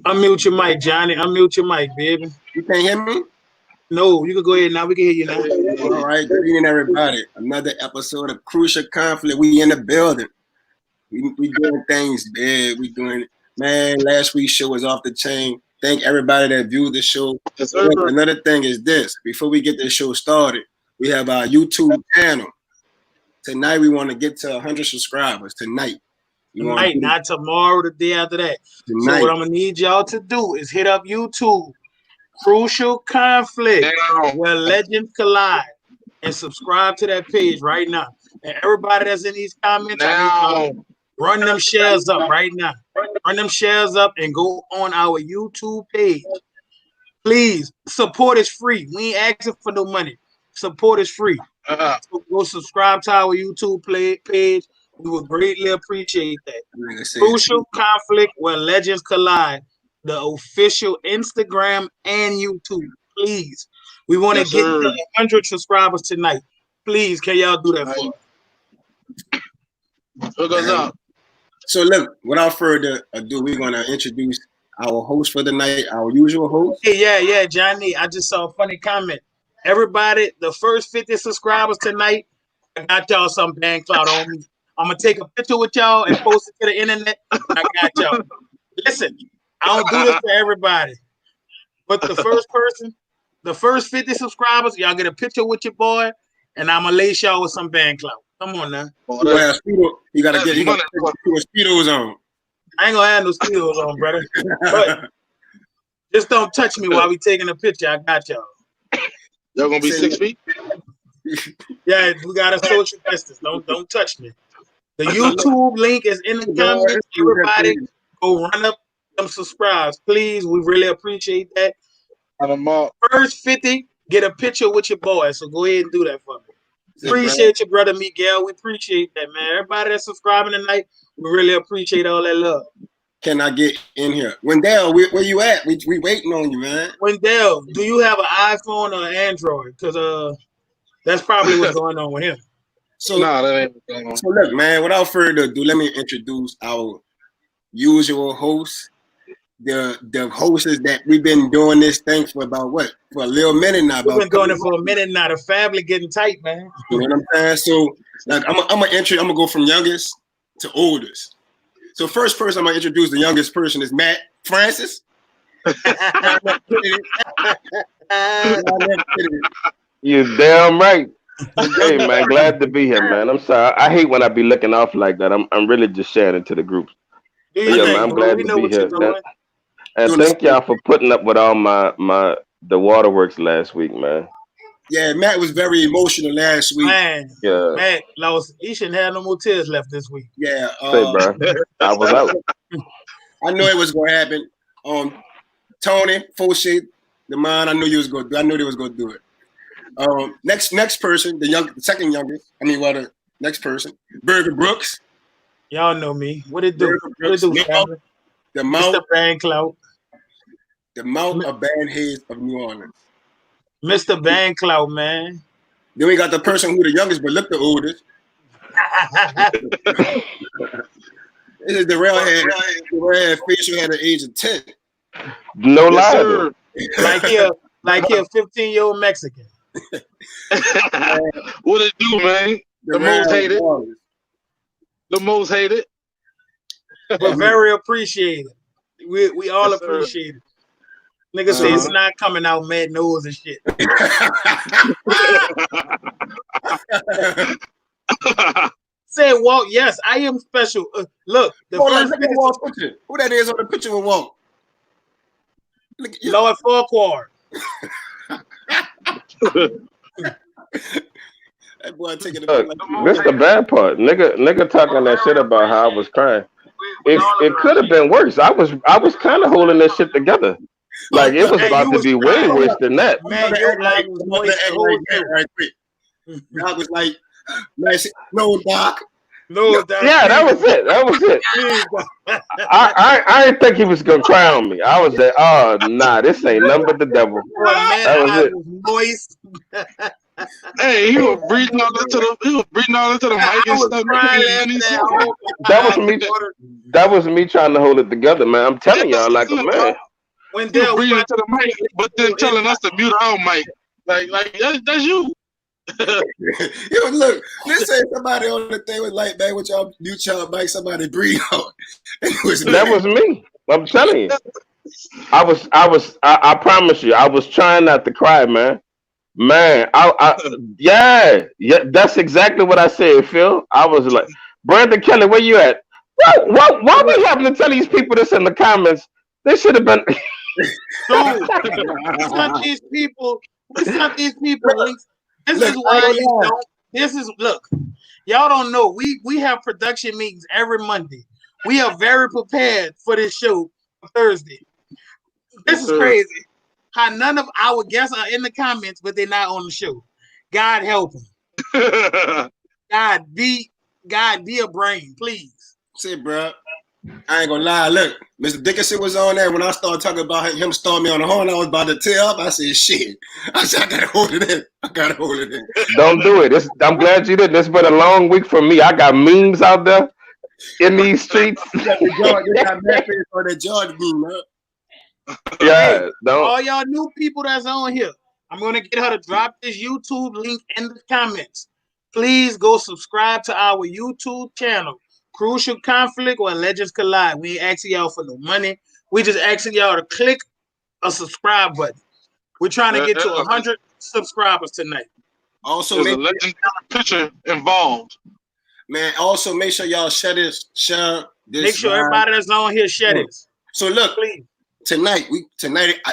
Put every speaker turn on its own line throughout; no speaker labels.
Unmute your mic, Johnny. Unmute your mic, baby.
You can't hear me?
No, you can go ahead now. We can hear you now.
All right. Good evening, everybody. Another episode of Crucial Conflict. We in the building. We doing things big. We doing it. Man, last week's show was off the chain. Thank everybody that viewed the show.
Yes, sir.
Another thing is this. Before we get this show started, we have our YouTube channel. Tonight, we want to get to 100 subscribers. Tonight,
not tomorrow, the day after that.
Tonight.
So what I'm going to need y'all to do is hit up YouTube, Crucial Conflict, where legends collide, and subscribe to that page right now. And everybody that's in these comments, run them shares up right now. Run them shares up and go on our YouTube page. Please, support is free. We ain't asking for no money. Support is free. So go subscribe to our YouTube page. We would greatly appreciate that. Crucial Conflict, where legends collide. The official Instagram and YouTube. Please. We want to get to 100 subscribers tonight. Please, can y'all do that for us?
What goes up?
So look, without further ado, we're going to introduce our host for the night, our usual host.
Yeah, Johnny. I just saw a funny comment. Everybody, the first 50 subscribers tonight, I got y'all some band clout on me. I'm going to take a picture with y'all and post it to the internet. I got y'all. Listen, I don't do this for everybody. But the first person, the first 50 subscribers, y'all get a picture with your boy, and I'm going to lace y'all with some band clout. Come on now.
You got to get Speedos on.
I ain't going to have no Speedos on, brother. But just don't touch me while we taking a picture. I got y'all.
Y'all going to be 6 feet?
Yeah, we got a social distance. Don't touch me. The YouTube link is in the comments. Everybody go run up them subscribes, please. We really appreciate that. First 50, get a picture with your boy. So go ahead and do that for me. Appreciate your brother Miguel. We appreciate that, man. Everybody that's subscribing tonight, we really appreciate all that love.
Can I get in here? Wendell, where you at? We waiting on you, man.
Wendell, do you have an iPhone or an Android? Because that's probably what's going on with him.
So, that ain't what's going on. So look, man, without further ado, let me introduce our usual host. The host is that we've been doing this thing for about what? For a little minute now.
We've been doing it for a minute now. The family getting tight, man.
You know what I'm saying? So like I'm gonna go from youngest to oldest. So first person I'm gonna introduce, the youngest person is Matt Francis.
You damn right. Hey man, glad to be here, man. I'm sorry. I hate when I be looking off like that. I'm really just sharing to the group. Yeah, man, I'm glad to be here. And thank y'all for putting up with all the waterworks last week, man.
Yeah, Matt was very emotional last week.
Man, yeah. Matt lost. He shouldn't have no more tears left this week.
Yeah,
say, bro, I was out.
I knew it was gonna happen. Tony Fauci, the man, I knew they was gonna do it. Next person, the second youngest. The next person, Burger Brooks.
Y'all know me. What it do?
The
Mr. Band Clout.
The Mount of Band Heads of New Orleans.
Mr. Band Clout, man.
Then we got the person who the youngest but looked the oldest. This is the real head facial at the age of 10.
No lie.
Like he a 15-year-old Mexican.
What it do, man? The most hated. The most hated.
But very appreciated. We all appreciate it. Nigga say it's not coming out mad nose and shit. Say Walt, yes, I am special. Look,
who that is on the picture with Walt?
Lord Farquhar.
That boy taking
this the bad part. Nigga talking that shit about how I was crying. It could have been worse. I was kind of holding this shit together. Like it was about to be way worse than that.
Man, you're like
right quick. I was like, no, Doc.
No, Doc.
Yeah, that was it. I didn't think he was gonna cry on me. I was like, oh nah, this ain't nothing but the devil.
That was it. Was moist.
Hey, he was breathing all into the mic and stuff.
That was me. That was me trying to hold it together, man. I'm telling y'all, like a man.
When he was breathing into the mic, but then telling us to mute our mic, like that's you.
Yo, look, let's say somebody on the thing was like, man, with y'all mute y'all mic, somebody breathe out.
That was me. I'm telling you. I promise you, I was trying not to cry, man. Man, yeah, that's exactly what I said, Phil. I was like, Brandon Kelly, where you at? Why we having to tell these people this in the comments? They should have been.
Dude, we sent these people links. This is why you don't. This is look, y'all don't know. We have production meetings every Monday. We are very prepared for this show on Thursday. This is crazy. How none of our guests are in the comments, but they're not on the show. God help them. God be a brain, please.
See, bro. I ain't gonna lie. Look, Mr. Dickinson was on there when I started talking about him starting me on the horn. I was about to tear up. I said, "Shit!" I said, "I gotta hold it in.
Don't do it. I'm glad you did. It's been a long week for me. I got memes out there in these streets.
You got the George meme, huh?
Yeah,
hey, all y'all new people that's on here, I'm gonna get her to drop this YouTube link in the comments. Please go subscribe to our YouTube channel, Crucial Conflict or Legends Collide. We ain't asking y'all for no money. We just asking y'all to click a subscribe button. We're trying to get to 100 subscribers tonight.
Also, there's a legendary picture involved.
Man, also make sure y'all share this.
Make sure everybody that's on here share this.
So look,
please.
Tonight,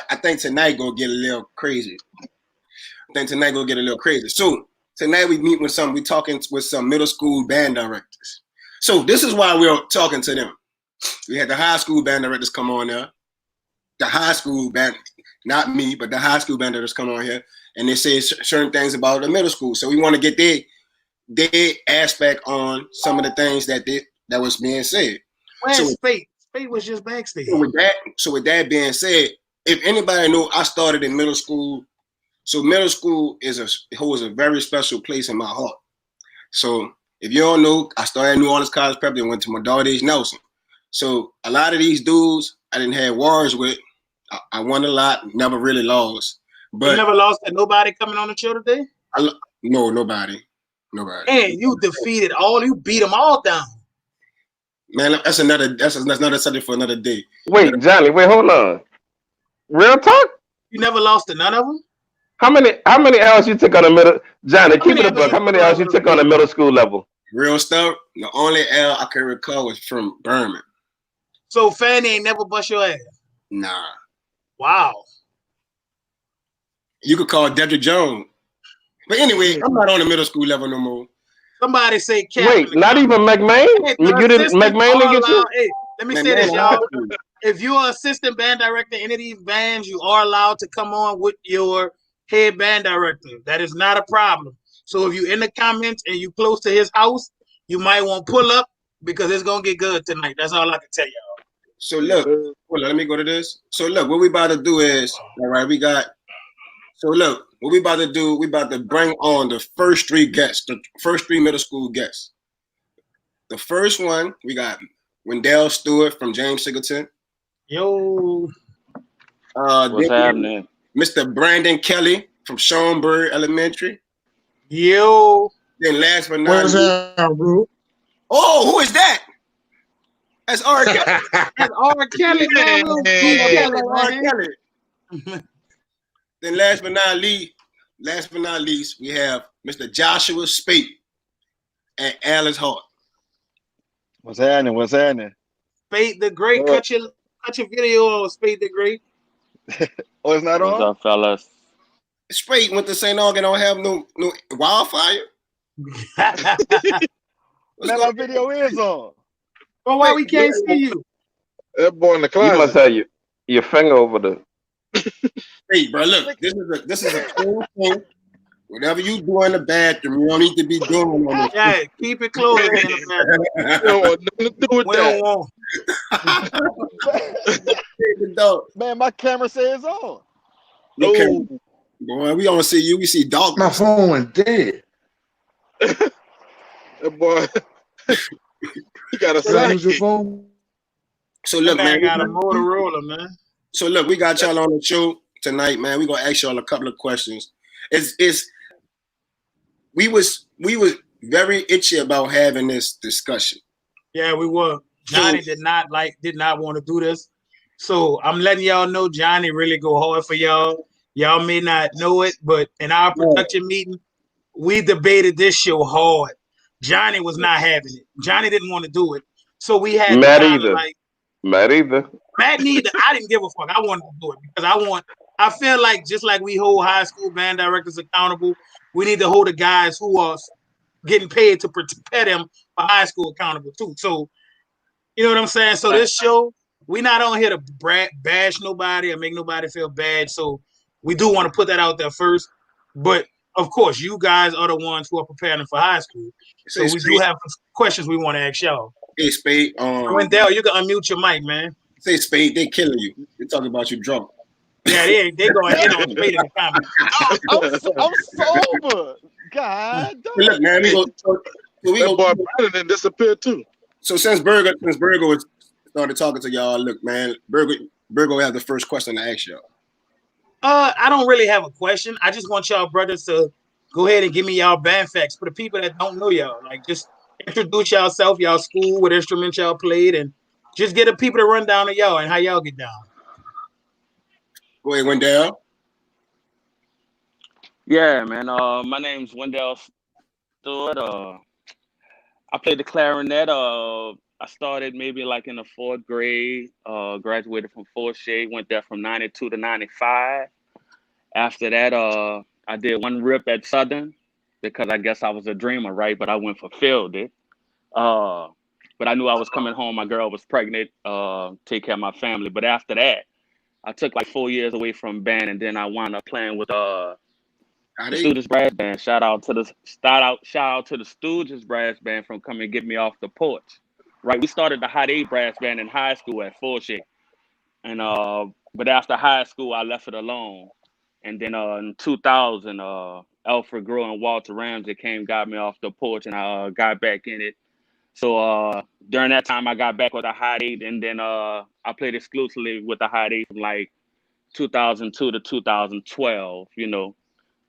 I think tonight gonna get a little crazy. So tonight we meet with we talking with some middle school band directors. So this is why we're talking to them. We had the high school band directors come on there. The high school band, not me, but the high school band directors come on here, and they say certain things about the middle school. So we want to get their aspect on some of the things that was being said.
Where's Spade? Spade was just backstage.
So with that being said, if anybody know, I started in middle school. So middle school holds a very special place in my heart. So if you don't know, I started at New Orleans College Prep and went to Medardage Nelson. So a lot of these dudes I didn't have wars with. I won a lot, never really lost. But
you never lost to nobody coming on the show today?
No, nobody.
And you defeated you beat them all down.
Man, that's another subject for another day.
Wait, Johnny, hold on. Real talk?
You never lost to none of them?
How many L's you took on the middle? Johnny, keep it a buck. How many L's you took on the middle school level?
Real stuff. The only L I can recall was from Berman.
So Fanny ain't never bust your ass?
Nah.
Wow.
You could call Dedrick Jones. But anyway, I'm not on the middle school level no more.
Somebody say
wait, not even McMahon? You didn't McMahon didn't get you?
Hey, let me say this, y'all. If you're an assistant band director in any of these bands, you are allowed to come on with your head band director. That is not a problem. So if you're in the comments and you close to his house, you might want to pull up because it's gonna get good tonight. That's all I can tell y'all.
So look, let me go to this. So look, what we about to do is, all right, what we about to do, we about to bring on the first three guests, the first three middle school guests. The first one, we got Wendell Stewart from James Singleton.
Yo.
What's happening?
Mr. Brandon Kelly from Schoenberg Elementary.
Yo.
Then last but not least. Oh, who is that? That's R. Kelly.
That's R. Kelly, man.
R. Kelly. Then last but not least, we have Mr. Joshua Spate and Alice Hart.
What's happening?
Spate the Great. Cut your video on Spate the Great.
Oh, it's not on?
What's up, fellas?
Spate went to St. Augustine, don't have no wildfire.
Now my video is on.
Well, why we can't see you?
That boy in the closet.
You must have your finger over the.
Hey, bro, look, this is a cool thing. Whatever you do in the bathroom, you don't need to be doing on this.
Yeah, keep it closed in the bathroom.
You don't want nothing to do with
that.
Man, my camera says on.
Your Boy, we don't see you. We see dog.
My phone went dead.
That boy, he got a
Can I use your
sidekick.
phone?
So look,
man,
man.
got a Motorola, man.
So look, we got y'all on the show tonight, man. We gonna ask y'all a couple of questions. We was very itchy about having this discussion.
Yeah, we were. Johnny did not want to do this. So I'm letting y'all know Johnny really go hard for y'all. Y'all may not know it, but in our production meeting, we debated this show hard. Johnny was not having it. Johnny didn't want to do it. So we had
Matt
to
either. Matt either.
Matt neither. I didn't give a fuck. I wanted to do it because I feel like just like we hold high school band directors accountable, we need to hold the guys who are getting paid to prepare them for high school accountable too. So, you know what I'm saying? So this show, we not on here to bash nobody or make nobody feel bad. So we do want to put that out there first. But of course, you guys are the ones who are preparing for high school. So we do have questions we want to ask y'all.
Hey, Spade.
Wendell, you can unmute your mic, man.
Say, Spade, they killing you. They're talking about you drunk.
Yeah, they going in on Spade in the comments.
I'm sober. God damn.
Look, man,
That boy Brandon disappeared too.
So since Burger was started talking to y'all, look, man, Burger have the first question to ask y'all.
I don't really have a question. I just want y'all brothers to go ahead and give me y'all band facts for the people that don't know y'all. Like, just introduce yourself, y'all school, what instruments y'all played, and just get the people to run down to y'all and how y'all get down.
Go ahead, Wendell.
Yeah, man. My name's Wendell Stewart. I played the clarinet. I started maybe like in the 4th grade. Graduated from Fort Shea. Went there from 92 to 95. After that, I did one rip at Southern because I guess I was a dreamer, right? But I went fulfilled it. But I knew I was coming home. My girl was pregnant. Take care of my family. But after that, I took like 4 years away from band, and then I wound up playing with the Stooges Brass Band. Shout out to the Stooges Brass Band from coming and get me off the porch. Right, we started the Hot 8 Brass Band in high school at Fort Shea, and but after high school I left it alone, and then in 2000, Alfred Groh and Walter Ramsey got me off the porch, and I got back in it. So during that time I got back with the Hot 8, and then I played exclusively with the Hot 8 from like 2002 to 2012. You know.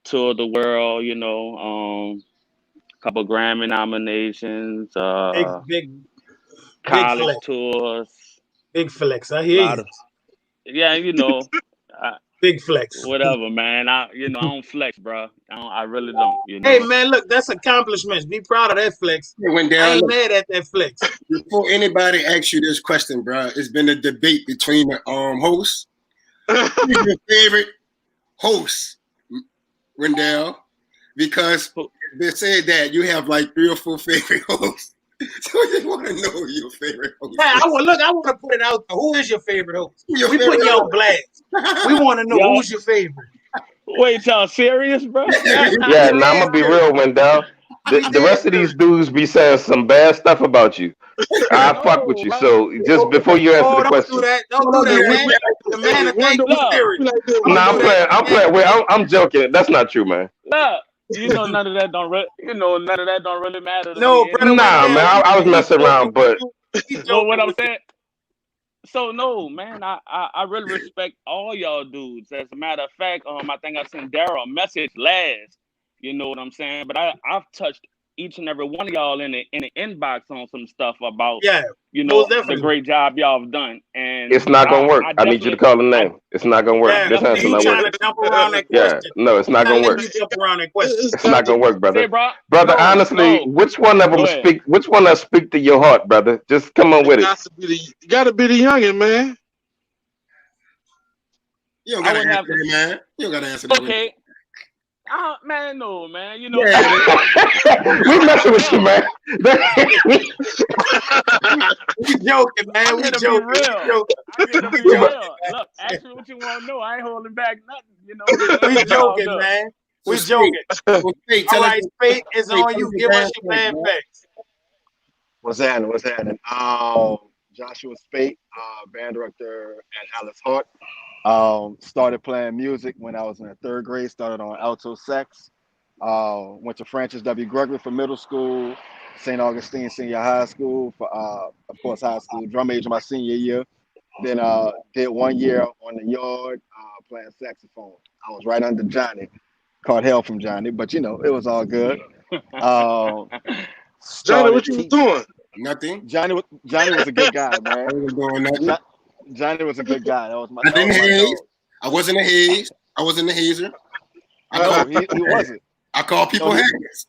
Toured the world, you know, couple Grammy nominations,
Big
college
flex.
tours.
Big flex. I hear you.
Yeah, you know.
Big flex.
Whatever, man. I don't flex, bro. I really don't. You know.
Hey, man, look, that's accomplishments. Be proud of that flex.
Hey, Wendell,
I ain't mad at that flex.
Before anybody asks you this question, bro, it's been a debate between the hosts. Who's your favorite host? Wendell, because they said that you have like 3 or 4 favorite hosts. So I just want to know who your favorite host.
Hey, I want to put it out there. Who is your favorite host? We put you on blast. We want to know who's your favorite.
Wait, y'all serious, bro?
Yeah, now I'm gonna be real, Wendell. The rest of these dudes be saying some bad stuff about you. I fuck with you. So just before you answer the question,
don't do that, man. The man that think you serious.
No, I'm playing. Wait, I'm joking. That's not true, man.
Look, none of that don't really matter.
No, brother.
Nah, man, I was messing around, but
what I'm saying. So no, man, I really respect all y'all dudes. As a matter of fact, I think I sent Daryl a message last. You know what I'm saying? But I've touched each and every one of y'all in the inbox on some stuff about the great job y'all have done. And
it's not gonna work. I need you to call the name. It's not gonna work.
Yeah,
This answer not
trying
working.
to jump around that question.
No, it's not gonna work.
Jump around that question.
It's not gonna work, brother.
Say,
brother, honestly, which one of them speak? Which one that speak to your heart, brother? Just come on with it.
Gotta be the youngin', man.
You don't gotta answer that, man. You don't gotta answer that.
Okay. Man, no, man. You know,
we messing with you, man.
We joking, man. We joking.
Be real. Look, actually, what you want to know, I ain't holding back nothing. You know,
we joking, man. We joking. All right, Spate is on you. Give us your band facts.
What's happening? Joshua Spate, band director at Alice Hart. Started playing music when I was in the third grade. Started on alto sax. Went to Francis W. Gregory for middle school. St. Augustine Senior High School for, of course, high school. Drum major my senior year. Then did 1 year on the yard playing saxophone. I was right under Johnny. Caught hell from Johnny, but you know it was all good.
Johnny,
Started
what you was doing?
Nothing.
Johnny was a good guy, man.
I wasn't doing nothing.
Johnny was a good guy. That was my
I didn't haze.
dog.
I wasn't a haze. I wasn't a hazer.
No, he wasn't.
I call people
No,
hazers.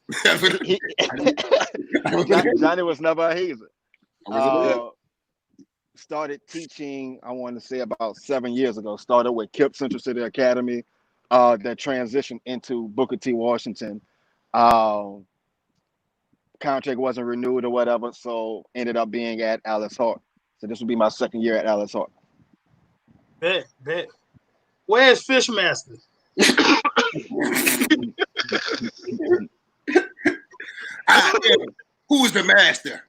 Johnny was never a hazer.
I wasn't
Started teaching, I want to say about 7 years ago. Started with KIPP Central City Academy, that transitioned into Booker T. Washington. Contract wasn't renewed or whatever, so ended up being at Alice Hart. So this will be my second year at Alice Hart.
Bet. Where's Fishmaster?
Who's the master?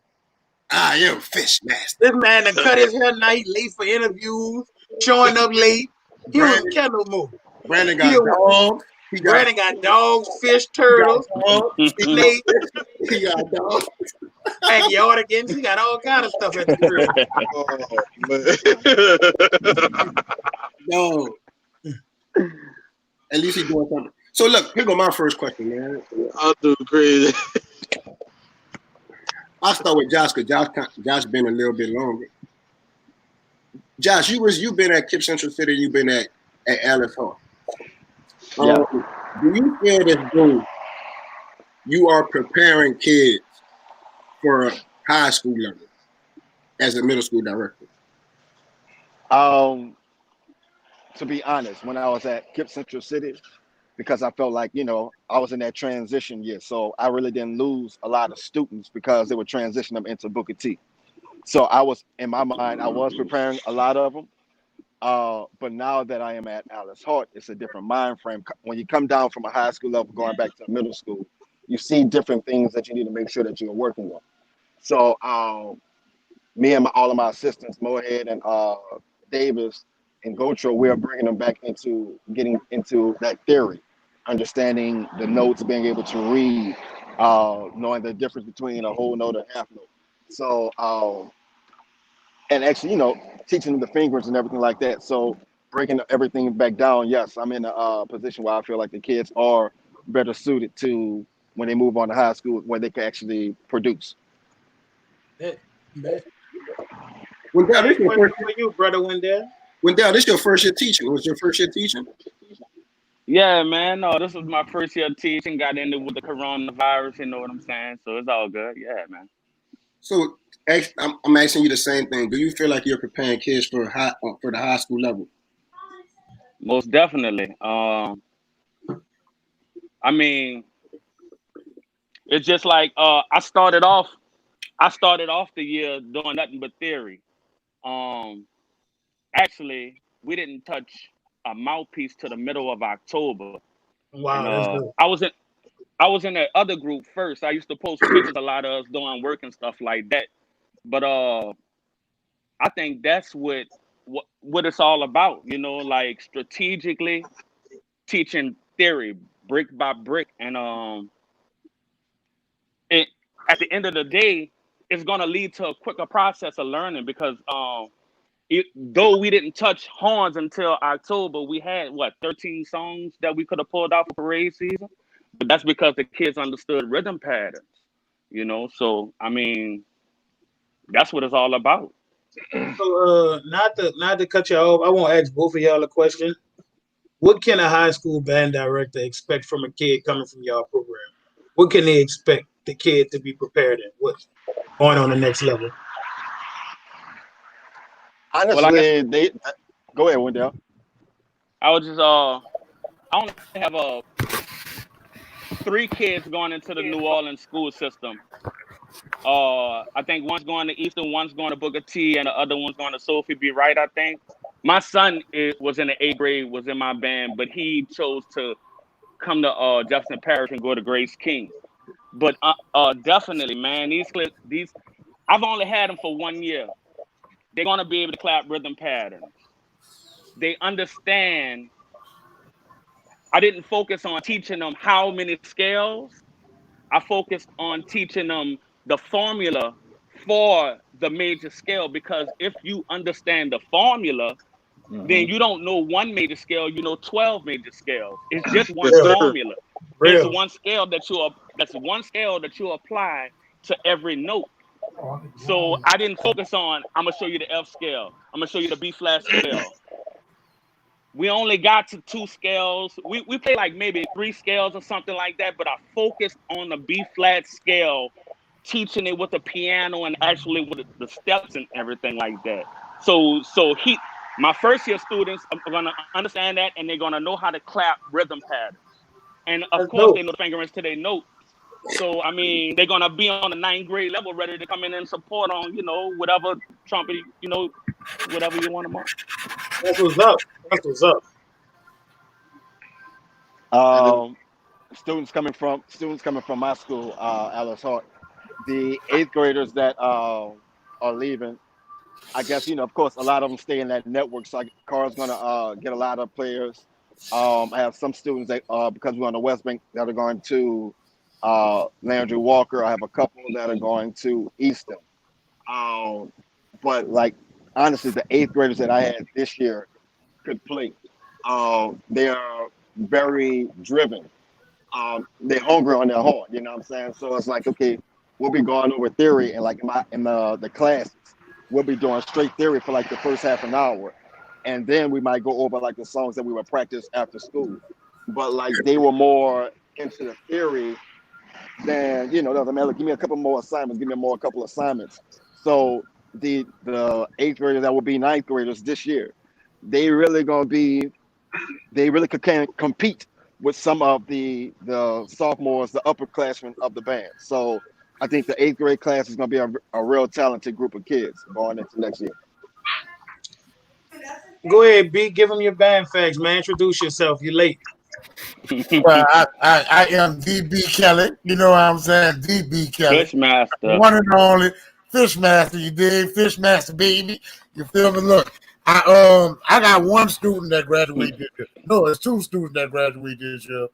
I am Fishmaster.
This man that cut his hair night, late for interviews, showing up late. He was a candle move.
Brandon got dogs.
Brandon got dogs, fish, turtles, snakes.
He got dogs.
Backyardigans. He got all kind of stuff at the crib.
No. At least he's doing something. So look, here go my first question, man.
I'll do crazy.
I'll start with Josh because Josh been a little bit longer. Josh, you've been at KIPP Central City, you've been at Alice Hall.
Yeah.
Do you feel as though you are preparing kids for high school level as a middle school director?
To be honest, when I was at KIPP Central City, because I felt like, I was in that transition year. So I really didn't lose a lot of students because they would transition them into Booker T. So in my mind, I was preparing a lot of them. But now that I am at Alice Hart, it's a different mind frame. When you come down from a high school level, going back to middle school, you see different things that you need to make sure that you're working on. So me and all of my assistants, Moorhead and Davis and Gotro, we're bringing them back into getting into that theory, understanding the notes, being able to read, knowing the difference between a whole note and half note. So, and actually, teaching them the fingers and everything like that. So breaking everything back down, yes, I'm in a position where I feel like the kids are better suited to when they move on to high school, where they can actually produce.
Bet.
Wendell, this your first
for you, brother Wendell.
Wendell, this your first year teaching. Was your first year teaching?
Yeah, man. No, this was my first year teaching. Got into with the coronavirus. You know what I'm saying? So it's all good. Yeah, man.
So I'm asking you the same thing. Do you feel like you're preparing kids for the high school level?
Most definitely. I mean, it's just like I started off the year doing nothing but theory. Actually, we didn't touch a mouthpiece to the middle of October.
Wow,
and,
that's good.
I was in that other group first. I used to post pictures, a lot of us doing work and stuff like that. But I think that's what it's all about, like strategically teaching theory brick by brick, and at the end of the day, it's gonna lead to a quicker process of learning because though we didn't touch horns until October, we had 13 songs that we could have pulled out for parade season, but that's because the kids understood rhythm patterns, So I mean, that's what it's all about.
So not to cut you off, I want to ask both of y'all a question. What can a high school band director expect from a kid coming from y'all program? What can they expect the kid to be prepared in? What's going on the next level?
Honestly, go ahead, Wendell.
I was just I only have 3 kids going into the New Orleans school system. I think one's going to Eastern, one's going to Booker T, and the other one's going to Sophie B. Wright, I think. My son was in the 8th grade, was in my band, but he chose to come to Jefferson Parish and go to Grace King. But definitely, man, these I've only had them for 1 year. They're going to be able to clap rhythm patterns. they understand. I didn't focus on teaching them how many scales. I focused on teaching them the formula for the major scale, because if you understand the formula, then you don't know one major scale, you know 12 major scales. It's just one formula. It's one scale that's one scale that you apply to every note. So I didn't focus on, I'm gonna show you the F scale, I'm gonna show you the B flat scale. We only got to 2 scales. We play like maybe 3 scales or something like that, but I focused on the B flat scale, teaching it with the piano and actually with the steps and everything like that. So my first year students are gonna understand that, and they're gonna know how to clap rhythm patterns. And of course they know the fingerings to their notes. So I mean, they're gonna be on the 9th grade level, ready to come in and support on, you know, whatever trumpet, you know, whatever you want them on.
That's what's up. That's what's up.
Students coming from my school, Alice Hart, the 8th graders that are leaving, I guess, you know, of course, a lot of them stay in that network. So Carl's gonna get a lot of players. I have some students that because we're on the West Bank that are going to Landry Walker. I have a couple that are going to Easton. But like honestly, the 8th graders that I had this year could play. They are very driven. They're hungry on their horn. You know what I'm saying? So it's like, okay, we'll be going over theory, and like in the classes, we'll be doing straight theory for like the first half an hour, and then we might go over like the songs that we would practice after school. But like they were more into the theory than, you know, they was like, man, look, give me a couple more assignments, a couple assignments. So the 8th graders that will be 9th graders this year, they really could compete with some of the sophomores, the upperclassmen of the band. So I think the 8th grade class is going to be a real talented group of kids going into next year.
Go ahead, B. Give them your band facts, man. Introduce yourself. You're late.
Well, I am DB Kelly. You know what I'm saying? DB Kelly.
Fishmaster.
One and only Fishmaster, you dig? Fishmaster, baby. You feel me? Look, I got one student that graduated this year. No, it's 2 students that graduated this year.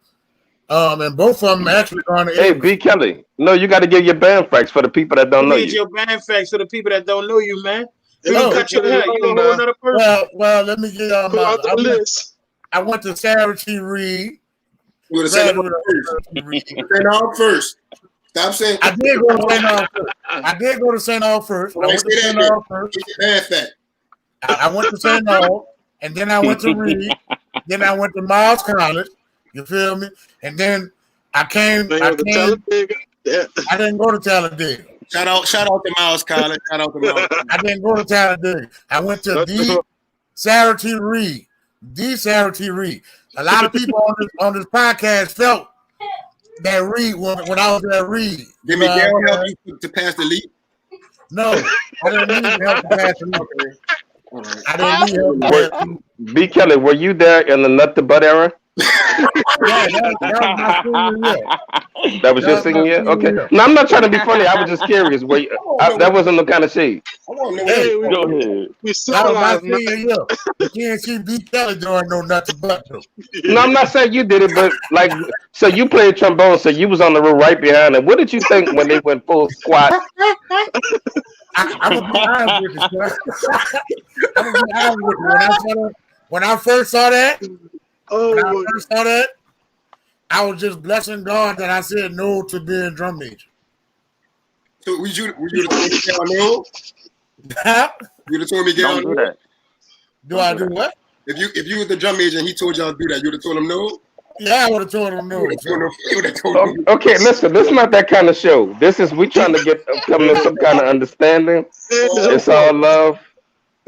And both of them actually going to.
Hey, B. Kelly. No, you got to give your band facts for the people that don't know you.
Your band facts for the people that don't know you, man. You don't cut your hair. You don't know another person.
Well, let me get y'all my list. I went to Sarah T. Reed.
You would have said St. Aug first. Stop saying.
I did go to St. Aug first. I went to St. Aug first. I went to St. Aug, and then I went to Reed. Then I went to Miles College. You feel me? And then I didn't go to Talladega.
Shout out to Miles College.
I didn't go to Talladega. I went to the Sarah T. Reed. The Sarah T. Reed. A lot of people on this podcast felt that Reed when I was at Reed.
Did Miguel help you to pass the lead?
No, I didn't need help to pass the lead. I didn't need help to pass the lead.
B. Kelly, were you there in the Nut to Butt era?
Yeah, that was my senior year.
That was your senior year? Okay. No, I'm not trying to be funny. I was just curious. That wasn't no kind of shade.
Hey, go ahead. That was my senior year. You can't see B. Kelly doing no nothing but though.
No, I'm not saying you did it, but like, so you played trombone, so you was on the row right behind them. What did you think when they went full squat?
I'm gonna be honest with you. I'm gonna be honest with you. When I first saw that. I was just blessing God that I said no to being drum major.
So would you the no? You'd have told me get on
that.
Do I do what?
If you were the drum major and he told y'all to do that, you'd have told him no?
Yeah, I would have told him no.
Okay, listen, this is not that kind of show. We trying to come to some kind of understanding. It's all love.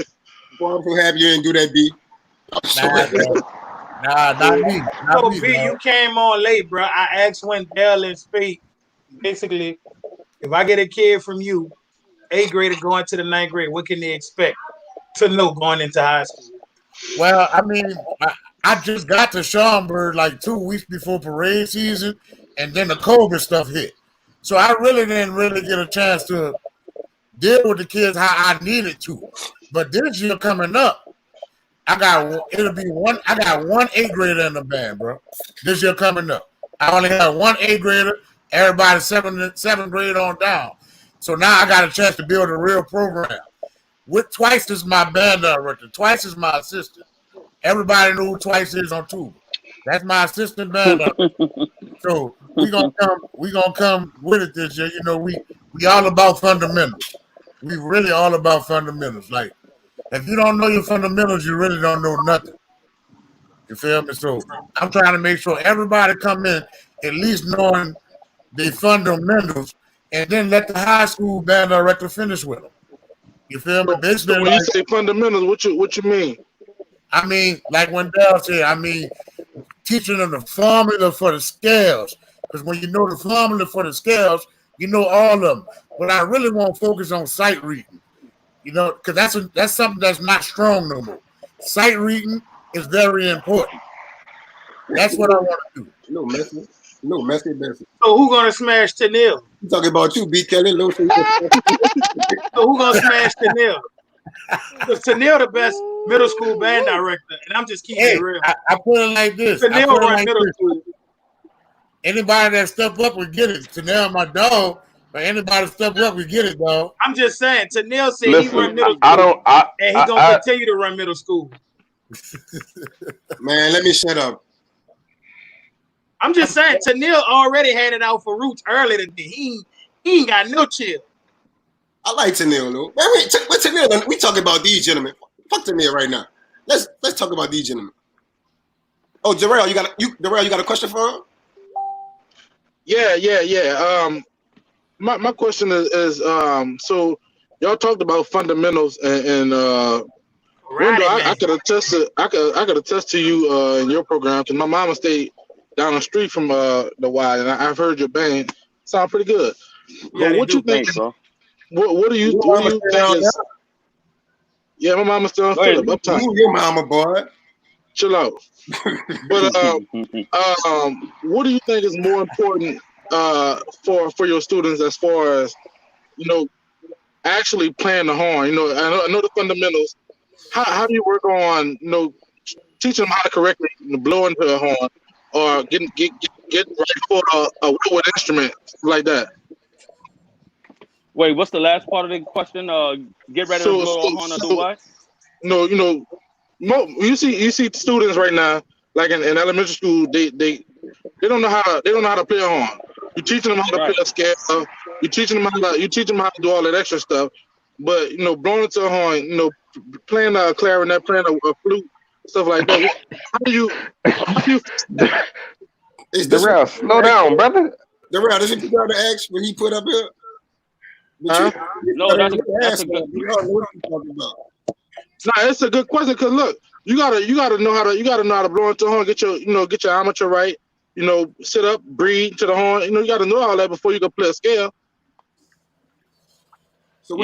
I'm so happy you didn't do that, B.
Nah, not me.
So, B, you came on late, bro. I asked Wendell and Speak, basically, if I get a kid from you, 8th grader going to the 9th grade, what can they expect to know going into high school?
Well, I mean, I just got to Schaumburg like 2 weeks before parade season, and then the COVID stuff hit. So I really didn't get a chance to deal with the kids how I needed to. But this year coming up, it'll be one. I got one 8th grader in the band, bro. This year coming up. I only have one 8th grader. Everybody seventh grade on down. So now I got a chance to build a real program. With Twice is my band director. Twice is my assistant. Everybody knows who Twice is on tuba. That's my assistant band director. So we gonna come with it this year. You know, we all about fundamentals. We really all about fundamentals. Like, if you don't know your fundamentals, you really don't know nothing. You feel me? So I'm trying to make sure everybody come in at least knowing the fundamentals, and then let the high school band director finish with them. You feel me?
So when you say fundamentals, what you mean?
I mean, like when Dale said, I mean, teaching them the formula for the scales. Because when you know the formula for the scales, you know all of them. But I really want to focus on sight reading. You know, because that's something that's not strong no more. Sight reading is very important. That's what I want to do.
No messy. No messy.
So who gonna smash Tennille?
I'm talking about you, B. Kelly.
So who gonna smash Tennille? Because Tennille the best middle school band director, and I'm just keeping it real.
I put it like this.
Tennille run middle school.
Anybody that step up will get it. Tennille, my dog. But anybody step up, we get it, dog.
I'm just saying. Tennille said he run middle school. And he gonna continue to run middle school.
Man, let me shut up.
I'm just saying, Tennille already had it out for Roots earlier today. He ain't got no chill.
I like Tennille, though. Man, wait, Tennille, we talking about these gentlemen. Fuck Tennille right now. Let's talk about these gentlemen. Oh, Jarrell, you got a question for him?
Yeah. My question is so y'all talked about fundamentals and Wendell, I could attest to you in your program because my mama stayed down the street from the Y, and I've heard your band sound pretty good.
Yeah,
but what you think? What do you think is? Yeah, my mama's still on Philip. Uptown.
Your mama, boy.
Chill out. But what do you think is more important for your students as far as actually playing the horn? I know the fundamentals. How do you work on teaching them how to correctly blow into a horn or get right for a wood instrument like that?
Wait, what's the last part of the question? Get ready to blow a horn or do what?
No, you see students right now, like in elementary school, they don't know how to play a horn. You're teaching them how to play a scale. You're teaching them how to do all that extra stuff. But blowing into a horn, playing a clarinet, playing a flute, stuff like that. How do you?
Darrell, slow down, brother.
Darrell, does he got to ask when he put up here?
No, that's a good.
Nah, it's a good question because look, you gotta know how to blow into the horn, get your armature right, sit up, breathe to the horn. You gotta know all that before you can play a scale.
So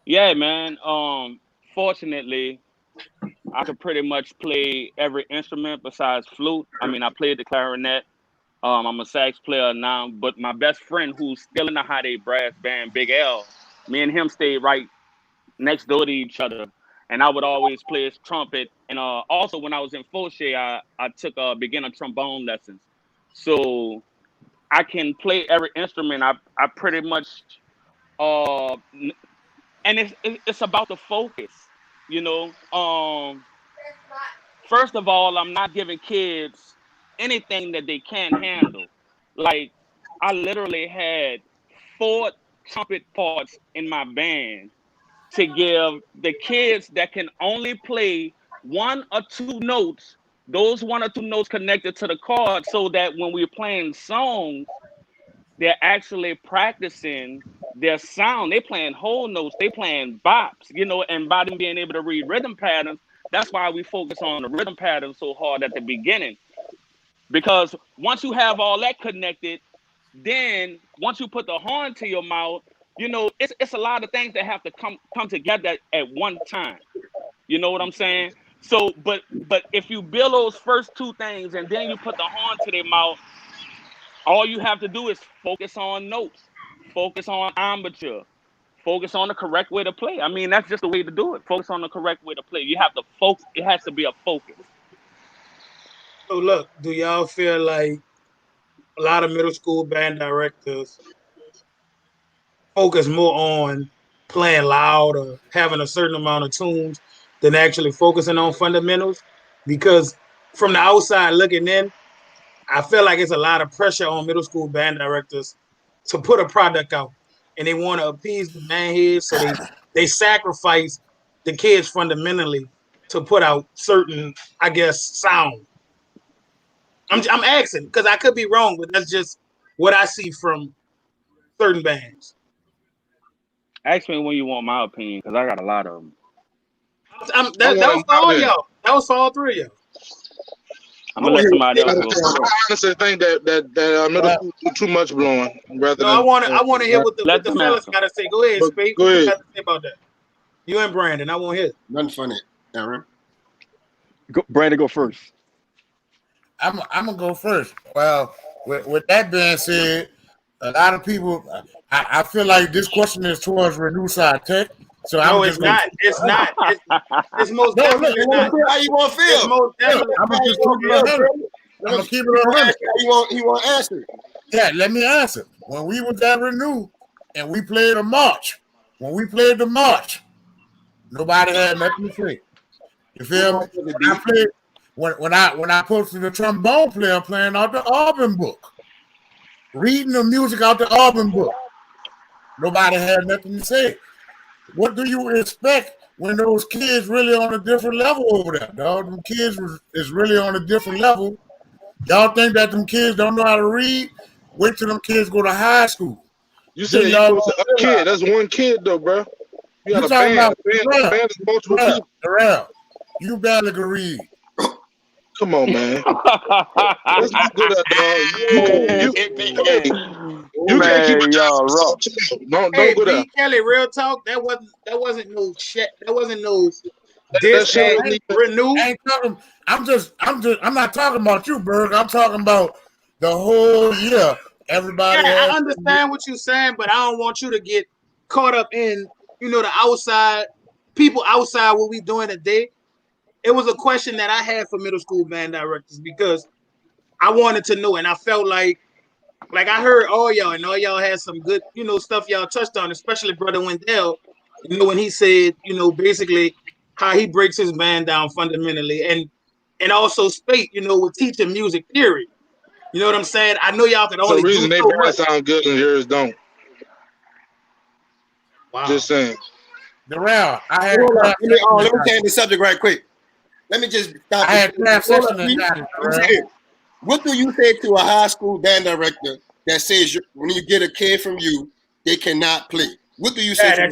yeah, man. Fortunately, I could pretty much play every instrument besides flute. I mean, I played the clarinet. I'm a sax player now, but my best friend, who's still in the Hot 8 brass band, Big L, me and him stayed right next door to each other, and I would always play his trumpet. And also, when I was in Fauché, I took beginner trombone lessons, so I can play every instrument. I pretty much, and it's about the focus, First of all, I'm not giving kids anything that they can't handle. Like, I literally had 4 trumpet parts in my band to give the kids that can only play 1 or 2 notes, those 1 or 2 notes connected to the chord, so that when we're playing songs, they're actually practicing their sound. They're playing whole notes, they playing bops, and by them being able to read rhythm patterns, that's why we focus on the rhythm patterns so hard at the beginning. Because once you have all that connected, then once you put the horn to your mouth, it's a lot of things that have to come together at one time. You know what I'm saying? So, but if you build those first 2 things and then you put the horn to their mouth, all you have to do is focus on notes, focus on armature, focus on the correct way to play. I mean, that's just the way to do it. Focus on the correct way to play. You have to focus. It has to be a focus.
So look, do y'all feel like a lot of middle school band directors focus more on playing loud or having a certain amount of tunes than actually focusing on fundamentals? Because from the outside looking in, I feel like it's a lot of pressure on middle school band directors to put a product out, and they want to appease the band heads, so they sacrifice the kids fundamentally to put out certain, I guess, sound. I'm asking because I could be wrong, but that's just what I see from certain bands.
Ask me when you want my opinion, because I got a lot of them.
That was for all y'all. That was for all three of y'all.
I'm gonna let somebody else go.
I honestly think that middle school do too much blowing.
I want to hear what the fellas got to say. Go ahead, Spade. What you got to say about that? You and Brandon, I won't hear.
Nothing funny, Aaron.
Brandon, go first.
I'm gonna go first. Well, with that being said, a lot of people, I feel like this question is towards Renew Side Tech. So
no, it's not. It's not. It's most definitely not.
How you want to feel?
It's most definitely.
I'm gonna keep it on him.
He won't answer.
Yeah, let me answer. When we was at Renew and we played a march, nobody had nothing to say. You feel me? When I posted the trombone player playing out the Auburn book, reading the music out the Auburn book, nobody had nothing to say. What do you expect when those kids really on a different level over there, dog? Them kids is really on a different level. Y'all think that them kids don't know how to read? Wait till them kids go to high school.
You said y'all was a kid. That's one kid though, bro. You got a band. Band is multiple people.
Darrell, you barely can read.
Come on, man. Let's not do that, dog. You can't keep
y'all wrong.
Don't go there.
Kelly, real talk. That wasn't no shit. That wasn't no. Renew.
I'm not talking about you, Berg. I'm talking about the whole year. Everybody.
Yeah, I understand what you're saying, but I don't want you to get caught up in, the outside people outside what we doing today. It was a question that I had for middle school band directors because I wanted to know, and I felt like I heard all y'all, and all y'all had some good, stuff y'all touched on, especially Brother Wendell, when he said, basically how he breaks his band down fundamentally, and also Spate, with teaching music theory. You know what I'm saying? I know y'all can only.
The reason they bands sound good and yours don't.
Wow.
Just saying.
Darrell,
let me change the subject right quick. Let me just stop.
I had class session
What do you say to a high school band director that says when you get a kid from you, they cannot play? What do you say?
I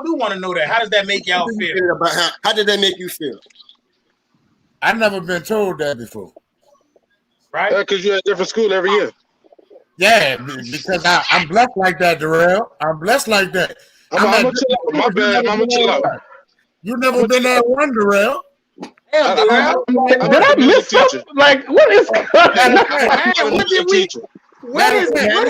do want to know that. How does that make y'all feel?
How did that make you feel?
I've never been told that before.
Right?
Because you're at a different school every year.
Yeah, because I'm blessed like that, Darrell. I'm blessed like that.
I'm gonna chill out. My bad. I'm gonna chill out.
You never been that one, Darrell.
Did I miss something? Like, what is going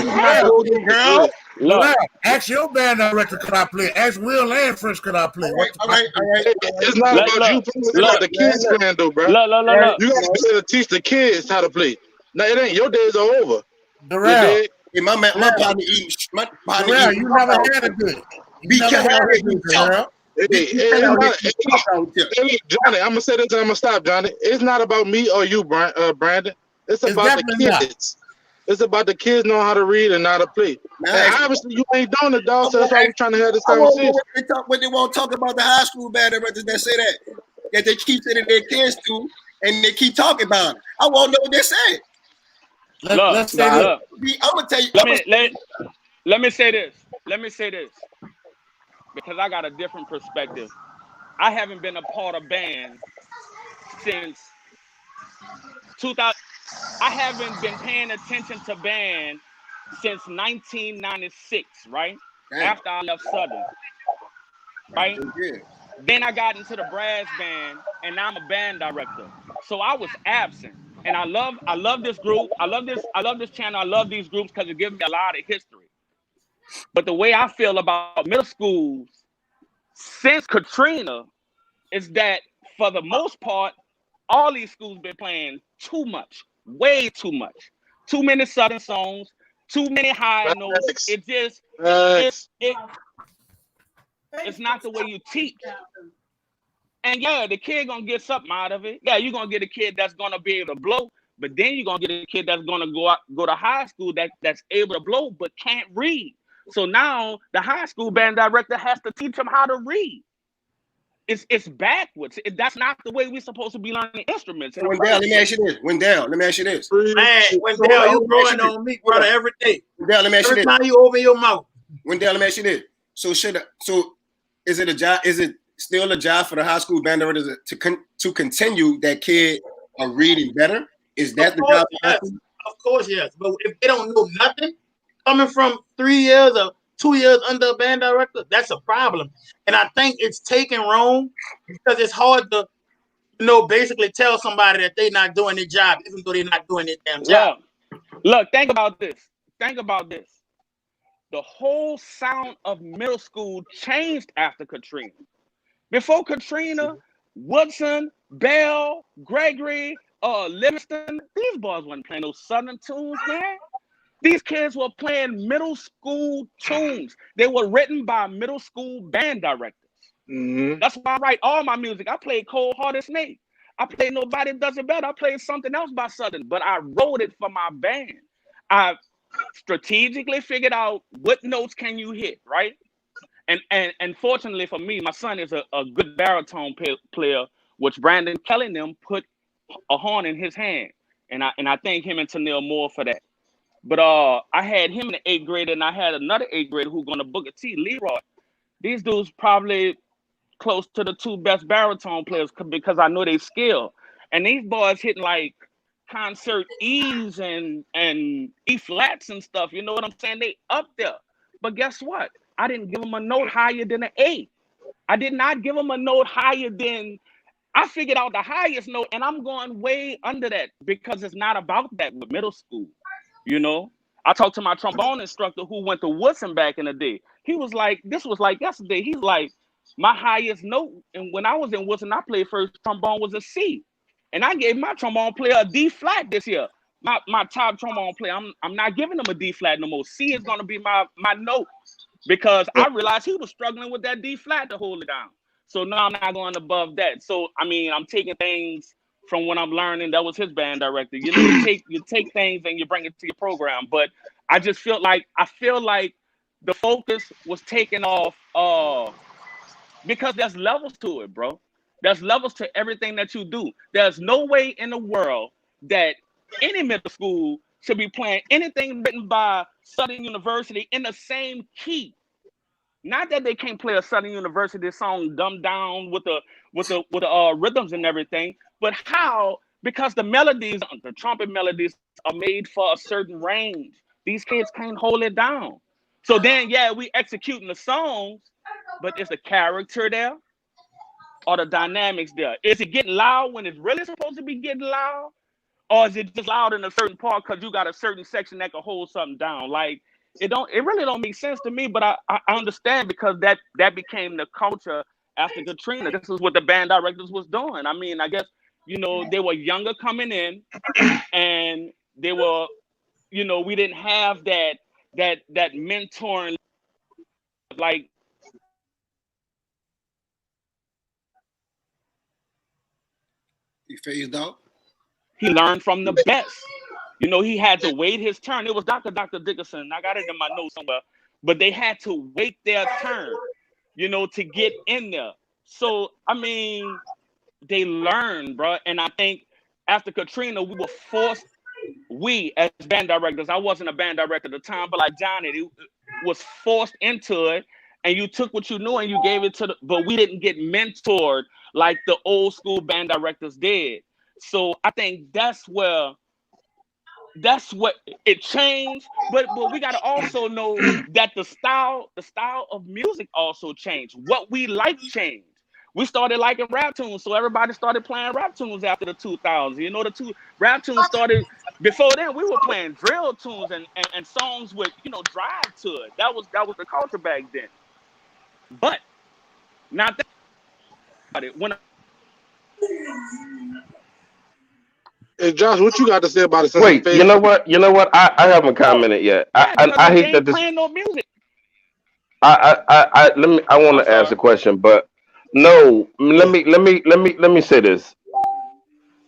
on?
Girl? Look, ask your band director could I play. Ask Will and Fresh could I play.
All right.
It's not about you. It's about the kids playing though, bro. You gotta be able to teach the kids how to play. Now it ain't your days are over.
Darrell,
my partner eats.
Darrell, you never had a good.
Be careful,
Darrell.
Johnny, I'm gonna say this and I'm gonna stop, Johnny. It's not about me or you, Brandon. It's about the kids. It's about the kids knowing how to read and how to play. And obviously, you ain't doing it, dog. So that's why we're trying to have this conversation.
But they won't talk about the high school band directors that say that they keep sending their kids to, and they keep talking about it. I won't know what they're saying.
Let's say this.
I'm gonna tell you.
Let me say this. Because I got a different perspective. I haven't been a part of band since 2000. I haven't been paying attention to band since 1996, right? Damn. After I left Southern, right? Yeah. Then I got into the brass band, and now I'm a band director. So I was absent, and I love this group. I love this channel. I love these groups because it gives me a lot of history. But the way I feel about middle schools since Katrina is that for the most part, all these schools been playing too much, way too much. Too many Southern songs, too many high notes. It just it's not the way you teach. And yeah, the kid gonna get something out of it. Yeah, you're gonna get a kid that's gonna be able to blow, but then you're gonna get a kid that's gonna go to high school that's able to blow but can't read. So now the high school band director has to teach them how to read. It's backwards. That's not the way we're supposed to be learning instruments.
Wendell, let me ask you this. Wendell, let me ask you this.
Man, Wendell, you growing on me, brother, every day.
Wendell, let me ask you this.
Every time you open your mouth.
Wendell, let me ask you this. So is it a job? Is it still a job for the high school band director to continue that kid reading better? Is that the job?
Yes. Of course, yes. But if they don't know nothing, coming from 3 years or 2 years under a band director, that's a problem. And I think it's taken wrong because it's hard to, basically tell somebody that they're not doing their job, even though they're not doing their damn job.
Look, think about this. Think about this. The whole sound of middle school changed after Katrina. Before Katrina, Woodson, Bell, Gregory, Livingston, these boys wasn't playing those Southern tunes, man. These kids were playing middle school tunes. They were written by middle school band directors. Mm-hmm. That's why I write all my music. I played Cold Hearted Snake. I played Nobody Does It Better. I played something else by Southern, but I wrote it for my band. I strategically figured out what notes can you hit, right? And fortunately for me, my son is a good baritone player, which Brandon Kelly and them put a horn in his hand. And I thank him and Tennille Moore for that. But I had him in the 8th grade, and I had another 8th grader who's going to Booker T, Leroy. These dudes probably close to the 2 best baritone players because I know they skill. And these boys hitting like concert E's and E flats and stuff. You know what I'm saying? They up there. But guess what? I didn't give them a note higher than an A. I did not give them a note higher than, I figured out the highest note, and I'm going way under that because it's not about that with middle school. I talked to my trombone instructor who went to Woodson back in the day. He was like, this was like yesterday. He's like, my highest note, and when I was in Woodson, I played first trombone was a C. And I gave my trombone player a D flat this year. My top trombone player, I'm not giving him a D flat no more. C is going to be my note because I realized he was struggling with that D flat to hold it down. So now I'm not going above that. So, I mean, I'm taking things from when I'm learning. That was his band director. You take things and you bring it to your program. But I just feel like the focus was taken off because there's levels to it, bro. There's levels to everything that you do. There's no way in the world that any middle school should be playing anything written by Southern University in the same key. Not that they can't play a Southern University song dumbed down with the rhythms and everything, but how? Because the melodies, the trumpet melodies, are made for a certain range. These kids can't hold it down. So then, yeah, we executing the songs, but is the character there? Or the dynamics there? Is it getting loud when it's really supposed to be getting loud? Or is it just loud in a certain part because you got a certain section that can hold something down? Like, it really don't make sense to me, but I understand because that became the culture after Katrina. This is what the band directors was doing. I mean, I guess, they were younger coming in and they were, we didn't have that mentoring, like,
he phased out.
He learned from the best. He had to wait his turn. It was Dr. Dickerson. I got it in my notes somewhere. But they had to wait their turn, to get in there. So, I mean, they learned, bro. And I think after Katrina, we were forced, as band directors, I wasn't a band director at the time, but like Johnny, was forced into it. And you took what you knew and you gave it but we didn't get mentored like the old school band directors did. So I think that's what it changed. But we got to also know that the style of music also changed. What we like changed. we started liking rap tunes, so everybody started playing rap tunes after the 2000s. You know, the two rap tunes started before then. We were playing drill tunes and songs with drive to it. That was the culture back then. But not that when.
Hey Josh, what you got to say about it?
Wait, you know what? I haven't commented yet. I hate that this.
Playing no music.
I want to ask a question, but no, let me say this.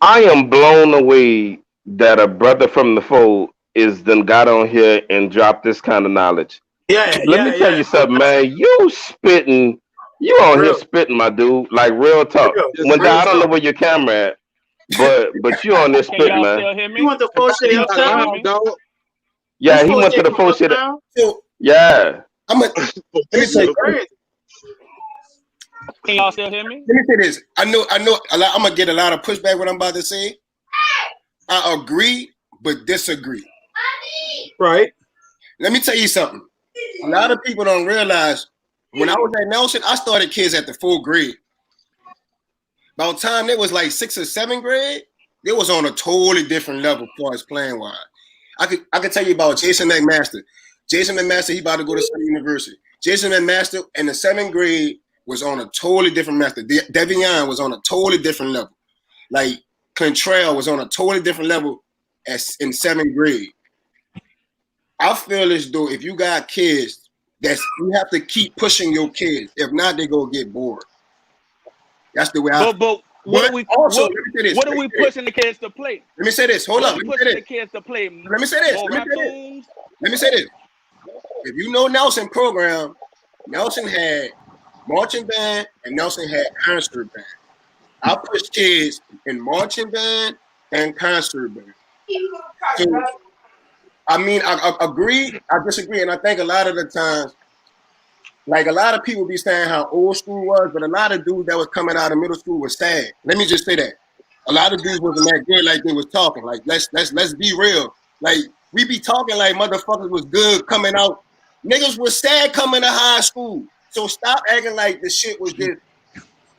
I am blown away that a brother from the fold is then got on here and dropped this kind of knowledge. Let me tell you something, man. You on here spitting, my dude, like real talk. When I don't know where your camera at, but you on this spitting, man.
You want the full shit yourself?
Yeah, he went to the full shit. Yeah.
Let me say
Can y'all still hear me?
Let me say this. I know. I'm gonna get a lot of pushback. What I'm about to say. I agree, but disagree.
Right.
Let me tell you something. A lot of people don't realize when I was at Nelson, I started kids at the 4th grade. By the time it was like 6th or 7th grade, it was on a totally different level as far as playing wise. I could tell you about Jason McMaster. Jason McMaster, he about to go to Southern University. Jason McMaster in the 7th grade was on a totally different master. Devion was on a totally different level. Like Contrail was on a totally different level as in 7th grade. I feel as though if you got kids, you have to keep pushing your kids. If not, they gonna get bored. That's the way I.
But what are we pushing the kids to play?
Let me say this. Hold up.
Let me say this.
Let me say this. If you know Nelson program, Nelson had marching band and Nelson had concert band. I push kids in marching band and concert band. So, I mean, I agree, I disagree, and I think a lot of the times, like a lot of people be saying how old school was, but a lot of dudes that was coming out of middle school was sad. Let me just say that. A lot of dudes wasn't that good like they was talking. Like let's be real. Like we be talking like motherfuckers was good coming out. Niggas was sad coming to high school. So stop acting like the shit was just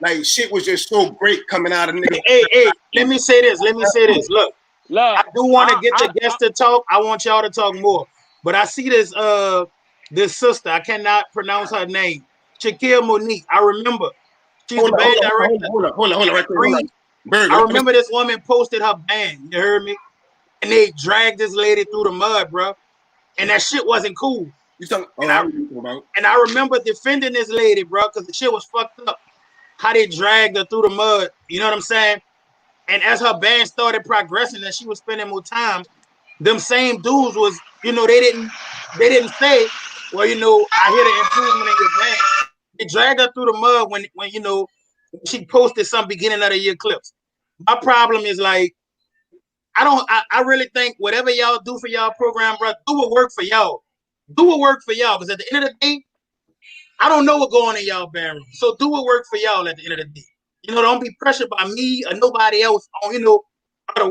like shit was just so great coming out of niggas.
Hey, let me say this. Look, I do want to get the guests to talk. I want y'all to talk more. But I see this this sister, I cannot pronounce her name. Shaquille Monique. I remember. She's the band director.
Hold on, right there.
I remember this woman posted her band. You heard me? And they dragged this lady through the mud, bro. And that shit wasn't cool. And I remember defending this lady, bro, because the shit was fucked up. How they dragged her through the mud. You know what I'm saying? And as her band started progressing and she was spending more time, them same dudes was, they didn't say, well, I hear the improvement in your band. They dragged her through the mud when she posted some beginning of the year clips. My problem is like, I really think whatever y'all do for y'all program, bro, do what work for y'all. Do what work for y'all. Because at the end of the day, I don't know what going in y'all band room. So do what work for y'all at the end of the day. Don't be pressured by me or nobody else on, the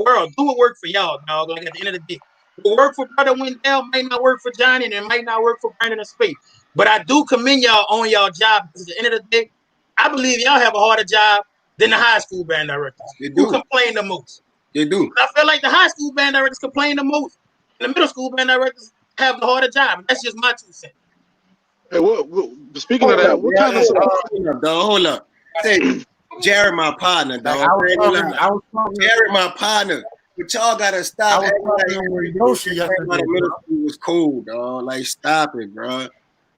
world. Do what work for y'all, dog. Like at the end of the day. What work for Brother Wendell might not work for Johnny and it might not work for Brandon and Space. But I do commend y'all on y'all job because at the end of the day, I believe y'all have a harder job than the high school band directors.
They do.
Who complain the most?
They do.
I feel like the high school band directors complain the most. And the middle school band directors have the harder job. That's just my 2 cents.
Hey, speaking of that, what kind of
hold up. Hey, Jared, my partner, dog. Jared, my partner. But y'all gotta stop acting like Yoshi middle school was cool, dog. Like, stop it, bro.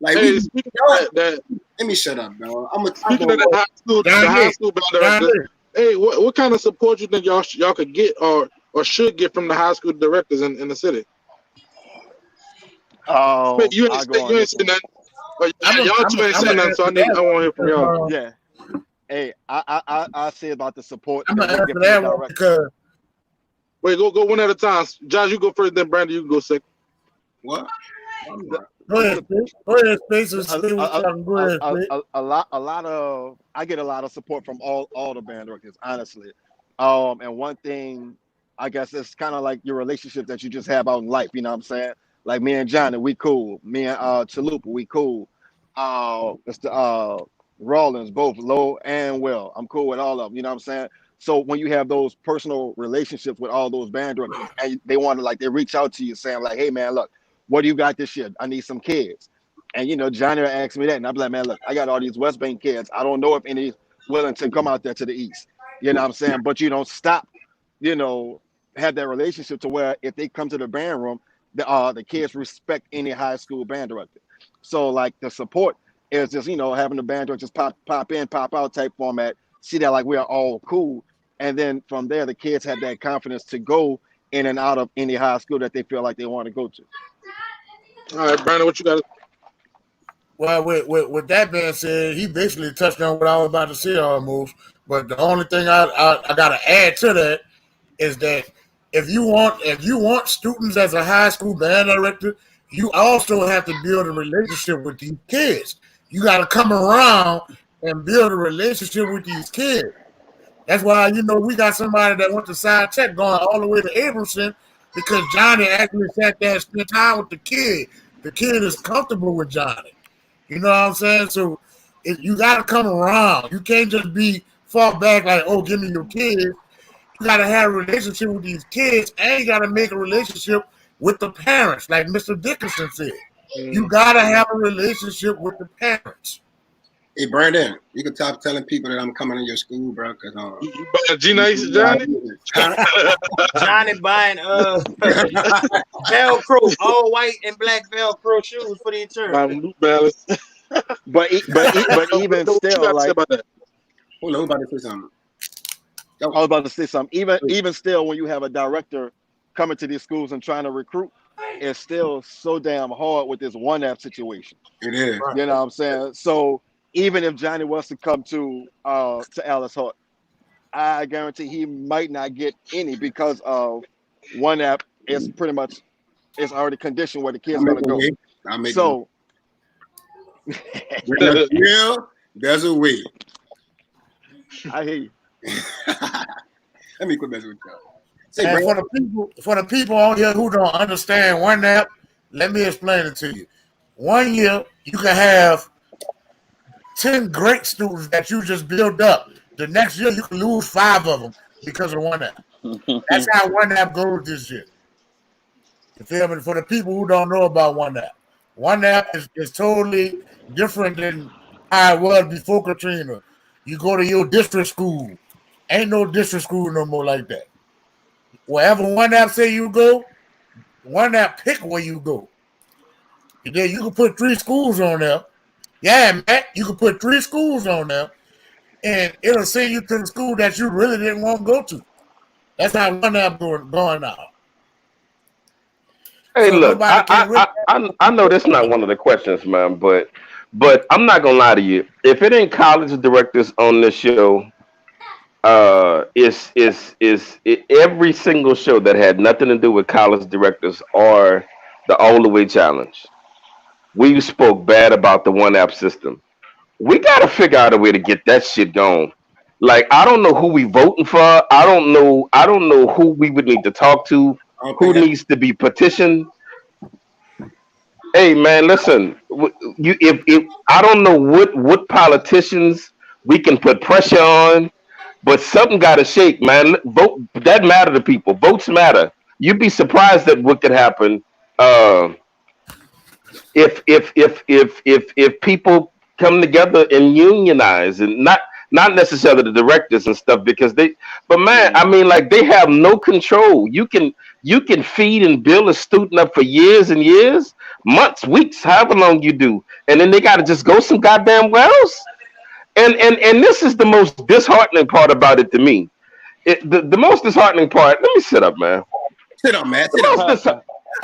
Like,
speaking of that,
let me shut up, dog.
Speaking of the high school band director. Hey, what kind of support you think y'all could get or should get from the high school directors in the city? You ain't saying that. Y'all two ain't saying that, so I want to hear from y'all.
Yeah. Hey, I say about the support.
I'm gonna answer that one because.
Wait, go one at a time. Josh, you go first, then Brandon, you can go second.
What?
Go ahead, Space.
A lot of I get a lot of support from all the band directors, honestly. And one thing, I guess it's kind of like your relationship that you just have out in life. You know what I'm saying? Like me and Johnny, we cool. Me and Chalupa, we cool. Rawlins, both low and well. I'm cool with all of them. You know what I'm saying? So when you have those personal relationships with all those band directors, and they want to like they reach out to you saying like, "Hey man, look, what do you got this year? I need some kids." And Johnny asked me that, and I'm like, "Man, look, I got all these West Bank kids. I don't know if any willing to come out there to the East." You know what I'm saying? But you don't stop. You know, have that relationship to where if they come to the band room, the kids respect any high school band director. So like the support is just having the band director just pop in, pop out type format. See that like we are all cool, and then from there the kids have that confidence to go in and out of any high school that they feel like they want to go to.
All right, Brandon, what you got?
Well, with that being said, he basically touched on what I was about to say almost. But the only thing I got to add to that is that if you want students as a high school band director, you also have to build a relationship with these kids. You got to come around and build a relationship with these kids. That's why we got somebody that went to side check going all the way to Abramson because Johnny actually sat there and spent time with the kid. The kid is comfortable with Johnny. You know what I'm saying? So you got to come around. You can't just be far back like, oh, give me your kids. You got to have a relationship with these kids, and you got to make a relationship with the parents, like Mr. Dickinson said. You got to have a relationship with the parents.
Hey, Brandon, you can stop telling people that I'm coming to your school, bro. Cause
you buying G-Nice, Johnny?
Johnny buying Velcro, all white and black Velcro shoes for the church.
New Balance.
but even still, like,
hold on, I'm about to say something.
I was about to say something. Even still, when you have a director coming to these schools and trying to recruit, it's still so damn hard with this one app situation.
It is.
You know what I'm saying? So even if Johnny wants to come to Alice Hart, I guarantee he might not get any because of one app is pretty much it's already conditioned where the kid's gonna go. So
there's a way.
I hear you.
Let me quit messing with y'all.
And for the people out here who don't understand one app, let me explain it to you. 1 year you can have 10 great students that you just build up. The next year you can lose 5 of them because of one app. That's how one app goes this year. You feel me? For the people who don't know about one app is totally different than how it was before Katrina. You go to your district school. Ain't no district school no more like that. Wherever one app say you go, one app pick where you go. And then you can put 3 schools on there. Yeah, Matt, you can put 3 schools on there, and it'll send you to the school that you really didn't want to go to. That's how one app going out.
Hey, so look, I know that's not one of the questions, man, but I'm not gonna lie to you. If it ain't college directors on this show, it's every single show that had nothing to do with college directors or the All the Way Challenge. We spoke bad about the one app system. We gotta figure out a way to get that shit going. Like, I don't know who we voting for. I don't know who we would need to talk to. Who needs to be petitioned? Hey man, listen. If I don't know what politicians we can put pressure on, but something got to shake, man. Vote that matter to people. Votes matter. You'd be surprised at what could happen if people come together and unionize, and not necessarily the directors and stuff, because but man, I mean, like, they have no control. You can feed and build a student up for years and years, months, weeks, however long you do, and then they got to just go some goddamn wells. And this is the most disheartening part about it to me. The most disheartening part. Let me sit up, man.
Sit up, man.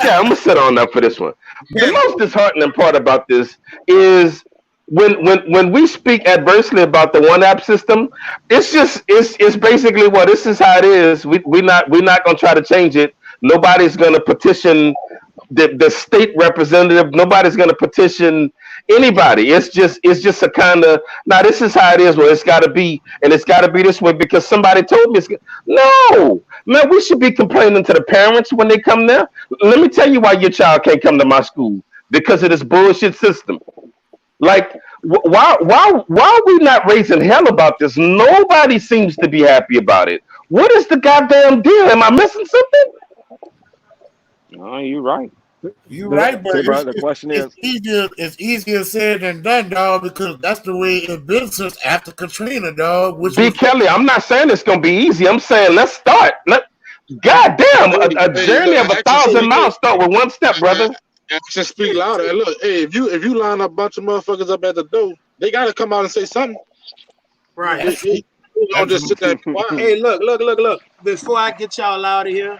Yeah, I'm gonna sit on up for this one. The most disheartening part about this is when we speak adversely about the one app system, it's basically, well, this is how it is. We're not gonna try to change it. Nobody's gonna petition the state representative. Nobody's gonna petition anybody. It's just a kind of, now this is how it is. Well, it's got to be, and it's got to be this way because somebody told me. No, man, we should be complaining to the parents when they come there. Let me tell you why your child can't come to my school, because of this bullshit system. Like why are we not raising hell about this? Nobody seems to be happy about it. What is the goddamn deal? Am I missing something?
No, you're right.
You're right, but
the question is,
it's easier said than done, dog, because that's the way it's been since after Katrina, dog.
B. Kelly, I'm not saying it's gonna be easy. I'm saying let's start. God damn, a journey of 1,000 miles start with one step, brother.
Action speak louder. And look, hey, if you line a bunch of motherfuckers up at the door, they gotta come out and say something.
Right.
You don't just sit there and quiet.
Hey, look. Before I get y'all out of here,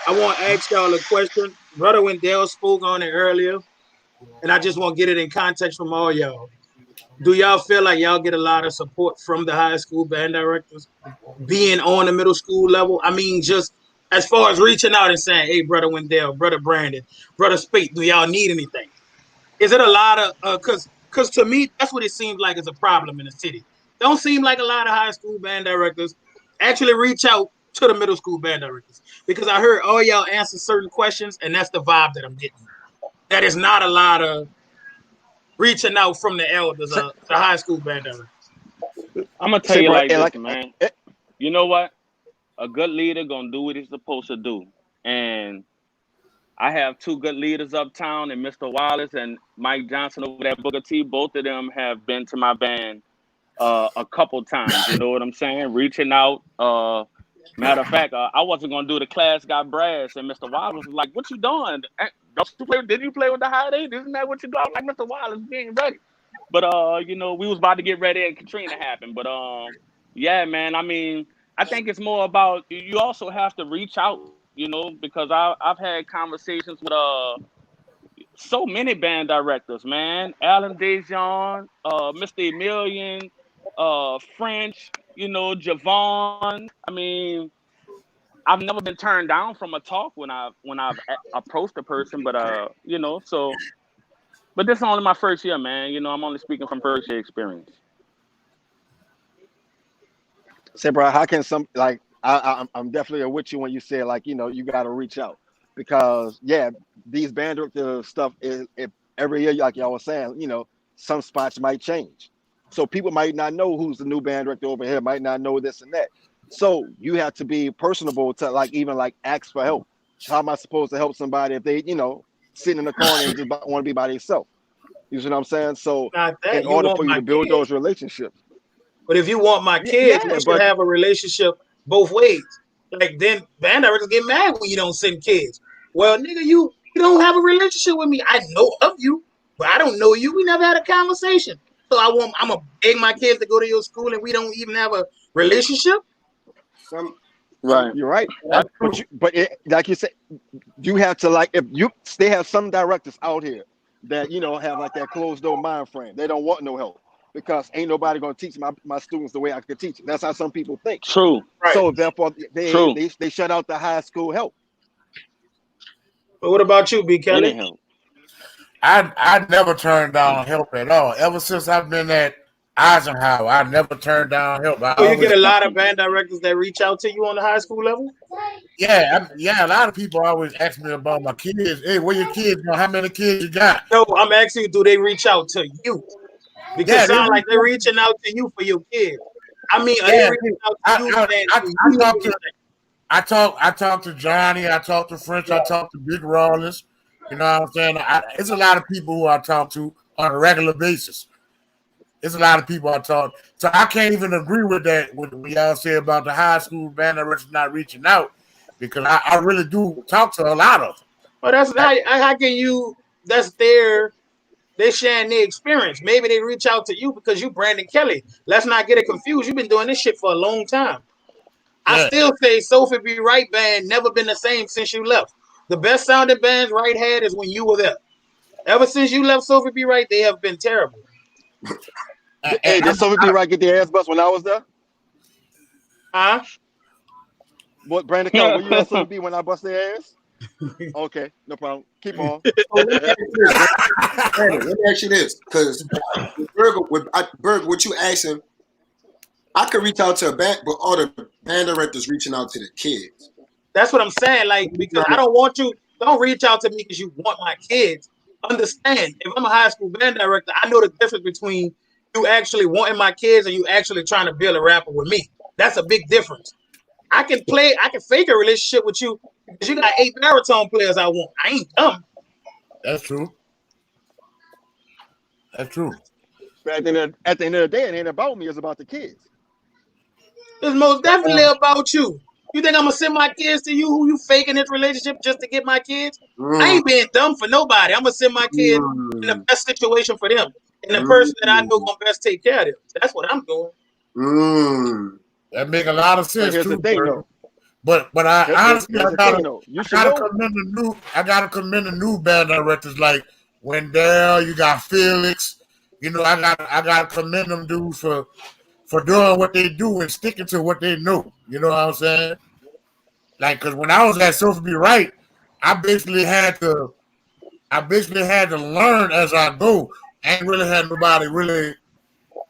I want to ask y'all a question. Brother Wendell spoke on it earlier, and I just want to get it in context from all y'all. Do y'all feel like y'all get a lot of support from the high school band directors being on the middle school level? I mean, just as far as reaching out and saying, hey, Brother Wendell, Brother Brandon, Brother Spate, do y'all need anything? Is it a lot of, because to me, that's what it seems like is a problem in the city. Don't seem like a lot of high school band directors actually reach out to the middle school band directors, because I heard all y'all answer certain questions, and that's the vibe that I'm getting. That is not a lot of reaching out from the elders, the high school band directors.
I'm gonna tell you like this, man. You know what? A good leader gonna do what he's supposed to do, and I have two good leaders uptown, and Mr. Wallace and Mike Johnson over there, Booker T. Both of them have been to my band a couple times. You know what I'm saying? Reaching out. Matter of fact, I wasn't gonna do the class got brass, and Mr. Wallace was like, "What you doing? Did you play with the high eight? Isn't that what you do?" I was like, "Mr. Wallace, being ready." But you know, we was about to get ready, and Katrina happened. But yeah, man. I mean, I think it's more about you also have to reach out. You know, because I've had conversations with so many band directors, man. Alan Dejon, Mr. Emilian, French, you know, Javon. I mean, I've never been turned down from a talk when I've approached a person, but you know, so. But this is only my first year, man. You know, I'm only speaking from first year experience.
Say, bro, how can some like I'm definitely with you when you say like, you know, you got to reach out, because yeah, these band director stuff is if every year, like y'all was saying, you know, some spots might change, so people might not know who's the new band director over here, might not know this and that. So you have to be personable to like even like ask for help. How am I supposed to help somebody if they, you know, sitting in the corner and just want to be by themselves? You see what I'm saying? So in order for you to build those relationships.
But if you want my kids, we should have a relationship both ways. Like then band directors get mad when you don't send kids. Well, nigga, you don't have a relationship with me. I know of you, but I don't know you. We never had a conversation. So I'm gonna beg my kids to go to your school and we don't even have a relationship.
Right, you're right. But like you said, you have to like they have some directors out here that you know have like that closed door mind frame. They don't want no help because ain't nobody gonna teach my students the way I could teach them. That's how some people think.
True.
Right. So therefore they shut out the high school help.
But what about you, B. Kelly?
I never turned down help at all. Ever since I've been at Eisenhower, I never turned down help.
So you get a lot of band directors that reach out to you on the high school level?
Yeah. A lot of people always ask me about my kids. Hey, where your kids go? How many kids you got?
No, I'm asking you, do they reach out to you? Because it sounds like they're reaching out to you for your kids. I mean, they reaching out to you.
I talk to Johnny. I talk to French. I talk to Big Rollins. You know what I'm saying? It's a lot of people who I talk to on a regular basis. It's a lot of people I talk. So I can't even agree with that, what y'all say about the high school band directors not reaching out, because I really do talk to a lot of them.
Well, that's not, how can you, they're sharing their experience. Maybe they reach out to you because you Brandon Kelly. Let's not get it confused. You've been doing this shit for a long time. Yeah. I still say Sophie B. Wright band never been the same since you left. The best sounding bands Wright had is when you were there. Ever since you left Sophie B. Wright, they have been terrible.
Hey, did Sophie B. Wright get their ass bust when I was there?
Huh?
What, Brandon Kelly, were you at Sophie B. when I bust their ass? Okay, no problem. Keep on.
Let me ask you this, because Berg, what you asking, I could reach out to a band, but all the band directors reaching out to the kids.
That's what I'm saying. Like, because I don't want you, don't reach out to me because you want my kids. understand, if I'm a high school band director, I know the difference between you actually wanting my kids and you actually trying to build a rapport with me. That's a big difference. I can fake a relationship with you because you got 8 baritone players I want. I ain't dumb.
That's true. That's true.
But at the end of the day, it ain't about me. It's about the kids.
It's most definitely about you. You think I'm gonna send my kids to you who you faking this relationship just to get my kids? I ain't being dumb for nobody. I'm gonna send my kids in the best situation for them. And the person that I know gonna best take care of them. That's what I'm doing.
That make a lot of sense.
But here's the thing, though.
But I honestly I gotta commend the new band directors like Wendell. You got Felix. You know, I gotta commend them dudes for doing what they do and sticking to what they know. You know what I'm saying? Like, cause when I was at Sophie B. Wright, I basically had to learn as I go. I ain't really had nobody really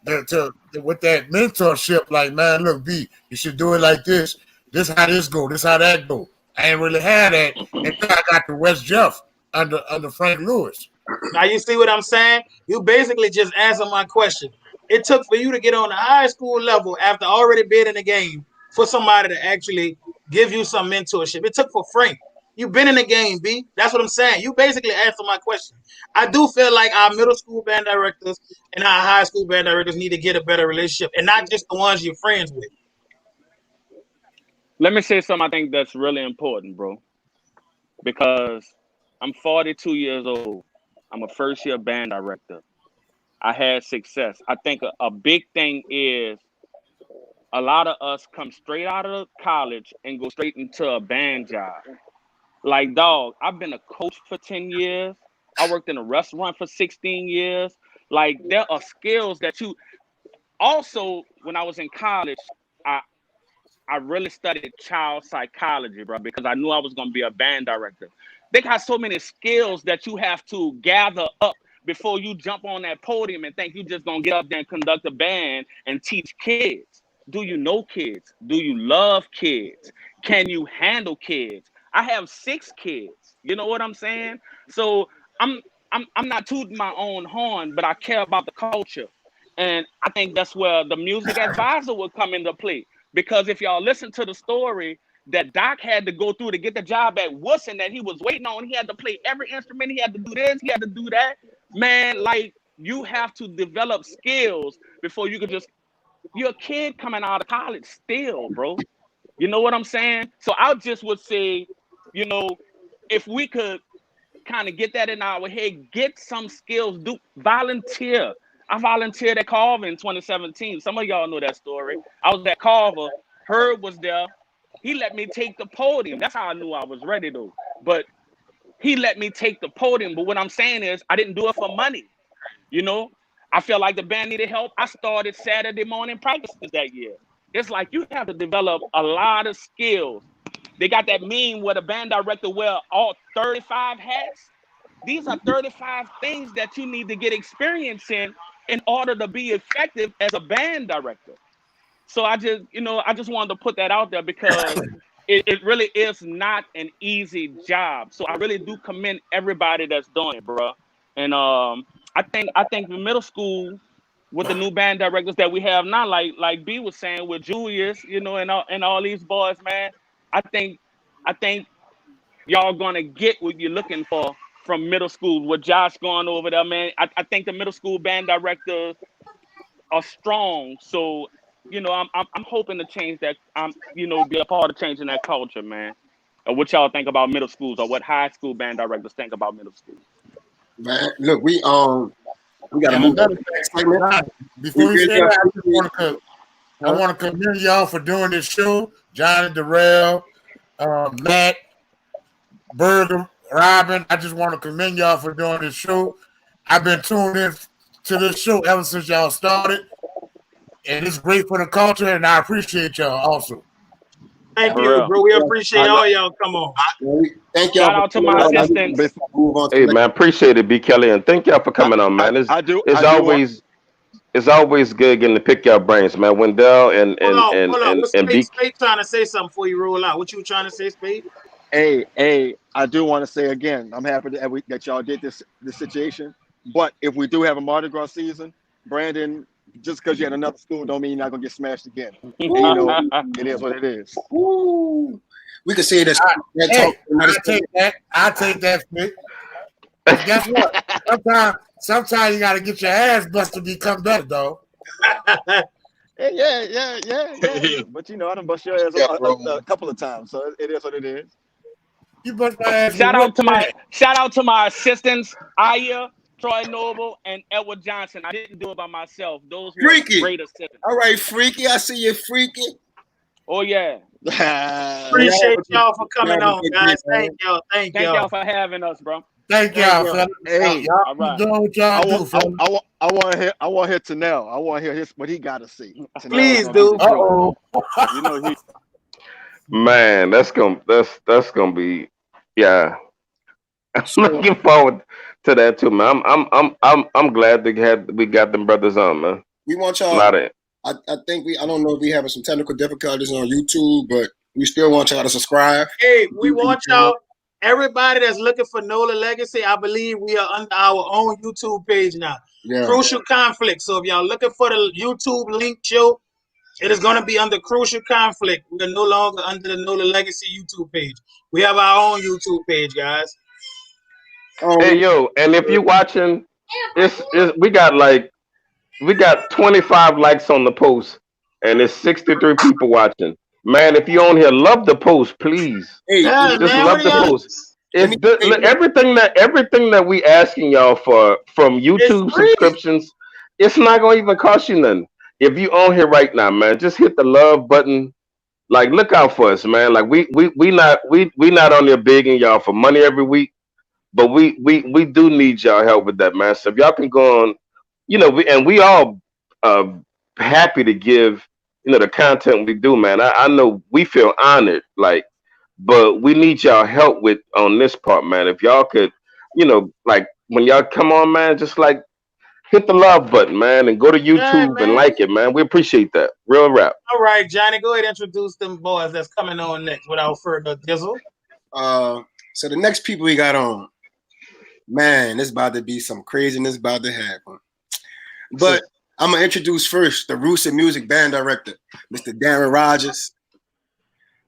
to with that mentorship. Like, man, look, B, you should do it like this. This how this go. This how that go. I ain't really had that until I got to West Jeff under Frank Lewis.
Now you see what I'm saying? You basically just answered my question. It took for you to get on the high school level after already being in the game for somebody to actually give you some mentorship. It took for Frank. You've been in the game, B. That's what I'm saying. You basically answered my question. I do feel like our middle school band directors and our high school band directors need to get a better relationship and not just the ones you're friends with.
Let me say something I think that's really important, bro. Because I'm 42 years old. I'm a first-year band director. I had success. I think a big thing is a lot of us come straight out of college and go straight into a band job. Like, dog, I've been a coach for 10 years. I worked in a restaurant for 16 years. Like, there are skills that you... Also, when I was in college, I really studied child psychology, bro, because I knew I was going to be a band director. They got so many skills that you have to gather up before you jump on that podium and think you're just going to get up there and conduct a band and teach kids. Do you know kids? Do you love kids? Can you handle kids? I have 6 kids. You know what I'm saying? So I'm not tooting my own horn, but I care about the culture. And I think that's where the music advisor will come into play. Because if y'all listen to the story that Doc had to go through to get the job at Woodson that he was waiting on, he had to play every instrument, he had to do this, he had to do that. Man, like, you have to develop skills before you could just... You're a kid coming out of college still, bro. You know what I'm saying? So I just would say, you know, if we could kind of get that in our head, get some skills, do volunteer. I volunteered at Carver in 2017. Some of y'all know that story. I was at Carver. Herb was there. He let me take the podium. That's how I knew I was ready, though. But he let me take the podium. But what I'm saying is I didn't do it for money. You know, I felt like the band needed help. I started Saturday morning practices that year. It's like you have to develop a lot of skills. They got that meme where the band director wear all 35 hats. These are 35 things that you need to get experience in order to be effective as a band director. So I just wanted to put that out there because it really is not an easy job. So I really do commend everybody that's doing it, bro. And I think the middle school with the new band directors that we have now, like B was saying with Julius, you know, and all these boys, man, I think y'all gonna get what you're looking for from middle school. With Josh going over there, man, I think the middle school band directors are strong. So, you know, I'm hoping to change that. Be a part of changing that culture, man. Or what y'all think about middle schools, or what high school band directors think about middle schools.
Man, look, we got to move on.
Before you say that, I want to commend y'all for doing this show. Johnny Durrell, Matt, Berger, Robin. I just want to commend y'all for doing this show. I've been tuned in to this show ever since y'all started, and it's great for the culture, and I appreciate y'all also.
Thank you, bro. We appreciate all y'all. Come on.
Thank y'all.
Shout out to my assistants.
Hey, man, appreciate it, B. Kelly, and thank y'all for coming on, man. It's always good getting to pick your brains, man. Wendell and
Hold on.
B.
Spade trying to say something before you roll out. What you trying to say, Spade?
Hey, I do want to say again, I'm happy that y'all did this situation. But if we do have a Mardi Gras season, Brandon, just because you had another school, don't mean you're not gonna get smashed again. And you know, it is what it is.
Ooh. We could say that.
I take that fit. Guess what? Sometimes you got to get your ass busted to become better, though.
Yeah. But you know, I done bust your ass a couple of times, so it is what it is.
You bust my ass.
Shout out to my assistants, Aya, Troy Noble, and Edward Johnson. I didn't do it by myself. Those were great assistants.
All right, Freaky. I see you, Freaky.
Oh yeah.
Appreciate y'all for coming on, guys. Thank y'all.
Thank y'all for having us, bro.
Thank y'all, fella.
Hey,
y'all right. Doing what y'all do, fella.
I want to hear Tanel. I want to hear what he got to see.
Please do.
You know he.
Man, that's gonna be, yeah. I'm looking forward to that too, man. I'm glad we got them brothers on, man.
We want y'all. I think I don't know if we having some technical difficulties on YouTube, but we still want y'all to subscribe.
Hey, we want y'all. Everybody that's looking for NOLA Legacy, I believe we are under our own YouTube page now. Yeah. Crucial Conflict. So if y'all looking for the YouTube link show, it is going to be under Crucial Conflict. We're no longer under the NOLA Legacy YouTube page. We have our own YouTube page, guys.
Hey, yo, and if you're watching, we got 25 likes on the post, and there's 63 people watching. Man, if you on here, love the post, please.
Hey,
love the post. Everything that we asking y'all for from YouTube subscriptions, it's not gonna even cost you nothing. If you on here right now, man, just hit the love button. Like, look out for us, man. Like we not on there begging y'all for money every week, but we do need y'all help with that, man. So if y'all can go on, you know, we all happy to give, you know, the content we do, man. I know we feel honored, like, but we need y'all help with on this part, man. If y'all could, you know, like when y'all come on, man, just like hit the love button, man, and go to YouTube and like it, man. We appreciate that. Real rap.
All right, Johnny, go ahead and introduce them boys that's coming on next without further ado.
So the next people we got on, man, it's about to be some craziness about to happen. But I'm gonna introduce first the Roots of Music band director, Mr. Darren Rogers.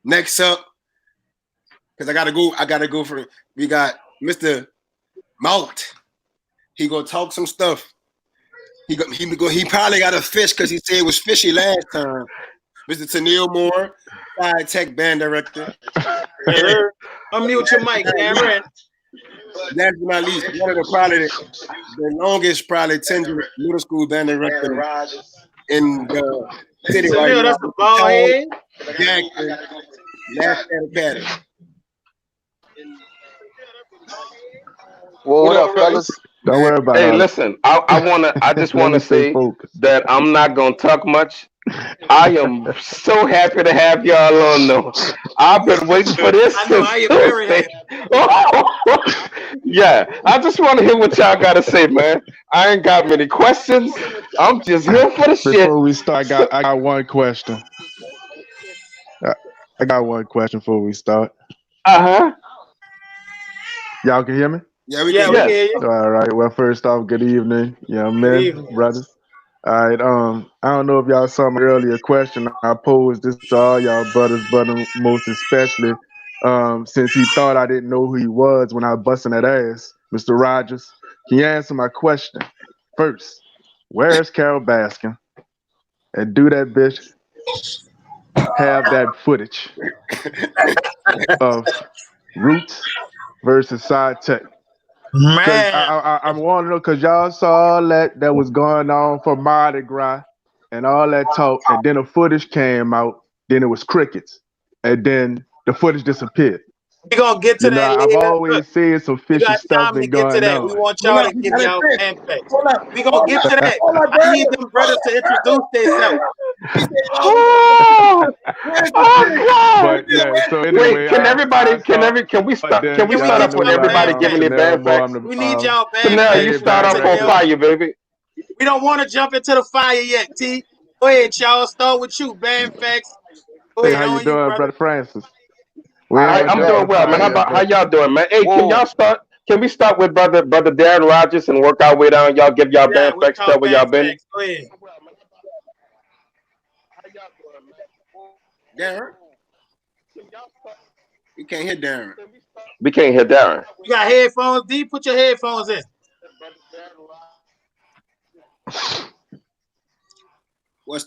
Next up, because I gotta go for it. We got Mr. Malt. He gonna talk some stuff. He probably got a fish because he said it was fishy last time. Mr. Tanil Moore, Side Tech band director.
Unmute your mic, Darren.
Last but not least, one of the longest tenured middle school band director in the city.
Tanil, that's the ball head.
Jackson, Last Academy.
Well, what up, fellas?
Don't worry about it.
Hey, listen, I just wanna say that I'm not gonna talk much. I am so happy to have y'all on though. I've been waiting for this.
I know I am very
happy. Yeah, I just want to hear what y'all gotta say, man. I ain't got many questions. I'm just here for the shit.
Before we start, I got one question. I got one question before we start. Y'all can hear me?
Yeah, we can hear you.
All right. Well, first off, good evening, men, brothers. All right. I don't know if y'all saw my earlier question. I posed this to all y'all brothers, but most especially since he thought I didn't know who he was when I was busting that ass, Mr. Rogers. Can you answer my question first? Where is Carol Baskin? And do that bitch have that footage of Roots versus Side Tech?
Man,
I want to know because y'all saw all that was going on for Mardi Gras and all that talk, and then the footage came out. Then it was crickets, and then the footage disappeared.
We're gonna get to that.
I've always seen some fishy stuff been going on.
We want y'all to give y'all fan facts. We're gonna get to that. I need them brothers to introduce themselves.
Oh God!
But, yeah, so anyway,
wait, can we start off with everybody giving their band facts?
We need y'all band
so now
facts.
You start off on fire, baby.
We don't want to jump into the fire yet, T. Go ahead, y'all. Start with you, band facts. Go ahead,
how you doing, brother Francis?
I'm doing well, man. How y'all doing, man? Hey, can y'all start? Can we start with brother Darren Rogers and work our way down? Y'all give y'all band facts, tell where y'all been.
Go ahead.
Darren, we can't hear Darren.
We can't hear Darren.
You got headphones, D? Put your headphones in.
Well,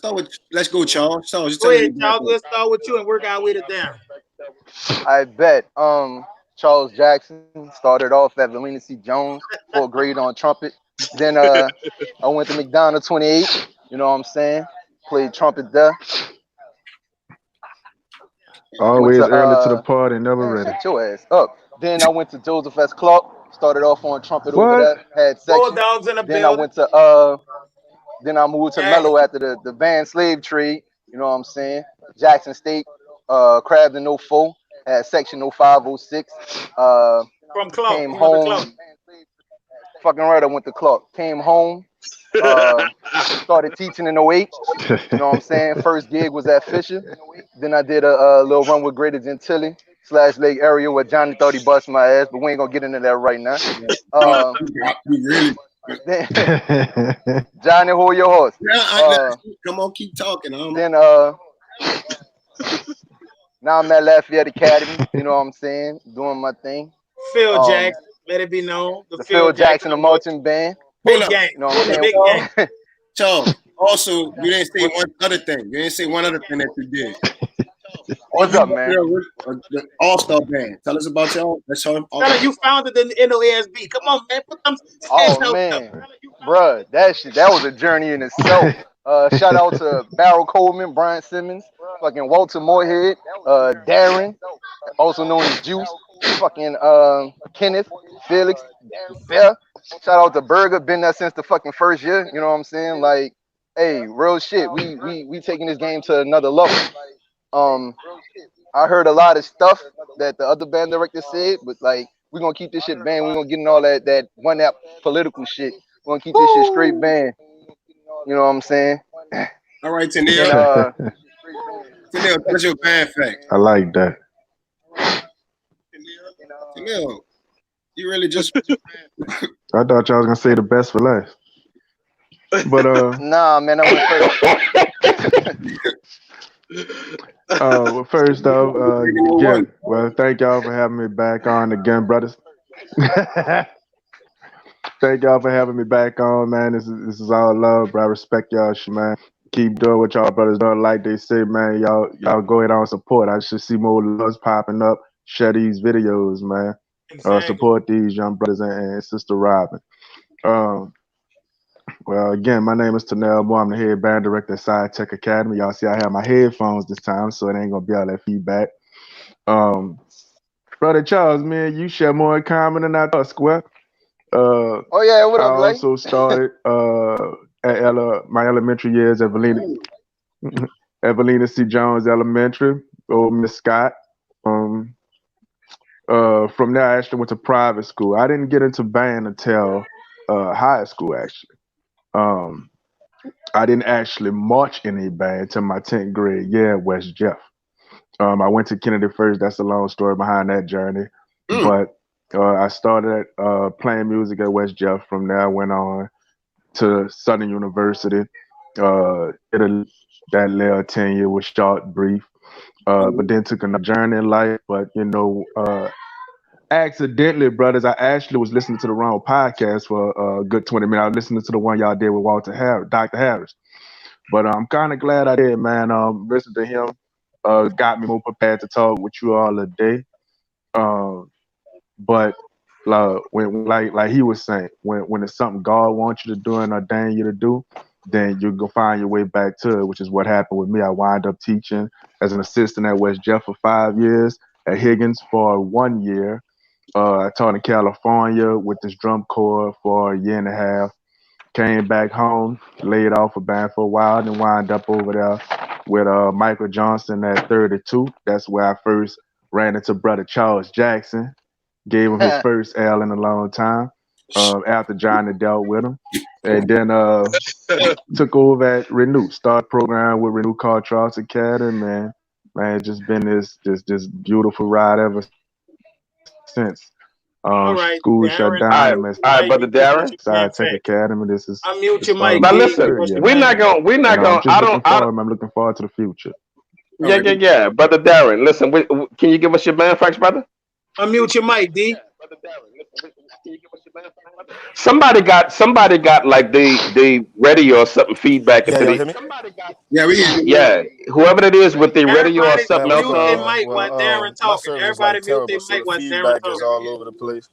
let's go, Charles.
Go ahead, Charles. Let's start with you and work our way to Darren.
I bet. Charles Jackson started off at Valina C. Jones, 4th grade on trumpet. Then I went to McDonald 28. You know what I'm saying? Played trumpet there.
Always early to the party, never ready.
Shut your ass up. Then I went to Joseph S. Clark. Started off on trumpet over there. Had section. Then I went to Then I moved to Mellow after the band Slave Trade. You know what I'm saying? Jackson State, Crabden 04, had section 05, 06.
From Clark.
Came home. Fucking right, I went to Clark. Came home. Started teaching in 08. You know what I'm saying? First gig was at Fisher. Then I did a little run with Greater Gentilly / Lake Area where Johnny thought he bust my ass, but we ain't gonna get into that right now. Johnny, hold your horse.
Come on, keep talking.
Then now I'm at Lafayette Academy. You know what I'm saying? Doing my thing.
Phil Jackson, let it be known.
The Phil Jackson marching band.
Big gang.
You know what I'm saying?
Big gang.
Charles, also, you didn't say one other thing. You didn't say one other thing that you did.
What's up, man?
The All-Star Band. Tell us about y'all. That's all.
You founded the NOASB. Come on, man. Put them
man. Bruh, that was a journey in itself. Shout out to Barrel Coleman, Brian Simmons, fucking Walter Moorhead, Darren, also known as Juice, fucking Kenneth, Felix, Bear. Shout out to Berger, been there since the fucking first year. You know what I'm saying? Like, hey, real shit. We taking this game to another level. I heard a lot of stuff that the other band director said, but like, we're gonna keep this shit banned. We're gonna get in all that one app political shit. We're gonna keep this shit straight banned. You know what I'm saying?
All right, Tennille. Tennille, what's your band fact?
I like that.
Tennille, you really just
I thought y'all was gonna say the best for last. But
nah, man, I went first.
well, first off, again, well, thank y'all for having me back on again, brothers. Thank y'all for having me back on, man. This is all love, bro. I respect y'all, man. Keep doing what y'all brothers doing. Like they say, man, y'all go ahead on support. I should see more loves popping up. Share these videos, man. Exactly. Support these young brothers and Sister Robin. Well, again, my name is Tennille Moore. I'm the head band director at Sci Tech Academy. Y'all see I have my headphones this time, so it ain't gonna be all that feedback. Brother Charles, man, you share more in common than I thought, Square.
Oh yeah, what up,
I also started at my elementary years at Valina C. Jones Elementary, old Miss Scott. From there, I actually went to private school. I didn't get into band until high school, actually. I didn't actually march in a band until my 10th grade year at West Jeff. I went to Kennedy first. That's a long story behind that journey. But I started playing music at West Jeff. From there, I went on to Southern University. That little tenure was short, brief. But then took another journey in life. But, accidentally, brothers, I actually was listening to the wrong podcast for a good 20 minutes. I was listening to the one y'all did with Dr. Harris. But I'm kind of glad I did, man. Listening to him got me more prepared to talk with you all today. But when like he was saying, when it's something God wants you to do and ordain you to do, then you go find your way back to it, which is what happened with me. I wound up teaching as an assistant at West Jeff for 5 years, at Higgins for 1 year. I taught in California with this drum corps for a year and a half. Came back home, laid off a band for a while, and wound up over there with Michael Johnson at 32. That's where I first ran into brother Charles Jackson. Gave him his first L in a long time. After Johnny dealt with him, and then took over at Renew. Started a program with Renew called Charles Academy, man. man, it's just been this beautiful ride ever since. School
All
shut
right,
down. I'm at
Darren,
All
unmute your
right,
mic
brother
and give us
Darren.
your
Sci
main
Tech
facts.
Academy.
Unmute
This
your
fun
mic,
Now
little
D, and give
listen,
us
experience,
your
we're
main
man.
not
facts.
gonna, we're
And
not gonna.
just
I don't.
I'm looking forward to the future.
All right.
Yeah, brother Darren. Listen, can you give us your man facts, brother?
Unmute your mic, D.
Somebody got like the radio or something feedback
Yeah,
into
y'all
the
hear me?
Yeah, we hear you.
yeah, whoever it is with the radio or
Everybody
something else
mute their
on.
mic while Darren
My
talking.
service is
Everybody
like
mute
terrible,
their
so
mic
the
while Darren
feedback is
talking.
all over the place.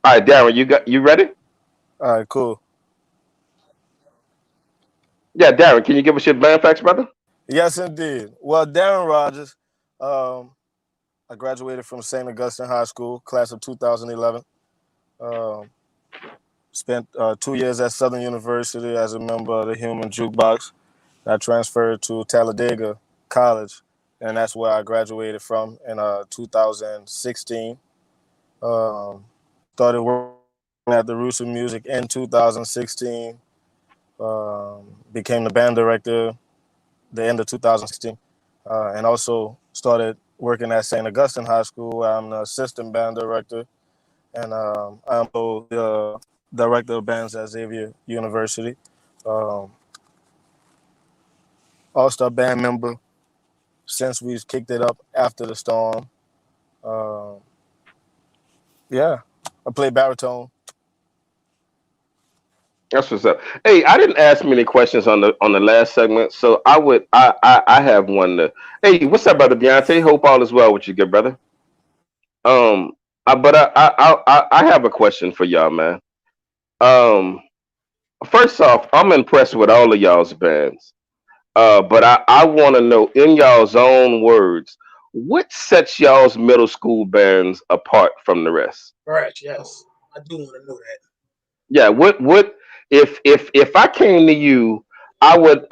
All right, Darren, you ready?
All right, cool.
Yeah, Darren, can you give us your man facts, brother?
Yes, indeed. Well, Darren Rogers, um, I graduated from St. Augustine High School, class of 2011. Um, spent 2 years at Southern University as a member of the Human Jukebox. I transferred to Talladega College, and that's where I graduated from in 2016. Started working at the Roots of Music in 2016. Became the band director the end of 2016, and also started working at St. Augustine High School. I'm the assistant band director, and I'm the director of bands at Xavier University. Um, All-star band member since we kicked it up after the storm. Um, yeah, I play baritone.
That's what's up. Hey, I didn't ask many questions on the last segment, so I have one. Hey, what's up, brother Deontay? Hope all is well with you, good brother. Um, but I have a question for y'all, man. Um, First off, I'm impressed with all of y'all's bands. But I want to know, in y'all's own words, what sets y'all's middle school bands apart from the rest?
Right, yes. I do want to know that.
Yeah, what if I came to you, I would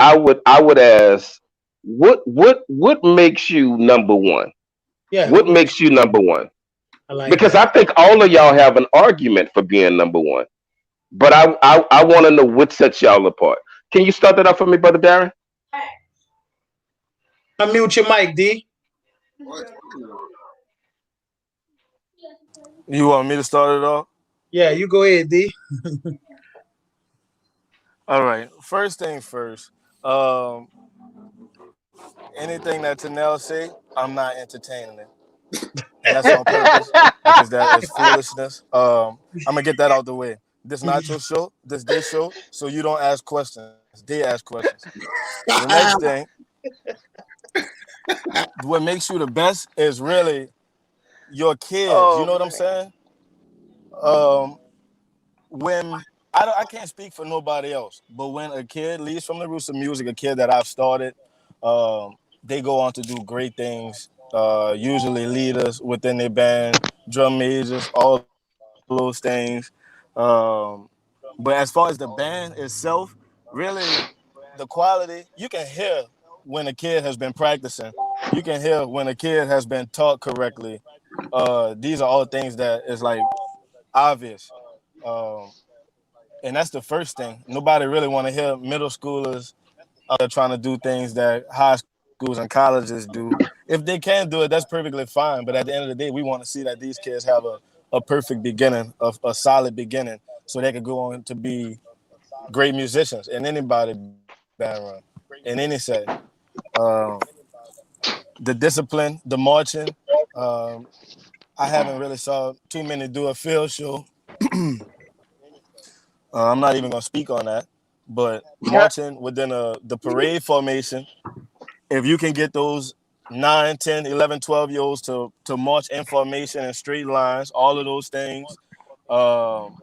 ask, what makes you number one?
Yeah,
What
what makes
makes you number one?
I like
Because
that.
I think all of y'all have an argument for being number one. But I want to know what sets y'all apart. Can you start that off for me, brother Darren?
Unmute your mic, D.
You want me to start it off?
Yeah, you go ahead, D.
All right. First thing first. Um, Anything that Tanel say, I'm not entertaining it, and that's on purpose because that is foolishness. I'm gonna get that out the way. This not your show. This their show, so you don't ask questions. They ask questions. The next thing, what makes you the best is really your kids. You know what I'm saying? Um, when I can't speak for nobody else, but when a kid leaves from the Roots of Music, a kid that I've started, they go on to do great things. Usually leaders within their band, drum majors, all those things. Um, but as far as the band itself, really, the quality you can hear when a kid has been practicing. You can hear when a kid has been taught correctly. These are all things that is like obvious. Um, and that's the first thing. Nobody really want to hear middle schoolers trying to do things that high schools and colleges do. If they can do it, that's perfectly fine. But at the end of the day, we want to see that these kids have a perfect beginning, a solid beginning, so they could go on to be great musicians in anybody band run, in any setting. Um, the discipline, the marching. Um, I haven't really saw too many do a field show. I'm not even gonna speak on that, but marching within the parade formation, if you can get those 9, 10, 11, 12 year olds to march in formation and straight lines, all of those things, um,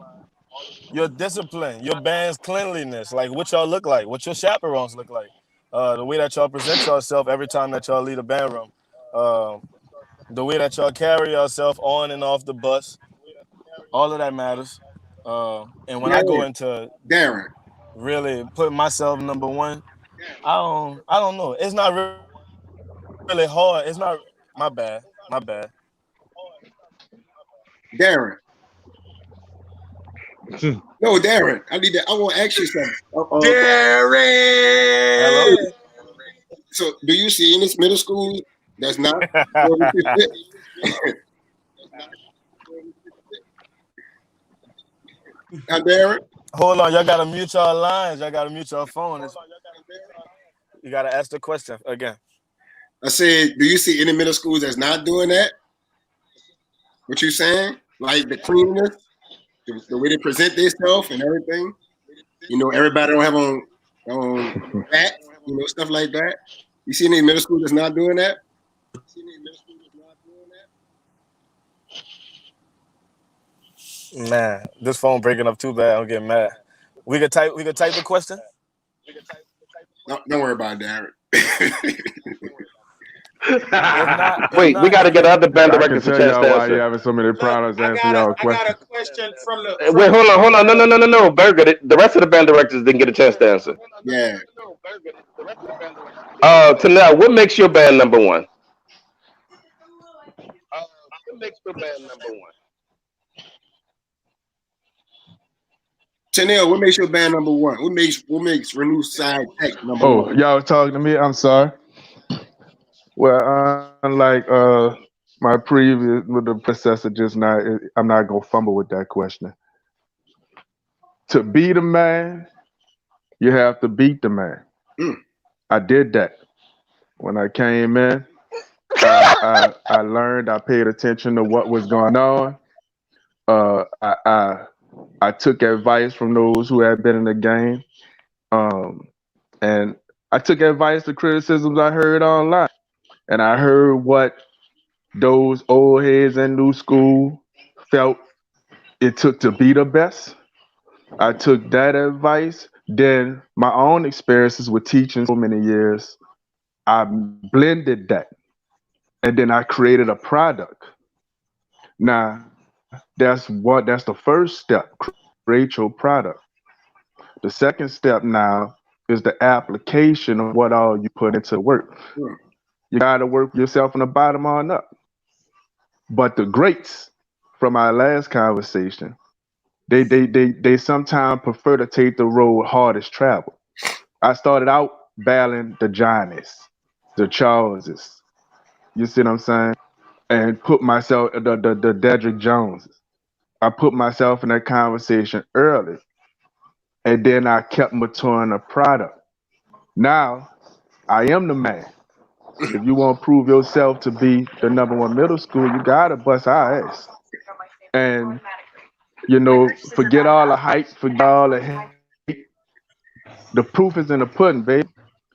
your discipline, your band's cleanliness, like what y'all look like, what your chaperones look like, the way that y'all present yourself every time that y'all lead a band room, the way that y'all carry yourself on and off the bus, all of that matters. And when I go
Darren,
into
Darren,
really putting myself number one, I don't know. It's not really hard. It's not my bad. My bad.
Darren. No, Darren. I want to ask you something.
Darren.
So, do you see any middle schools that's not? Darren.
Hold on, y'all gotta mute y'all lines. Y'all gotta mute your phone. You gotta ask the question again.
I said, do you see any middle schools that's not doing that? What you saying? Like the cleanliness, the way they present themselves and everything. You know, everybody don't have on that, you know, stuff like that. You see any middle school that's not doing that?
Man, this phone breaking up too bad. I'm getting mad. We could type the question.
Don't worry about it, Darren.
Wait, we got to get other band directors a chance to
why you
answer.
having so many problems answering y'all questions.
I got a question from the.
Wait, hold on. No, Burger. The rest of the band directors didn't get a chance to answer.
Yeah.
Tanel, what makes your band number one?
Chanel, what makes your band number one? What makes Renew Side Tech number one?
Y'all talking to me? I'm sorry. Well, unlike my previous with the predecessor just now, I'm not gonna fumble with that question. To be the man, you have to beat the man. I did that when I came in. I learned. I paid attention to what was going on. I took advice from those who had been in the game, and I took advice to criticisms I heard online, and I heard what those old heads in new school felt it took to be the best. I took that advice. Then my own experiences with teaching so many years, I blended that, and then I created a product. Now, that's the first step. Create your product. The second step now is the application of what all you put into work. You gotta work yourself from the bottom on up. But the greats from our last conversation, they sometimes prefer to take the road hardest travel. I started out battling the Johnnies, the Charleses. You see what I'm saying? And put myself the Dedrick Joneses. I put myself in that conversation early, and then I kept maturing the product. Now I am the man. If you want to prove yourself to be the number one middle school, you gotta bust our ass. And you know, forget all the hype, forget all the hate. The proof is in the pudding, baby.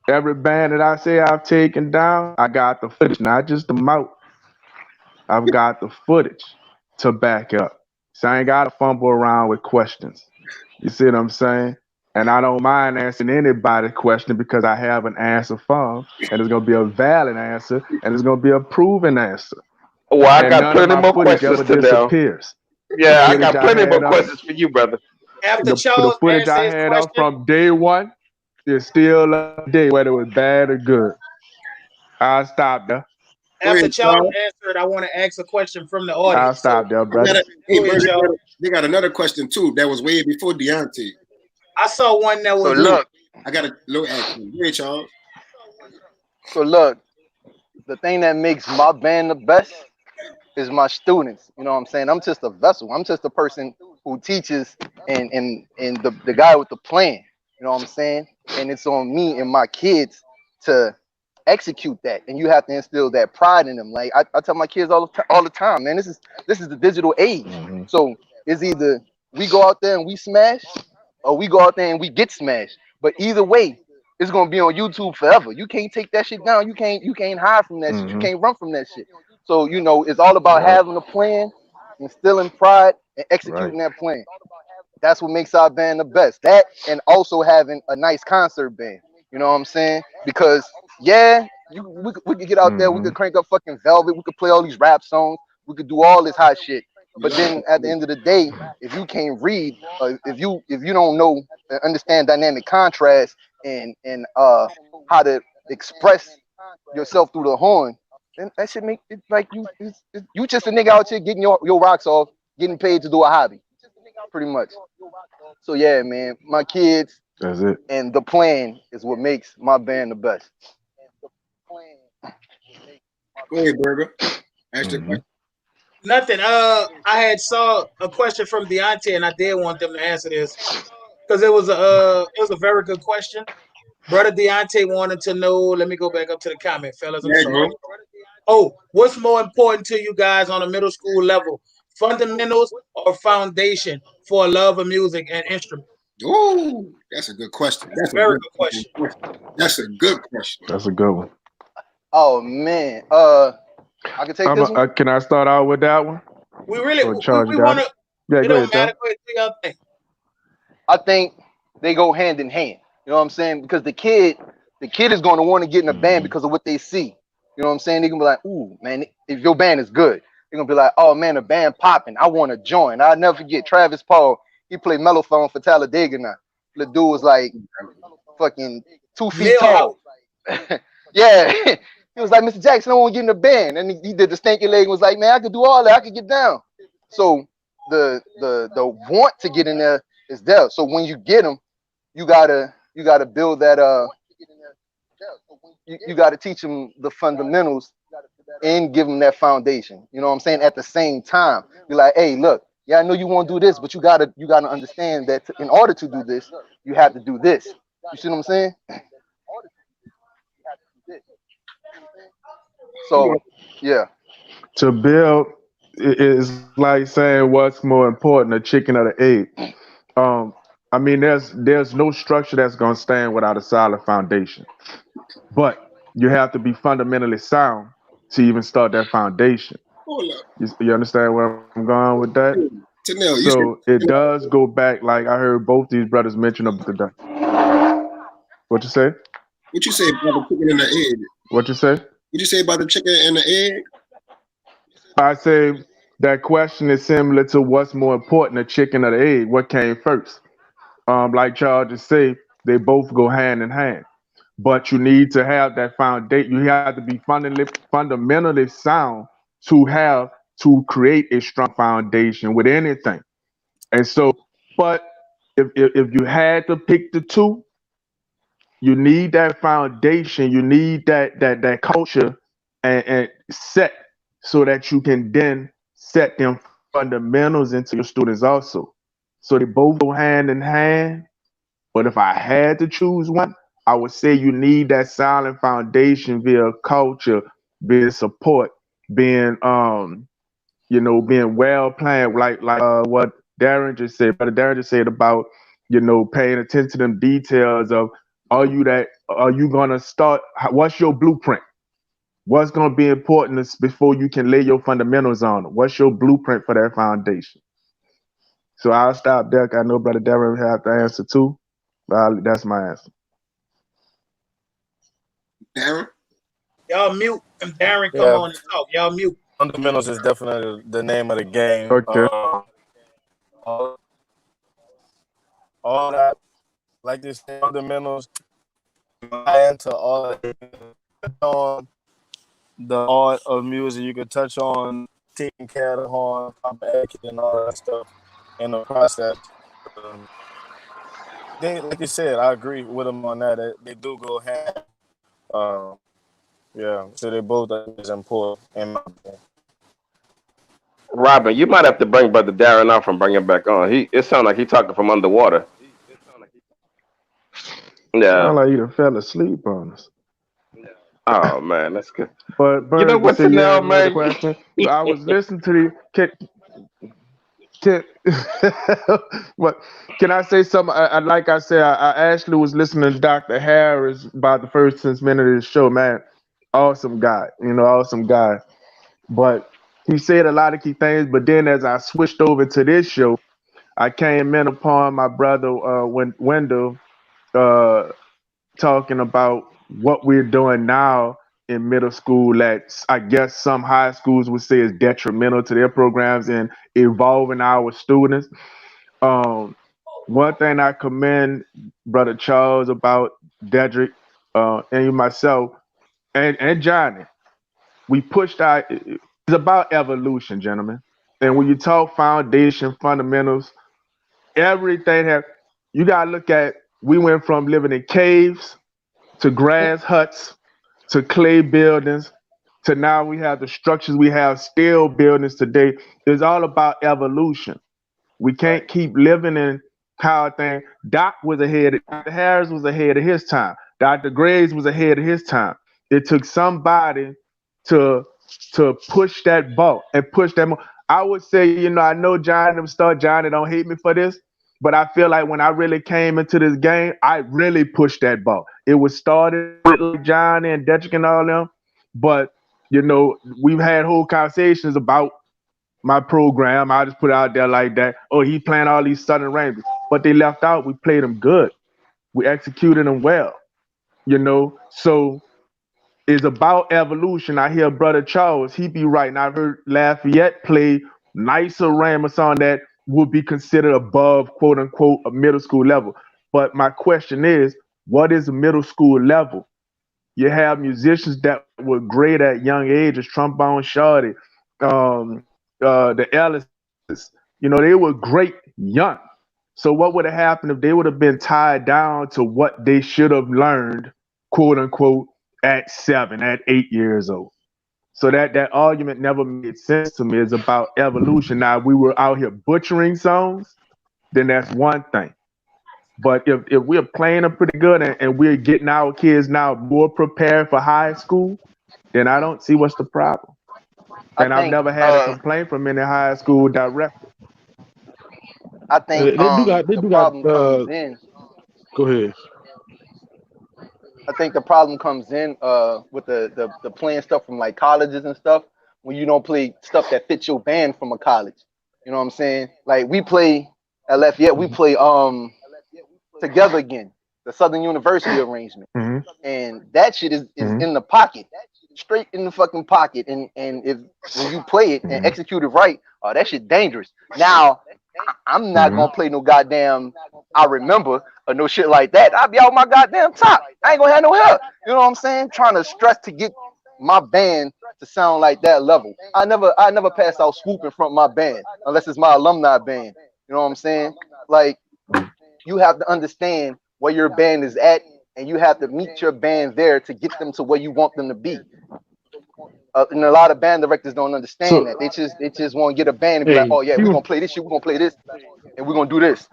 Every band that I say I've taken down, I got the footage, not just the mouth. I've got the footage to back up. So I ain't gotta fumble around with questions. You see what I'm saying? And I don't mind answering anybody's question because I have an answer for them, and it's gonna be a valid answer, and it's gonna be a proven answer.
Well, I
and
got plenty more questions to
disappears.
Yeah, I got plenty more questions for you, brother.
After
The footage I had up from day one is still up to date, whether it was bad or good. I'll stop there.
After Charles answered, I want to ask a question from the audience.
I'll stop there, brother.
They got another question too that was way before Deontay.
I saw one that was.
So look,
I got a little action. Hey, Charles.
So look, the thing that makes my band the best is my students. You know what I'm saying? I'm just a vessel. I'm just a person who teaches and the guy with the plan. You know what I'm saying? And it's on me and my kids to execute that. And you have to instill that pride in them. Like I tell my kids all the time, man, this is the digital age. Mm-hmm. So it's either we go out there and we smash, or we go out there and we get smashed. But either way, it's gonna be on YouTube forever. You can't take that shit down. You can't hide from that shit. You can't run from that shit. So you know, it's all about having a plan, instilling pride, and executing that plan. That's what makes our band the best. That and also having a nice concert band. You know what I'm saying? Because we could get out there, we could crank up fucking Velvet, we could play all these rap songs, we could do all this hot shit. But then at the end of the day, if you can't read, if you don't know, understand dynamic contrast and how to express yourself through the horn, then that should make it like you just a nigga out here getting your rocks off, getting paid to do a hobby, pretty much. So yeah, man, my kids
That's it.
and the plan is what makes my band the best.
Go ahead, Burger. Ask the
Mm-hmm.
question.
Nothing. I had saw a question from Deontay, and I did want them to answer this because it was a very good question. Brother Deontay wanted to know. Let me go back up to the comment, fellas. I'm
Yeah, bro.
sorry. Oh, what's more important to you guys on a middle school level, fundamentals or foundation for a love of music and instrument?
Oh, that's a good question.
That's a very good question.
That's a good question.
That's a good one.
Oh man, I can take this one.
Can I start out with that one?
We really
Or Charles,
we
got
want
it?
to.
Yeah,
It
go
don't
ahead,
matter.
Charles.
Go ahead, do your thing.
I think they go hand in hand. You know what I'm saying? Because the kid is going to want to get in a band because of what they see. You know what I'm saying? They're gonna be like, "Ooh, man, if your band is good," they're gonna be like, "Oh man, the band popping. I want to join." I'll never forget Travis Paul. He played mellophone for Talladega now. The dude was like fucking 2 feet
Millhouse.
tall. Yeah. He was like, "Mr. Jackson, I want to get in the band." And he did the stanky leg and was like, "Man, I could do all that. I could get down." So the want to get in there is there. So when you get them, you gotta build that you gotta teach them the fundamentals and give them that foundation. You know what I'm saying? At the same time, you're like, "Hey, look, yeah, I know you want to do this, but you gotta understand that in order to do this, you have to do this." You see what I'm saying? So yeah.
To build is like saying what's more important, the chicken or the egg. Um, I mean, there's no structure that's gonna stand without a solid foundation. But you have to be fundamentally sound to even start that foundation.
Hold up.
You understand where I'm going with that?
Tanel, you
So it
said
does go back, like I heard both these brothers mention about the. What you say?
what you say about the chicken and the egg?
What you say?
What you say about the chicken and the egg?
I say that question is similar to what's more important, the chicken or the egg? What came first? Like Charles just said, they both go hand in hand. But you need to have that foundation. You have to be fundamentally sound to create a strong foundation with anything. And so, but if you had to pick the two, you need that foundation. You need that culture and set so that you can then set them fundamentals into your students also. So they both go hand in hand. But if I had to choose one, I would say you need that solid foundation via culture, being support, being being well planned, like what Darren just said. Brother Darren just said about paying attention to them details of are you gonna start? What's your blueprint? What's gonna be important before you can lay your fundamentals on it? What's your blueprint for that foundation? So I'll stop there. I know Brother Darren have to answer too. That's my answer.
Darren?
Y'all mute and Darren come
Yeah,
on and talk. Y'all mute.
fundamentals is definitely the name of the game.
Okay.
All, all that, like this fundamentals, into all that. On the art of music, you could touch on taking care of the horn, proper etiquette, and all that stuff in the process. Um, they, like you said, I agree with them on that. They do go hand. Um, yeah, so they both is important in my opinion.
Robin, you might have to bring Brother Darren off and bring him back on. It sounds like he talking from underwater.
Sound
Yeah.
like you done fell asleep on us.
Oh man, that's good.
But
You know
Bird, you
what,
say you
Tanel,
have another
man?
question? I was listening to the. Can, what can I say something? Like I said, I actually was listening to Dr. Harris about the first 10 minutes of the show. Man, awesome guy. Awesome guy. But he said a lot of key things. But then as I switched over to this show, I came in upon my brother Wendell uh, talking about what we're doing now in middle school that I guess some high schools would say is detrimental to their programs and evolving our students. Um, One thing I commend Brother Charles about Dedrick and you myself and Johnny, we pushed out. It's about evolution, gentlemen. And when you talk foundation, fundamentals, everything have. You gotta look at. We went from living in caves to grass huts to clay buildings to now we have the structures we have steel buildings today. It's all about evolution. We can't keep living in how thing. Doc was ahead. Dr. Harris was ahead of his time. Dr. Graves was ahead of his time. It took somebody to push that ball and push that. I would say, I know John them start. Johnny don't hate me for this, but I feel like when I really came into this game, I really pushed that ball. It was started with like Johnny and Detrick and all them, but we've had whole conversations about my program. I just put it out there like that. Oh, he playing all these Southern Rangers, but they left out. We played them good. We executed them well. So it's about evolution. I hear Brother Charles, he be right. And I've heard Lafayette play nicer Ramos on that would be considered above, quote unquote, a middle school level. But my question is, what is a middle school level? You have musicians that were great at young ages, trombone shorty, the Ellises, they were great young. So what would have happened if they would have been tied down to what they should have learned, quote unquote, at 7, at 8 years old? So that argument never made sense to me. It's about evolution. Now, if we were out here butchering songs, then that's one thing. But if we're playing them pretty good and we're getting our kids now more prepared for high school, then I don't see what's the problem. And I've never had a complaint from any high school director.
I think the problem comes in.
Go ahead.
I think the problem comes in with the playing stuff from like colleges and stuff when you don't play stuff that fits your band from a college. You know what I'm saying? Like we play at Lafayette, we play Together Again, the Southern University arrangement, and that shit is in the pocket, straight in the fucking pocket. And if when you play it and execute it right, that shit dangerous. Now I'm not gonna play no goddamn I Remember or no shit like that. I'll be out my goddamn top. I ain't gonna have no help. You know what I'm saying? Trying to stress to get my band to sound like that level. I never pass out swoop in front of my band unless it's my alumni band. You know what I'm saying? Like you have to understand where your band is at, and you have to meet your band there to get them to where you want them to be. And a lot of band directors don't understand that. They just want to get a band and be like, oh yeah, we're gonna play this shit, we're gonna play this, and we're gonna do this.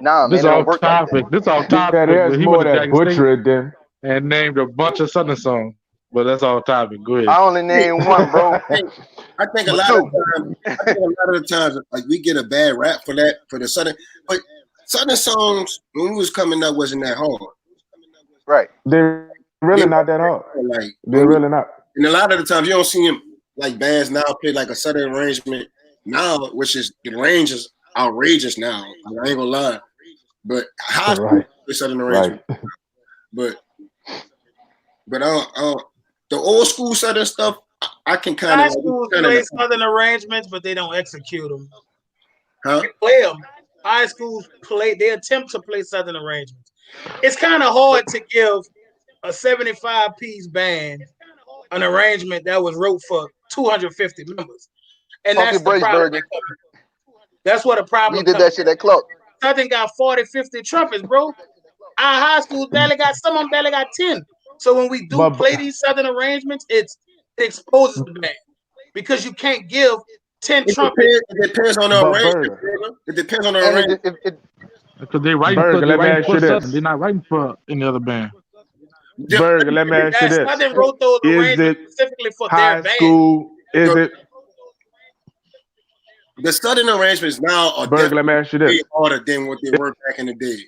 Nah,
this
man,
all topic. Like this all topic.
Yeah, there's more that butchered then.
And named a bunch of Southern songs, but that's all topic. Go ahead.
I only named one, bro.
I think a lot of the times, like we get a bad rap for the Southern, but Southern songs when we was coming up wasn't that hard.
Right.
They're really not that hard. Like they're really not.
And a lot of the times you don't see them like bands now play like a Southern arrangement now, which is the range is outrageous now. I ain't gonna lie. But how the Southern arrangement. Right. But the old school Southern stuff, I can kind of
high schools play Southern arrangements, but they don't execute them.
Huh?
They play them. High schools they attempt to play Southern arrangements. It's kind of hard to give a 75-piece band an arrangement that was wrote for 250 members. And that's the problem. That's what a problem
is. You did that shit at Clark.
Southern got 40, 50 trumpets, bro. Our high schools barely got, some of them barely got 10. So when we do play these Southern arrangements, it exposes the band. Because you can't give 10 trumpets.
It depends on the arrangement. It depends on the arrangement.
Because they writing for Southern. They're not writing for any other band.
Berg, let me ask you this.
Southern wrote those arrangements specifically for
high
their
school, band. Is it?
The Southern arrangements now are
Berg, let me ask you this.
harder than what they were back in the days.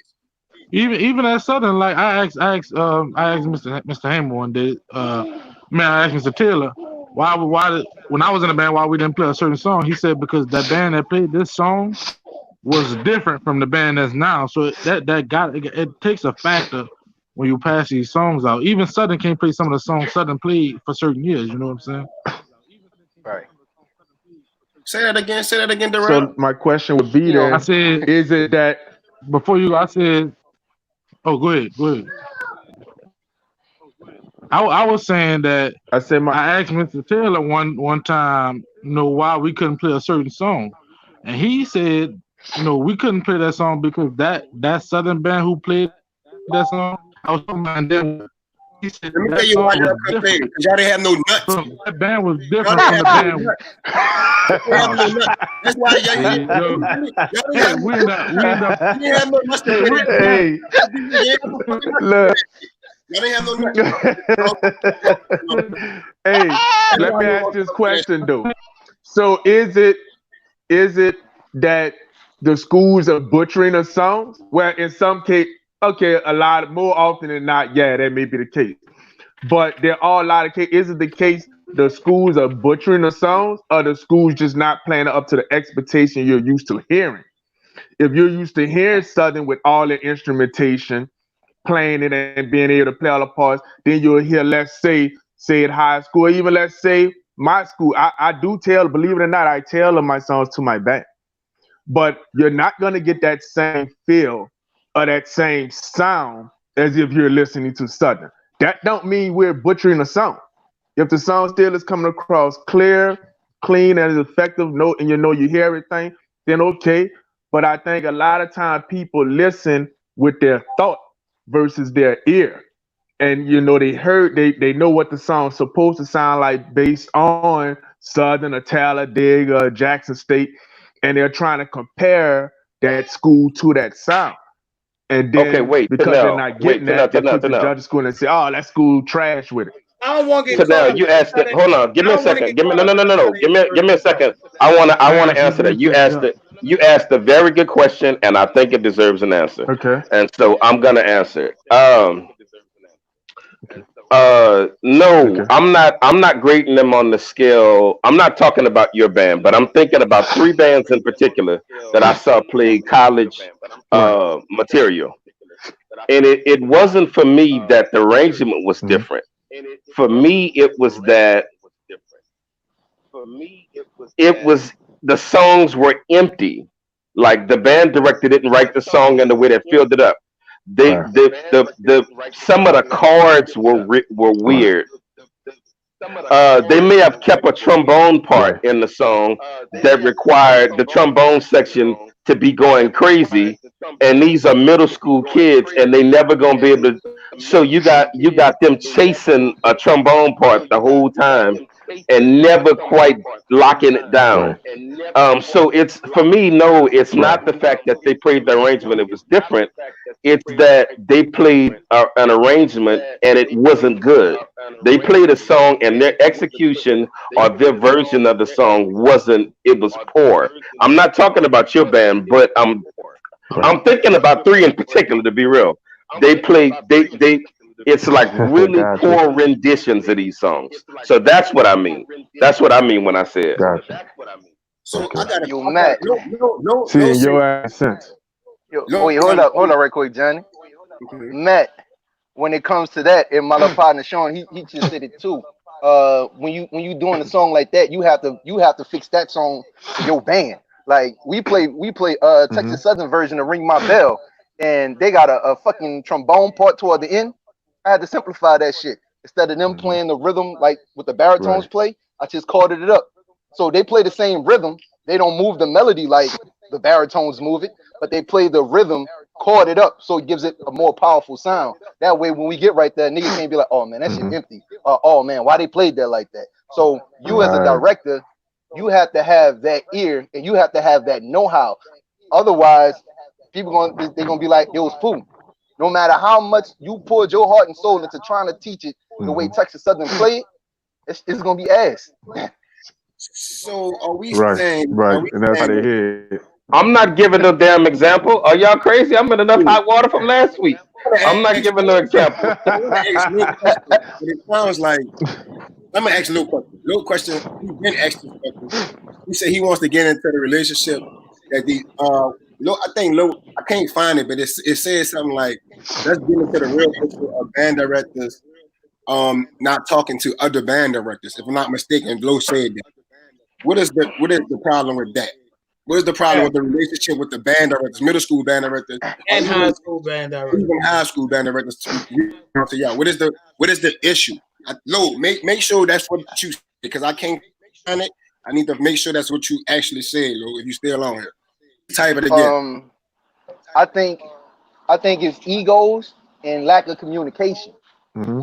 Even at Southern, like I asked Mr. Hamer one day, I asked Mr. Taylor, why when I was in the band, why we didn't play a certain song? He said because that band that played this song was different from the band that's now. So it takes a factor when you pass these songs out. Even Southern can't play some of the songs Southern played for certain years. You know what I'm saying?
Right.
Say that again, Darrell.
So my question would be then,
I said,
is it that
before you? I said, oh, go ahead. I was saying that I asked Mr. Taylor one time, why we couldn't play a certain song, and he said we couldn't play that song because that Southern band who played that song, I was talking about them. He said
Let me
that
tell you
song
why y'all
was
couldn't play it,
different.
because y'all didn't have no nuts.
That band was
Y'all
different
didn't
from the
have no
band.
nuts. Y'all didn't have no nuts. That's why y'all
Hey,
didn't
hey,
have
we end up,
you didn't have no nuts to play that.
Hey,
You didn't have no fucking nuts to play
look.
that. Y'all didn't have no nuts.
Hey,
That's
let
why
me
you
ask
want
this
to play that shit.
question though. So is it that the schools are butchering the songs? Well, in some case, okay, a lot more often than not, yeah, that may be the case. But there are a lot of cases. Is it the case the schools are butchering the songs, or the schools just not playing up to the expectation you're used to hearing? If you're used to hearing Southern with all the instrumentation, playing it and being able to play all the parts, then you'll hear, let's say at high school, or even let's say my school. I do tell, believe it or not, I tailor my songs to my band. But you're not gonna get that same feel or that same sound as if you're listening to Southern. That don't mean we're butchering the song. If the song still is coming across clear, clean, and effective, and you hear everything, then okay. But I think a lot of time people listen with their thought versus their ear. And they know what the song's supposed to sound like based on Southern or Talladega or Jackson State, and they're trying to compare that school to that sound. And
Okay,
then
wait,
because they're
Tanel,
not
wait,
getting
Tanel,
that, they
Tanel,
put the
Tanel.
judges school and say, "Oh, that school trash with it."
I don't want to get caught
Tanel,
up
you
in
asked it. Hold on, give
I
me a
don't want to
second.
get
Give me
caught
no,
up
no,
in
no,
the
no, no. Give me a second. I wanna answer that. You asked a very good question, and I think it deserves an answer.
Okay.
And so I'm gonna answer it. No,
Okay.
I'm not grading them on the scale. I'm not talking about your band, but I'm thinking about three bands in particular that I saw play college
Right.
material. And it wasn't for me that the arrangement was
Mhm.
different. For me, it was the songs were empty. Like the band director didn't write the song in the way that filled it up. They
Right.
the some of the chords were
Right.
weird. They may have kept a trombone part
Right.
in the song that required the trombone section to be going crazy. And these are middle school kids, and they never gonna be able to. So you got them chasing a trombone part the whole time, and never quite locking it down.
Right.
So it's for me, no, it's
Right.
not the fact that they played the arrangement; it was different. It's that they played an arrangement and it wasn't good. They played a song and their execution or their version of the song wasn't. It was poor. I'm not talking about your band, but I'm
Right.
thinking about three in particular. To be real, they play. They. It's like really
Gotcha.
poor renditions of these songs. So that's what I mean. That's what I mean when I say it.
Gotcha.
So
Okay.
Yo, Matt.
See, in your accent.
Yo, wait, hold up, right quick, Johnny. Matt, when it comes to that, and my little partner Sean, he just said it too. When you doing a song like that, you have to fix that song for your band. Like we play
Hmm.
Texas Southern version of Ring My Bell, and they got a fucking trombone part toward the end. I had to simplify that shit. Instead of them
Hmm.
playing the rhythm like what the baritones
Right.
play, I just corded it up. So they play the same rhythm. They don't move the melody like the baritones move it, but they play the rhythm chorded up, so it gives it a more powerful sound. That way, when we get right there, niggas can't be like, "Oh man, that shit
Hmm.
empty." Oh man, why they played that like that? So you as a
Right.
director, you have to have that ear and you have to have that know-how. Otherwise, people they're gonna be like, "It was poo." No matter how much you poured your heart and soul into trying to teach it the way
Hmm.
Texas Southern play it, it's gonna be ass.
So
Right.
are
Right.
we
And that's how
saying
they
that
hear it.
I'm not giving no damn example. Are y'all crazy? I'm in enough hot water from last week. I'm not giving no example.
I want to ask no question, but it sounds like I'm gonna ask no question. No question. He's been asked this question. He said he wants to get into the relationship that I think I can't find it, but it says something like, let's get into the real issue of band directors not talking to other band directors. If I'm not mistaken, Low said that. What is the problem with that? What is the problem with the relationship with the band directors, middle school band directors, or
and high school band director.
even high school band directors? To y'all, what is the issue? Low, make sure that's what you because I can't find it. I need to make sure that's what you actually said, Low. If you still on here. Type it again.
I think it's egos and lack of communication.
Mm-hmm.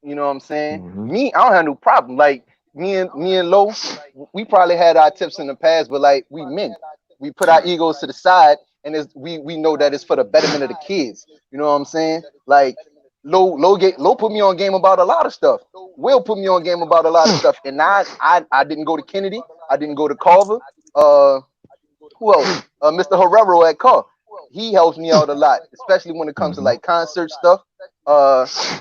You know what I'm saying?
Mm-hmm.
Me, I don't have no problem. Like me and Lo, we probably had our tips in the past, but like we men, we put our egos to the side, and we know that it's for the betterment of the kids. You know what I'm saying? Like Lo put me on game about a lot of stuff. Will put me on game about a lot of stuff, and I didn't go to Kennedy, I didn't go to Carver. Who else? Mr. Herrero at Carr. He helps me out a lot, especially when it comes to like concert stuff.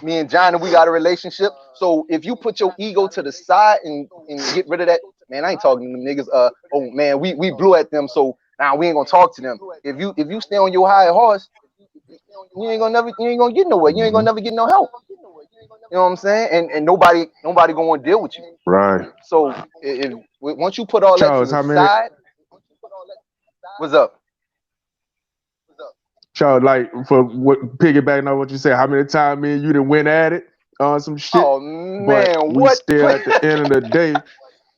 Me and Johnny, we got a relationship. So if you put your ego to the side and get rid of that, man, I ain't talking to them niggas. Oh man, we blew at them, so now we ain't gonna talk to them. If you stay on your high horse, you ain't gonna get nowhere. You ain't gonna never get no help. You know what I'm saying? And nobody gonna want to deal with you.
Right.
So if once you put all
Charles,
that to the side, what's up?
Charles, like for what piggybacking on what you said, how many times me and you done went at it on some shit?
Oh man,
but we
what?
still at the end of the day,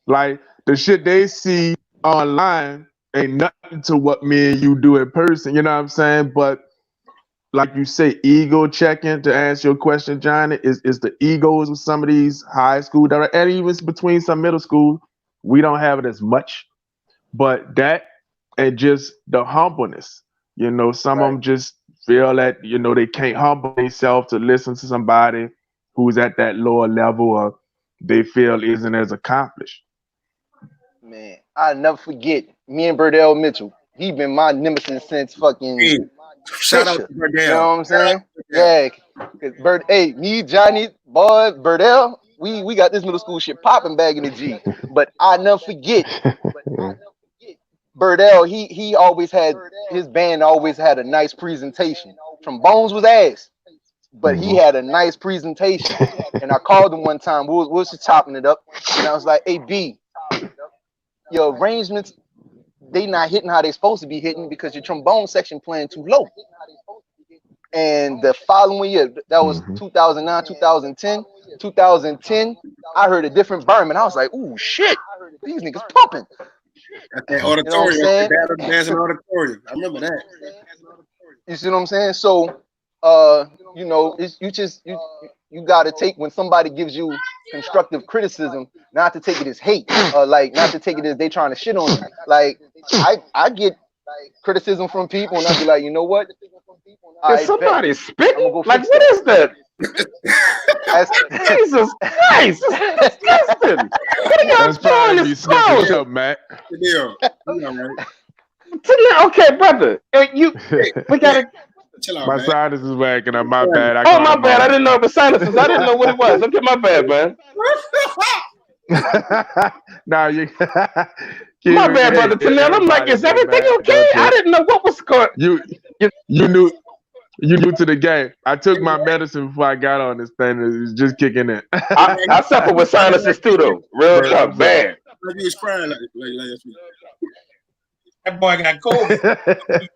like the shit they see online ain't nothing to what me and you do in person. You know what I'm saying? But like you say, ego checking, to answer your question, Johnny, is the egos of some of these high school and even between some middle school, we don't have it as much. But that and just the humbleness. You know, some of them just feel that, you know, they can't humble themselves to listen to somebody who's at that lower level or they feel isn't as accomplished.
Man, I'll never forget me and Burdell Mitchell. He been my nemesis since fucking
Shout out to Burdell.
You know what I'm saying? Yeah. Cause me, Johnny, boy, Burdell, we got this middle school shit popping back in the G. But I never forget. Burdell, he always had his band always had a nice presentation. Trombones was ass, but he had a nice presentation. And I called him one time. We was just chopping it up, and I was like, "Hey B, your arrangements they not hitting how they supposed to be hitting because your trombone section playing too low." And the following year, that was 2009, 2010. 2010, I heard a different Berman. I was like, "Ooh shit, these niggas pumping."
At that auditorium,
you know what I'm saying?
Dancing auditorium. I remember that.
You see what I'm saying? So, you know, you got to take when somebody gives you constructive criticism, not to take it as hate, like not to take it as they trying to shit on you. Like I get criticism from people, and I be like, you know what?
Is somebody spitting? Like what is that? Jesus Christ! That's disgusting. What are y'all doing? This close,
up, Matt.
Okay, brother. We gotta.
My sinus is wagging up. My bad.
My bad. I didn't know it was sinuses. I didn't know what it was. Okay, my bad, man.
Now you.
My bad, brother Tanel. I'm like, is everything okay? I didn't know what was going.
You knew. You new to the game. I took my medicine before I got on this thing. It's just kicking in.
I suffer with sinuses too, though. Real tough, bad.
He was crying like
that boy got COVID.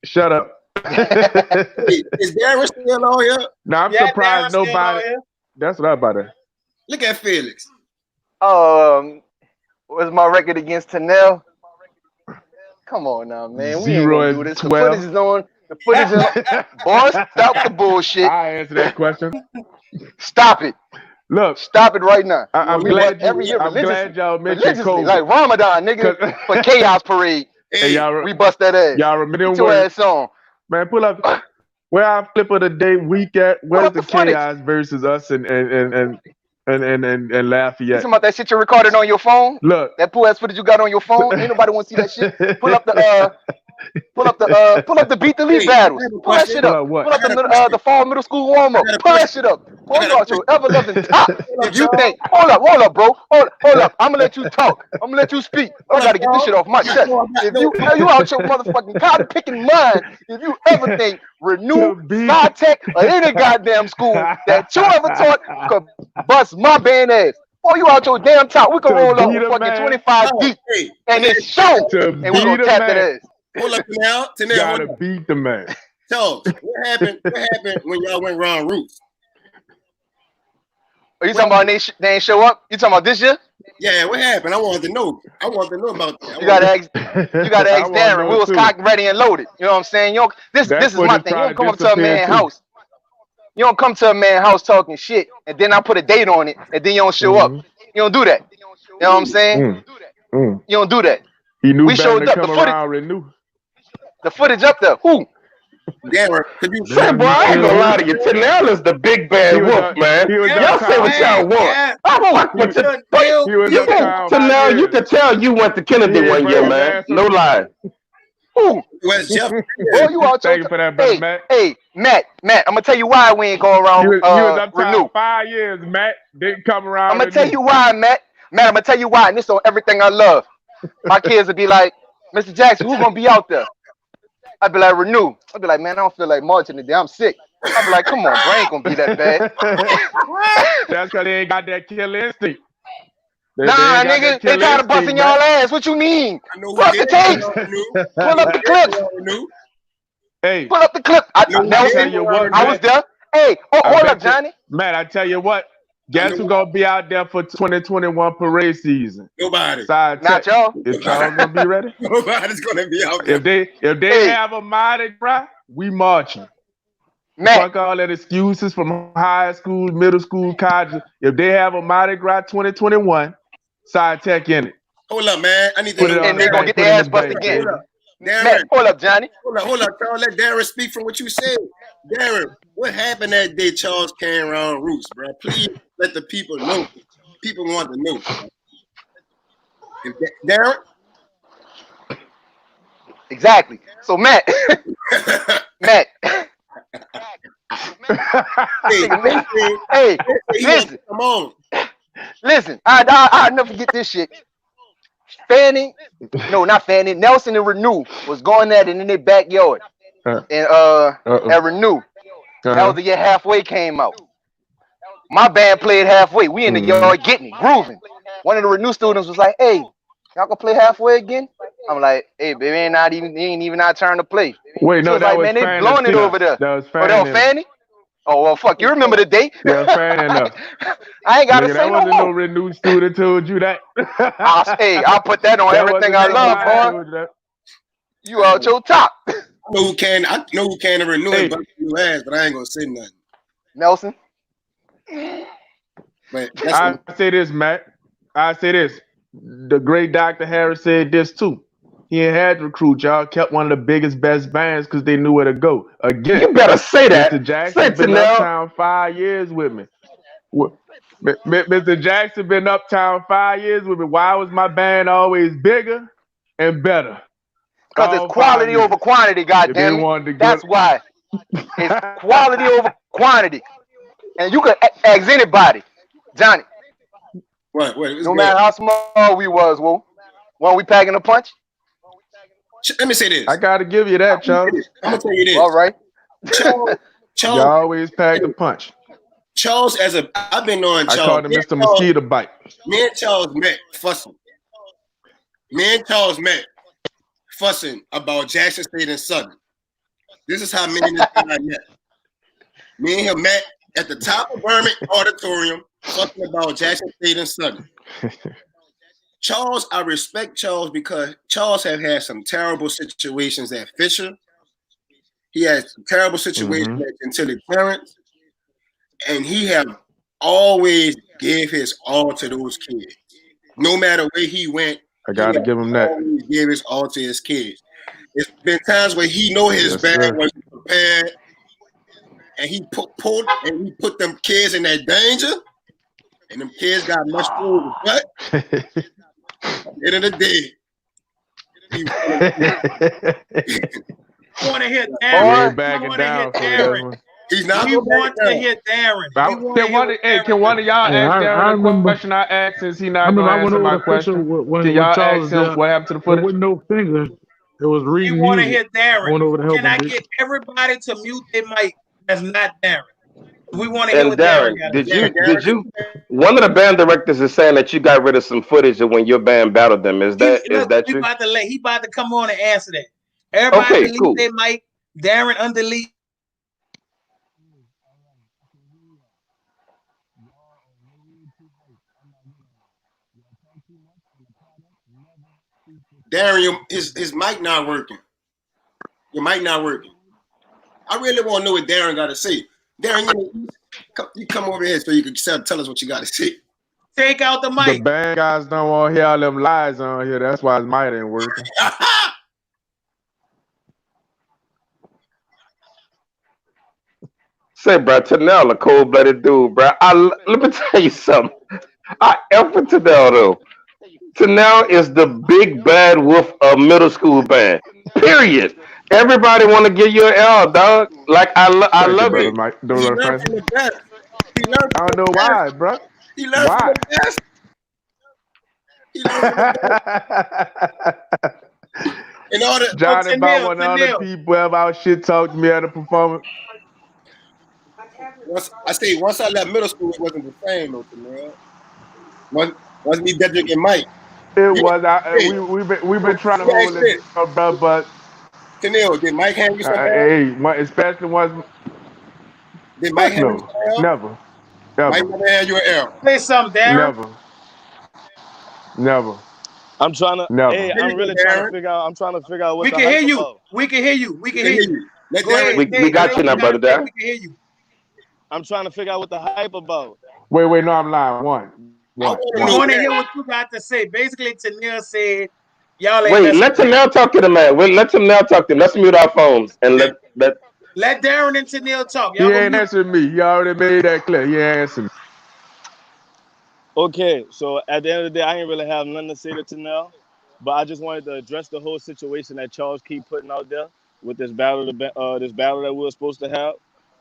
Shut up.
Is Darren still on here?
No, I'm surprised nobody. That's what I'm about to.
Look at Felix.
What's my record against Tanel? Come on now, man. We ain't gonna do this.
0-12.
The footage is on. The footage is boy, stop the bullshit.
I answer that question.
Stop it.
Look.
Stop it right now.
I'm glad y'all mentioned COVID.
Like Ramadan, nigga, for Chaos Parade.
Hey,
we bust that ass.
Y'all remember
Put your ass on.
Man, pull up. Where our flip of the day week at? Where's the Chaos versus us and Lafayette?
You talking about that shit you recorded on your phone?
Look.
That pool ass footage you got on your phone? Ain't nobody want to see that shit. Pull up the beat the lead battles. Pull that shit up. Pull up the fall middle school warm up. Pull that shit up. Pull out your ever loving top. If you think, hold up, bro. Hold up. I'm gonna let you talk. I'm gonna let you speak. I gotta get this shit off my chest. If you out your motherfucking cotton picking mind, if you ever think Renew, SciTech, or any goddamn school that you ever taught could bust my band ass. Boy, you out your damn top. We can roll up with fucking 25 deep and it's show. And we gonna tap that ass.
Hold up now.
Gotta beat the man.
So what happened when y'all went round roots?
Are you talking about they ain't show up? You talking about this year?
Yeah, what happened? I wanted to know. I wanted to know about that.
You gotta ask Darren. We was cocked, ready, and loaded. You know what I'm saying? This is my thing. You don't come up to a man's house. You don't come to a man's house talking shit, and then I put a date on it, and then you don't show up. You don't do that. You know what I'm saying? You don't do that.
He knew
we showed up. The footage.
Renew.
The footage up there. Who?
Darren, could you
say, boy, I ain't gonna lie to you. Tanel is the big bad wolf, man. Y'all say what y'all want. I fuck with you. Tanel, you can tell you went to Kennedy one year, man. No lie.
Who?
Where's Jeff?
Well, you all
Thank you for that, brother, Matt.
Hey, Matt, I'm gonna tell you why we ain't go around.
You was up
Renew
5 years, Matt. Didn't come around.
I'm gonna tell you why, Matt. Matt, I'm gonna tell you why, and this on everything I love. My kids would be like, Mr. Jackson, who's gonna be out there? I'd be like, Renew. I'd be like, man, I don't feel like marching today. I'm sick. I'd be like, come on, bro, ain't gonna be that bad.
That's because they ain't got that killer instinct.
Nah, nigga, they tired of busting y'all ass. What you mean? Pull up the tapes. Pull up the clips.
Hey,
pull up the clip. Nelson, I was there. Hey, hold up, Johnny.
Man, I tell you what. Guess who's gonna be out there for 2021 parade season?
Nobody.
Not y'all.
Is Charles gonna be ready?
Nobody's gonna be out there.
If they have a Mardi Gras, we marching.
Matt.
Fuck all that excuses from high school, middle school, college. If they have a Mardi Gras 2021, Sci Tech in it.
Hold up, man. I need to know.
And they're gonna get their ass busted again. Matt, hold up, Johnny.
Hold up, Charles. Let Darren speak from what you said. Darren, what happened that day Charles came around Roots, bro? Please let the people know. People want to know. Darren?
Exactly. So, Matt. Matt. Hey, listen.
Come on.
Listen, I'll never forget this shit. Not Fanning. Nelson and Renew was going at it in their backyard. And at Renew. That was the year Halfway came out. My band played Halfway. We in the yard getting it, grooving. One of the Renew students was like, hey, y'all gonna play Halfway again? I'm like, hey, baby, ain't even our turn to play.
Wait, no, that was
man, they blowing it over there.
That was
Fanning. Oh, well, fuck. You remember the date?
Yeah, Fanning.
I ain't got to say no more.
No Renew student told you that.
I'll put that on everything I love, boy. You out your top.
I know who can Renew it, but you ass, but I ain't gonna say nothing.
Nelson.
But
I say this, Matt. I say this. The great Dr. Harris said this too. He ain't had to recruit y'all. Kept one of the biggest, best bands because they knew where to go. Again,
you better say that.
Mr. Jackson's been uptown 5 years with me. Mr. Jackson been uptown 5 years with me. Why was my band always bigger and better?
Because it's quality over quantity, goddammit. That's why. It's quality over quantity. And you could ask anybody. Johnny.
What?
No matter how small we was, weren't we packing a punch?
Let me say this.
I gotta give you that, Charles.
I'm gonna tell you this.
All right.
Charles,
you always pack a punch.
Charles, I've been knowing Charles.
I called him Mr. Mosquito Bite.
Me and Charles met fussing. Fussing about Jackson State and Southern. This is how me and this guy met. Me and him met at the top of Berman Auditorium, fussing about Jackson State and Southern. Charles, I respect Charles because Charles have had some terrible situations at Fisher. He had some terrible situations at Gentile Clarence. And he have always gave his all to those kids. No matter where he went,
I gotta give him that.
Always gave his all to his kids. It's been times where he know his band wasn't prepared, and he put them kids in that danger, and them kids got much food. But at the end of the day,
you want to hit Darren. You want to hit Darren.
He's not.
We want to hit Darren.
Can one of y'all ask Darren the question I asked since he not going to answer my question? Can y'all ask him what happened to the footage?
With no finger, it was reading.
We want to hit Darren. Can I get everybody to mute their mic that's not Darren? We want to hear what Darren.
Did you? One of the band directors is saying that you got rid of some footage of when your band battled them. Is that true?
He about to come on and answer that. Everybody delete their mic. Darren undelete.
Darren, his mic not working. Your mic not working. I really want to know what Darren got to say. Darren, you come over here so you can tell us what you got to say.
Take out the mic.
The bad guys don't want to hear all them lies on here. That's why his mic ain't working.
Say, bro, Tanel a cold-blooded dude, bro. Let me tell you something. I F with Tanel, though. Tanel is the big bad wolf of middle school band. Period. Everybody want to give you an L, dog. Like, I love it.
Mike.
He learned from the best.
I don't know why, bro.
He learned from the best. He learned from the best. In order,
Johnny, about one other people about shit talk to me at a performance.
Once I left middle school, it wasn't the same, though, Tanel. Once me, Dedrick, and Mike.
It was. We've been trying to hold it, bro, but.
Tanel, did Mike hand you some
especially once.
Did Mike hand you some L?
Never.
Mike never hand you an L.
Say something, Darren.
Never.
I'm trying to.
Never.
Hey, I'm really trying to figure out. I'm trying to figure out what.
We can hear you. About. We can hear you. We can hear you.
Go ahead.
We got you now, brother.
We can hear you.
I'm trying to figure out what the hype about.
Wait, no, I'm lying. One.
I want to hear what you got to say. Basically, Tanel said, y'all ain't.
Wait, let Tanel talk to the man. Let Tanel talk to him. Let's mute our phones and let
Darren and Tanel talk.
He ain't answering me. He already made that clear. He ain't answering me.
Okay, so at the end of the day, I ain't really have nothing to say to Tanel, but I just wanted to address the whole situation that Charles keep putting out there with this battle that we were supposed to have.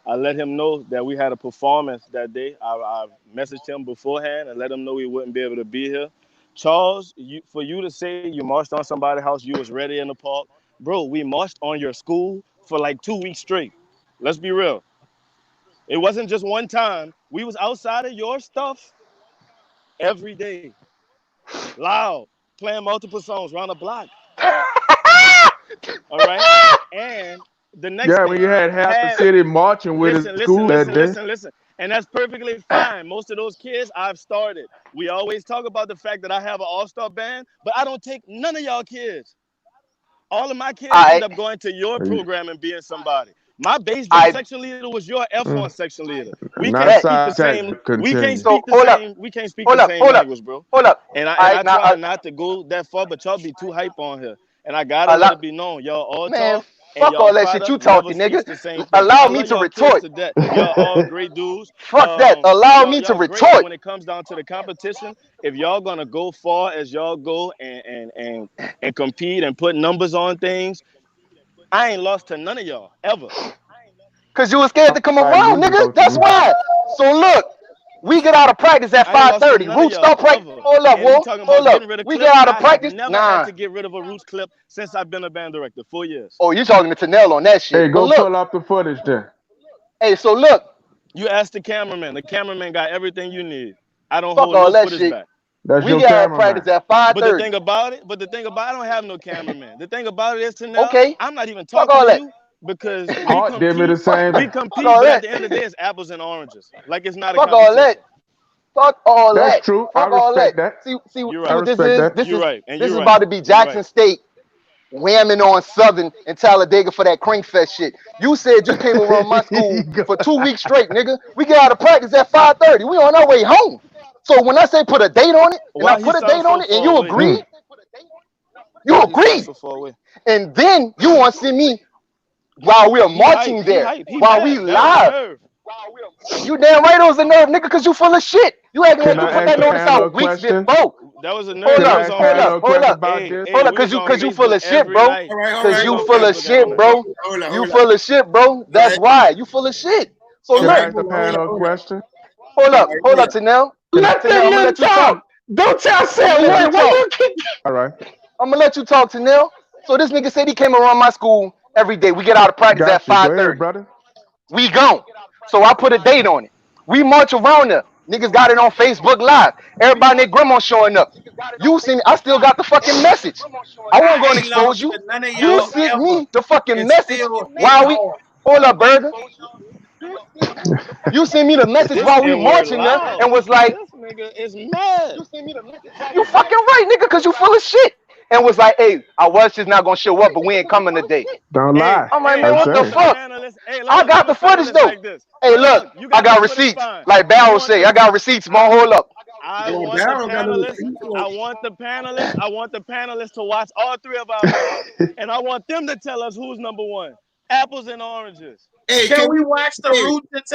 I let him know that we had a performance that day. I messaged him beforehand and let him know he wouldn't be able to be here. Charles, for you to say you marched on somebody's house, you was ready in the park. Bro, we marched on your school for like 2 weeks straight. Let's be real. It wasn't just one time. We was outside of your stuff every day. Loud. Playing multiple songs around the block. All right? And the next
when you had half the city marching with his school that day.
Listen. And that's perfectly fine. Most of those kids I've started. We always talk about the fact that I have an all-star band, but I don't take none of y'all kids. All of my kids end up going to your program and being somebody. My bass drum section leader was your F1 section leader. We can't speak the same. We can't speak the same. We can't speak the same language, bro.
Hold up.
And I try not to go that far, but y'all be too hype on here. And I gotta let it be known, y'all all talk.
Fuck all that shit you talking, nigga. Allow me to retort.
Y'all all great dudes.
Fuck that. Allow me to retort.
When it comes down to the competition, if y'all gonna go far as y'all go and compete and put numbers on things, I ain't lost to none of y'all ever.
Cause you was scared to come around, nigga. That's why. So look, we get out of practice at 5:30. Roots start practice. Hold up, Wolf. Hold up. We get out of practice.
Never had to get rid of a Roots clip since I've been a band director. 4 years.
Oh, you talking to Tanel on that shit?
Hey, go pull up the footage then.
Hey, so look.
You asked the cameraman. The cameraman got everything you need. I don't hold no footage back.
That's
we get out of practice at 5:30.
But the thing about it, I don't have no cameraman. The thing about it is, Tanel, I'm not even talking to you. Because we compete, but at the end of the day, it's apples and oranges. Like it's not a competition.
All that. Fuck all that.
That's true. I respect that.
See
you're
what
right.
this is? This is about to be Jackson State whamming on Southern and Talladega for that Crankfest shit. You said you came around my school for 2 weeks straight, nigga. We get out of practice at 5:30. We on our way home. So when I say put a date on it, and I put a date on it, and you agree, and then you want to see me while we are marching there, while we live. You damn right it was a nerve, nigga, because you full of shit. You had to put that notice out weeks before.
That was a nerve.
Hold up, because you full of shit, bro. Because you full of shit, bro. You full of shit, bro. That's why. You full of shit. So look. Hold up, Tanel.
Let them talk. Don't tell Sam.
All right.
I'm gonna let you talk, Tanel. So this nigga said he came around my school every day. We get out of practice at 5:30.
Brother.
We gone. So I put a date on it. We march around there. Niggas got it on Facebook Live. Everybody and their grandma showing up. You see me? I still got the fucking message. I won't go and expose you. You sent me the fucking message while we... Hold up, Burger. You sent me the message while we marching there and was like...
This nigga is mad.
You fucking right, nigga, because you full of shit. and was like, "Hey, I was just not gonna show up, but we ain't coming today."
Don't lie.
I'm like,
Hey,
man,
I'm
what the
saying.
fuck?
Hey,
I got
I'm
the
a felon
footage though.
like this.
Hey, look,
You
I
got
got
the footage,
receipts.
fine.
Like Barrel say, I got receipts. More hold up.
I
Well,
want the
Barrel got no
panelists.
receipt.
I want the panelists to watch all three of our videos, and I want them to tell us who's number one. Apples and oranges.
Hey,
Can we watch the roots and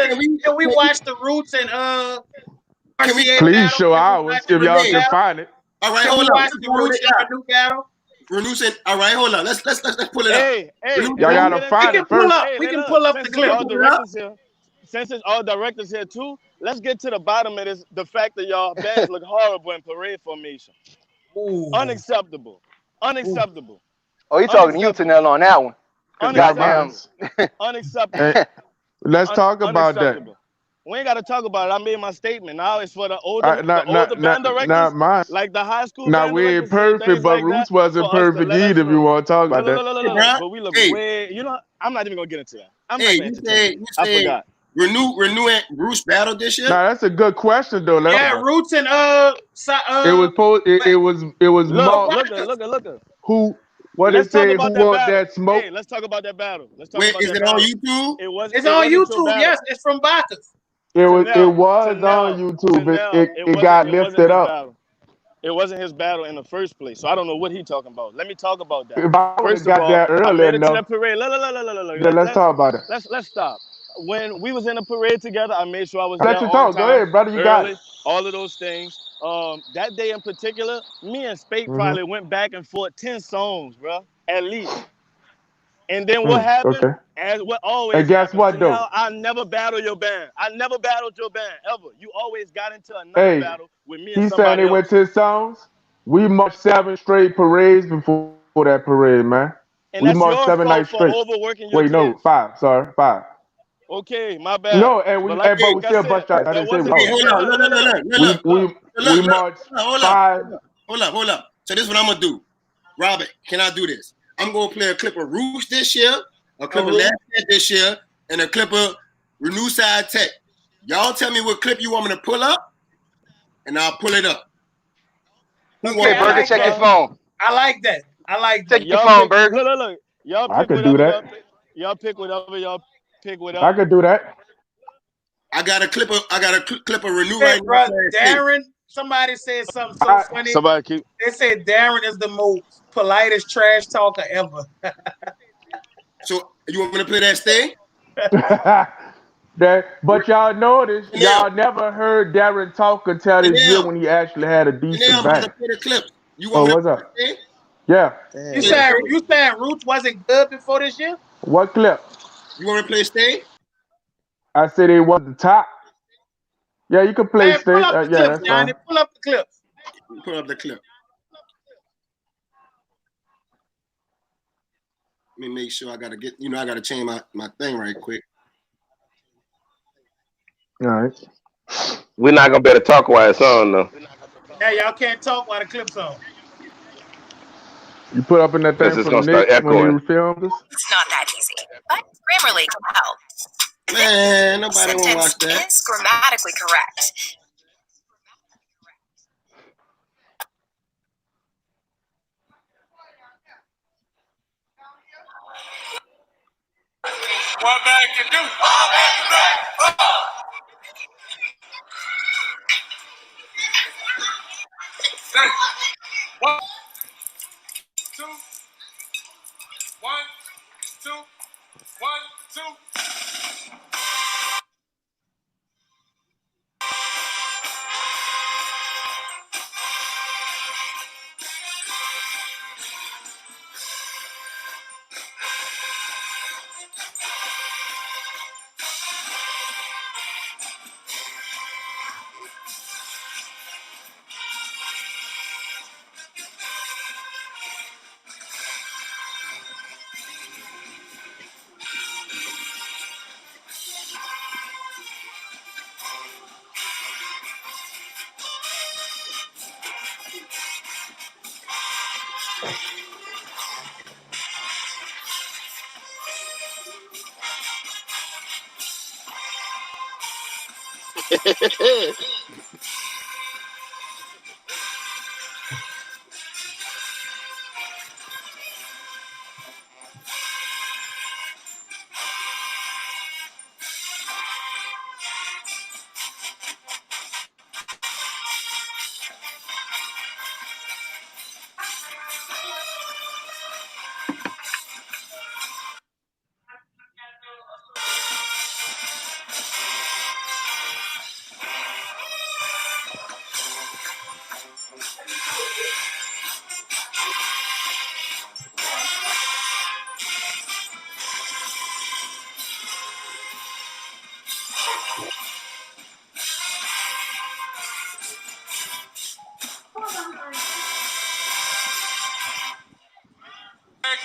can we
watch the roots and RCA
Please
battle?
show ours if y'all can find it.
All right,
Can
hold
we
on.
watch the roots and Renew battle?
Reducing. All right, hold on. Let's pull it up.
Hey,
Y'all gotta find it first.
We can pull up the clip.
Since it's all directors here too, let's get to the bottom of this. The fact that y'all bands look horrible in parade formation.
Ooh.
Unacceptable. Unacceptable.
Oh, you talking to you, Tanel, on that one? Cause goddamn.
Unacceptable.
Let's talk about that.
We ain't got to talk about it. I made my statement. Now it's for the older, band directors,
not mine.
like the high school
Now
band
we
directors.
ain't perfect, but
like
Roots
that,
wasn't perfect either. If you want to talk about that.
But we look way. You know, I'm not even gonna get into that. I'm not gonna entertain. I forgot.
Renew and Bruce battled this year.
Nah, that's a good question though.
Roots and
it was
Look.
Who? What
Let's
they
talk
say?
about
Who
that
want
battle.
that smoke?
Hey, let's talk about that battle. Let's talk
Wait,
about
is
that
it
battle.
on YouTube?
It's on YouTube. Yes, it's from Bacchus.
It was on YouTube. It got lifted up.
It wasn't his battle in the first place, so I don't know what he's talking about. Let me talk about that.
If I would have
First of
got
all,
there
I
early
made it to
enough,
that parade.
let's talk about it.
Let's stop. When we was in the parade together, I made sure I was
Let
there
you
on
talk.
time,
Go ahead, brother. You got
early,
it.
all of those things. That day in particular, me and Spake probably went back and forth 10 songs, bro, at least. And then what happened?
Okay.
As what always
And guess
happens.
what, though?
Now I never battle your band. I never battled your band ever. You always got into another battle with me and
He's saying
somebody
they
else.
went to his songs. We marched 7 straight parades before that parade, man.
And
We
that's
marched
your
7
fault
nights
for
straight.
overworking your
Wait, no,
kids.
5. Sorry, 5.
Okay, my bad.
No, and we still bust shots. I didn't say we. We marched 5.
Hold up. So this is what I'm gonna do. Robert, can I do this? I'm gonna play a clip of Rouge this year, a clip of Last Year this year, and a clip of Renew Side Tech. Y'all tell me what clip you want me to pull up, and I'll pull it up.
Okay, Burger, check your phone.
I like that.
Check your phone, Burger.
Look. Y'all
I
pick
could do
whatever.
that.
Y'all pick whatever.
I could do that.
I got a clip of Renew right
bro,
now.
Darren, somebody said something so funny. They said Darren is the most politest trash talker ever.
So you want me to play that stay?
But y'all notice, y'all never heard Darren talk until this year when he actually had a decent
I'm about to
band.
play the clip. You want me
what's
to
up? Yeah.
You said Roots wasn't good before this year?
What clip?
You want to play stay?
I said it was the top. Yeah, you can play stay.
Pull up the clips,
that's
Johnny.
fine.
Pull up the clips.
Pull up the clip. Let me make sure I gotta change my thing right quick.
All right.
We're not gonna be able to talk while it's on though.
Yeah, y'all can't talk while the clip's on.
You put up in that thing from Nick when you filmed this?
It's not that easy, but Grammarly can help.
Man, nobody will watch that.
Sentence is grammatically correct.
What man can do? One, two, one, two, one, two.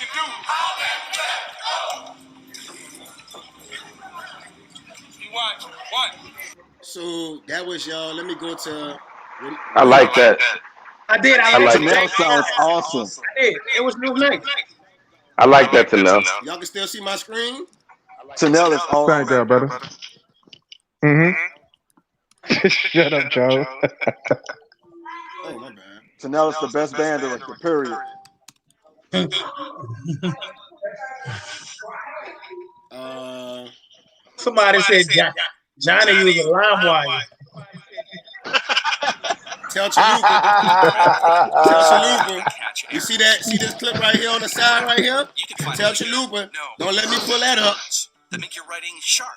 back and do. You watch. One.
So that was y'all. Let me go to.
I like that.
I did. I
I
like
like
it.
that.
Tanel sounds awesome.
I did. It was nice.
I like that to know.
Y'all can still see my screen.
Tanel is
Thank
awesome.
y'all, brother. Shut up, Charles.
Oh my bad.
Tanel is the best band director. Period.
Somebody said Johnny used a lime wire.
Tell Chalupa. Tell Chalupa. You see that? See this clip right here on the side right here? Tell Chalupa. Don't let me pull that up.
That make your writing sharp.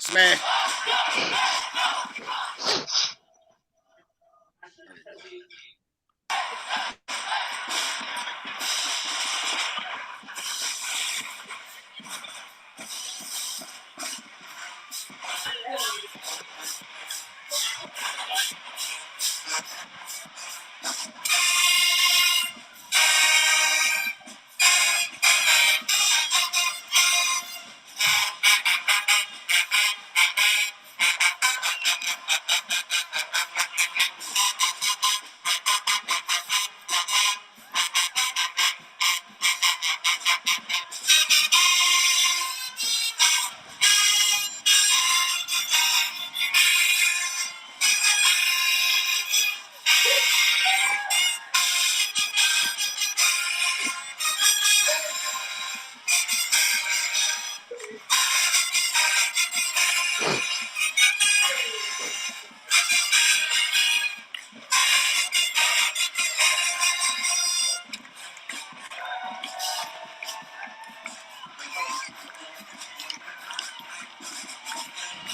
Smash.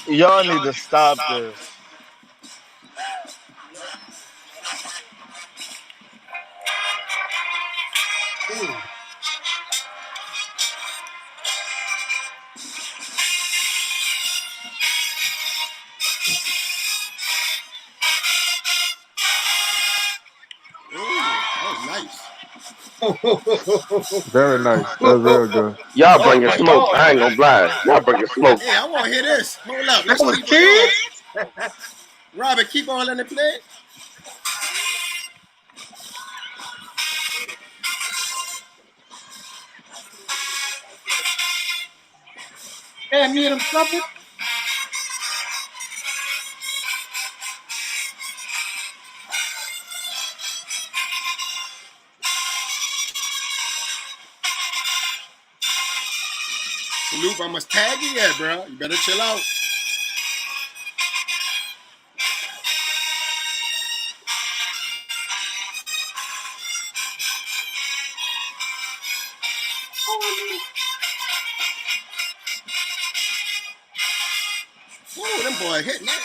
Y'all need to stop this.
Very nice. That's real good.
Y'all bringing smoke. I ain't gonna lie. Y'all bringing smoke.
Hey, I want to hear this. Hold up. Let's
That was
keep it going.
kids.
Robert, keep on letting it play.
Damn, you hear them trumpets?
Salute, I must tag you yet, bro. You better chill out. Ooh, them boys hitting it.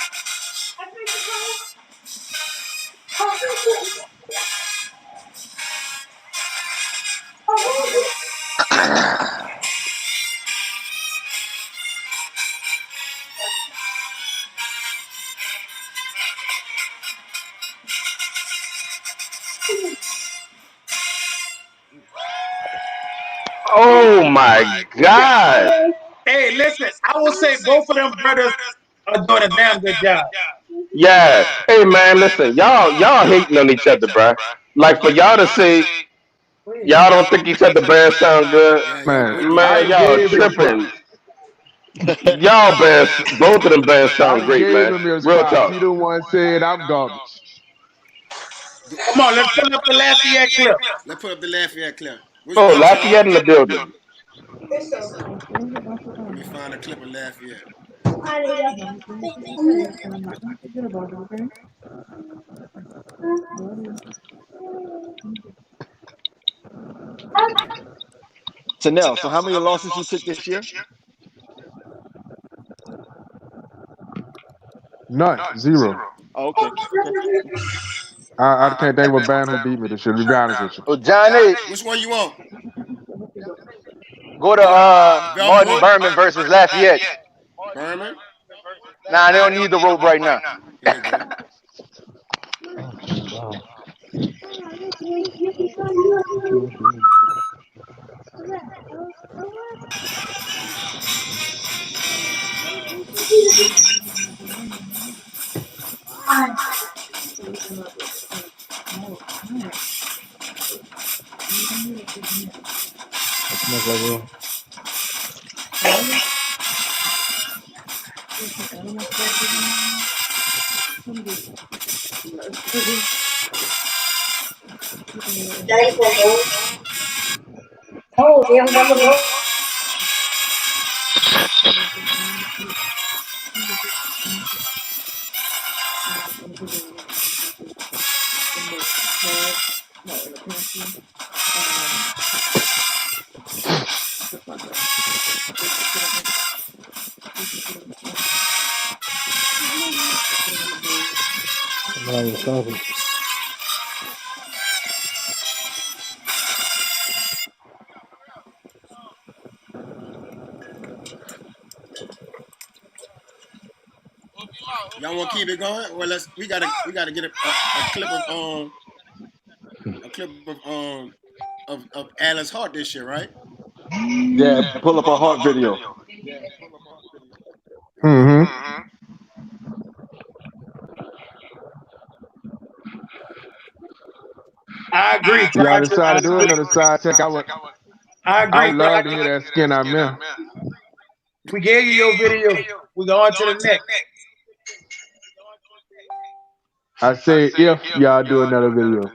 Oh my God.
Hey, listen, I will say both of them brothers are doing a damn good job.
Yeah. Hey man, listen, y'all hating on each other, bruh. Like for y'all to say y'all don't think each other bands sound good,
Man, I
man. Y'all
gave him a spot.
tripping. Y'all bands, both of them bands
I
sound great,
gave
man.
him a
Real
spot.
talk.
He the one said I'm garbage.
Come on, let's pull up the Lafayette clip.
Let's put up the Lafayette clip. Which
Oh,
one, Charles?
Lafayette in the building.
Let me find a clip of Lafayette.
Tanel, so how many losses you took this year?
None. Zero.
Oh, okay.
I can't think of a band who beat me this year, to be honest with you.
Well, Johnny,
Which one you want?
go to Martin
Belmont?
Berman versus Lafayette.
Berman?
Nah, they don't need the rope right now.
Here you go. Y'all want to keep it going? Well, we gotta get a clip of Alan's heart this year, right?
Yeah, pull up a heart video.
Mm-hmm.
I agree,
Y'all
Toxic. I
decided to do
agree.
another side check.
I
I
agree,
would love to
Toxic.
hear that skin out man.
We gave you your video. We go on to the next.
I say if y'all do another video.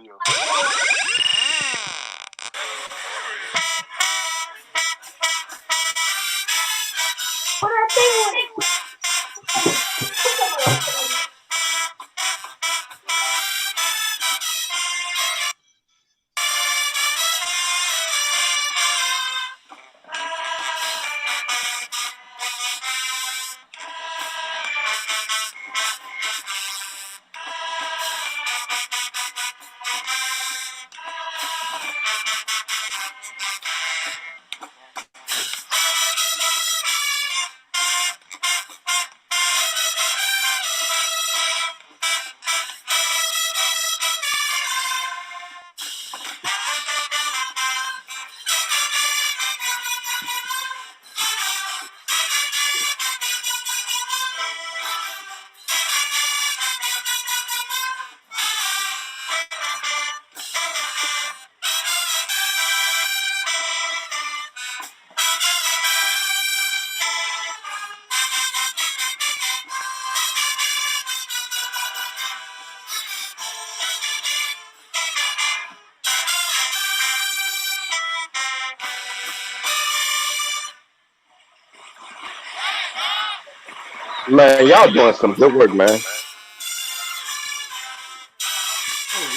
Man, y'all doing some good work, man.
Oh,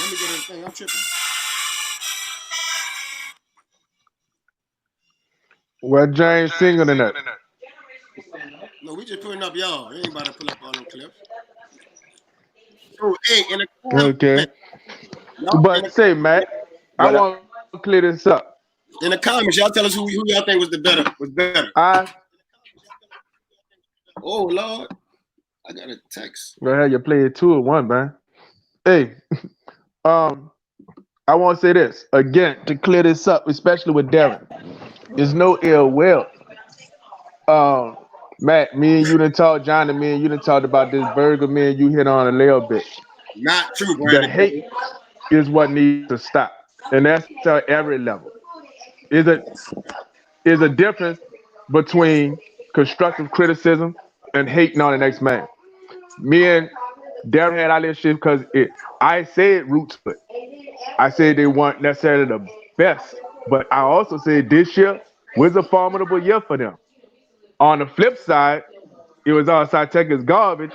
let me get this thing. I'm tripping.
Well, James single tonight.
No, we just putting up y'all. We ain't about to pull up all them clips. Oh, hey, in the
Okay.
y'all,
But say, Matt, I
what up?
want to clear this up.
In the comments, y'all tell us who y'all think was better. Oh Lord, I got a text.
Go ahead, you play it 2-1, man. Hey, I want to say this again to clear this up, especially with Darren. There's no ill will. Um, Matt, me and you done talked, John and me and you done talked about this burger. Me and you hit on a little bit.
Not true,
The
Brandon.
hate is what needs to stop, and that's at every level. Is a difference between constructive criticism and hating on the next man. Me and Darren had our little shit because I said roots, but I said they weren't necessarily the best. But I also said this year was a formidable year for them. On the flip side, it was all Sci-Tech garbage,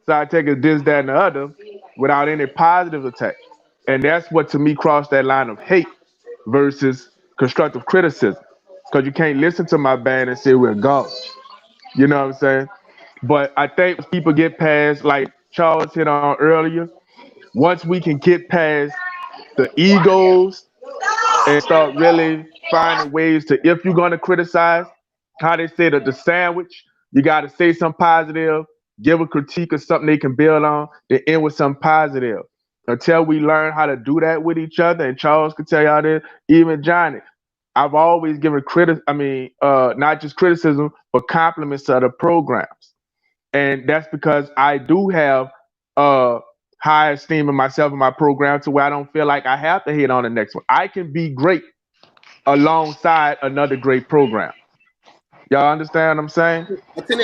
Sci-Tech this, that, and the other, without any positive attack. And that's what to me crossed that line of hate versus constructive criticism. Because you can't listen to my band and say we're garbage. You know what I'm saying? But I think people get past, like Charles hit on earlier, once we can get past the egos and start really finding ways to, if you're going to criticize, how they say that the sandwich, you got to say something positive, give a critique of something they can build on, then end with something positive. until we learn how to do that with each other, and Charles could tell y'all this, even Johnny, I've always given not just criticism, but compliments to other programs. And that's because I do have high esteem of myself and my program to where I don't feel like I have to hit on the next one. I can be great alongside another great program. Y'all understand what I'm saying?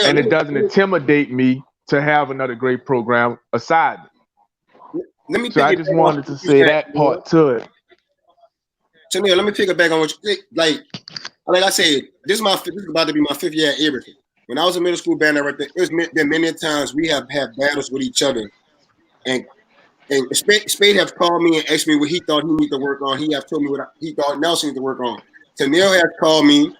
And it doesn't intimidate me to have another great program aside me.
Let me
so I just wanted to say that part to it.
Chanel, let me pick it back on what you like I said, this is about to be my 5th year at Everton. When I was a middle school band director, there's been many times we have had battles with each other, and Spade have called me and asked me what he thought he needed to work on. He have told me what he thought Nelson needed to work on. Chanel has called me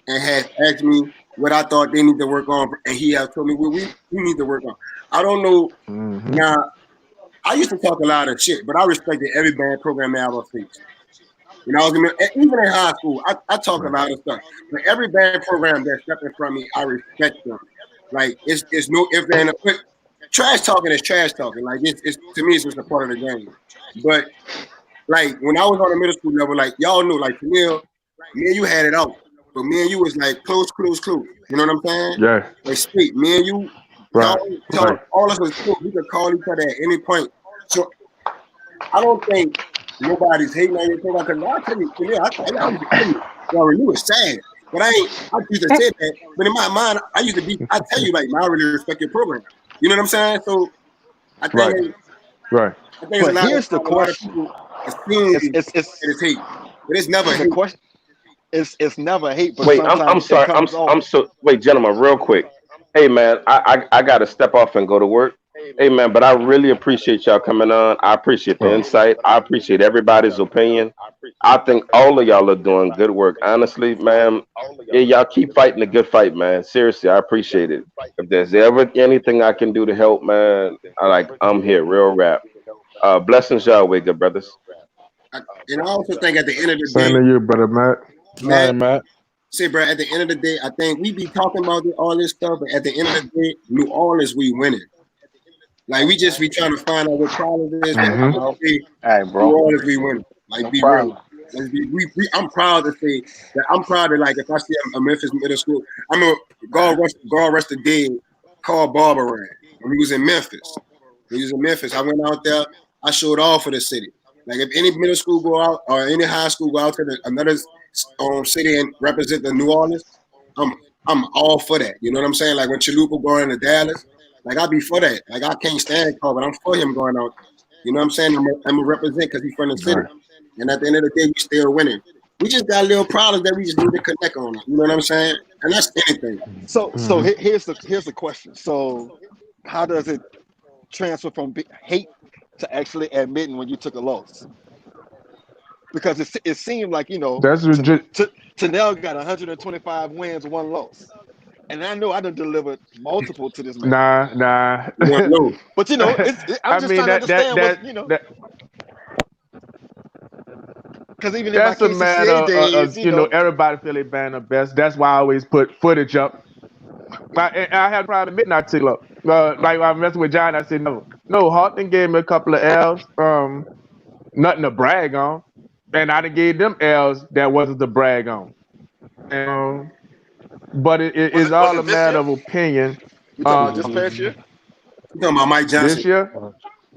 and has asked me what I thought they need to work on, and he has told me what we need to work on. I don't know. Now, I used to talk a lot of shit, but I respected every band program I ever faced. You know, even in high school, I talk a lot of stuff. But every band program that stepped in front of me, I respect them. Like it's no if and but trash talking is trash talking. Like it's to me, it's just a part of the game. But like when I was on the middle school level, like y'all knew, like Camille, me and you had it out, but me and you was like close. You know what I'm saying?
Yeah.
Like straight, me and you, y'all, all of us was close. We could call each other at any point. So I don't think nobody's hating on your program because I tell you, you was sad, but I used to say that, but in my mind, I tell you like, I really respect your program. You know what I'm saying? So I think,
but here's the question:
it's hate, but it's never hate.
Question. It's never hate, but
wait, I'm sorry. I'm so wait, gentlemen, real quick. Hey man, I gotta step off and go to work. Hey man, but I really appreciate y'all coming on. I appreciate the insight. I appreciate everybody's opinion. I think all of y'all are doing good work. Honestly, man, yeah, y'all keep fighting the good fight, man. Seriously, I appreciate it. If there's ever anything I can do to help, man, I'm here, real rap. Blessings y'all way, good brothers.
And I also think at the end of the
day, same to you, brother Matt.
Say, bro, at the end of the day, I think we be talking about all this stuff, but at the end of the day, New Orleans, we winning. Like we trying to find out what problem it is. New Orleans, we winning. Like be real. I'm proud to say that I'm proud to like if I see a Memphis middle school, I'm a God rest the dead called Barbara when he was in Memphis. I went out there. I showed all for the city. Like if any middle school go out or any high school go out to another city and represent the New Orleans, I'm all for that. You know what I'm saying? Like when Chalupa going to Dallas, like I'll be for that. Like I can't stand Carl, but I'm for him going out. You know what I'm saying? I'm a represent because he's from the city. And at the end of the day, we still winning. We just got little problems that we just need to connect on. You know what I'm saying? And that's anything.
So here's the question. So how does it transfer from hate to actually admitting when you took a loss? Because it seemed like,
that's
Tanel got 125 wins, 1 loss. And I know I done delivered multiple to this man.
Nah.
But I'm just trying to understand what. Because even
that's
in
a matter of everybody feel they band the best. That's why I always put footage up. I had proud of midnight till up. Like I messing with John, I said no. Harton gave me a couple of L's, nothing to brag on, and I done gave them L's that wasn't to brag on. But it's all a matter of opinion.
You talking about this past year?
You talking about Mike Johnson?
This year?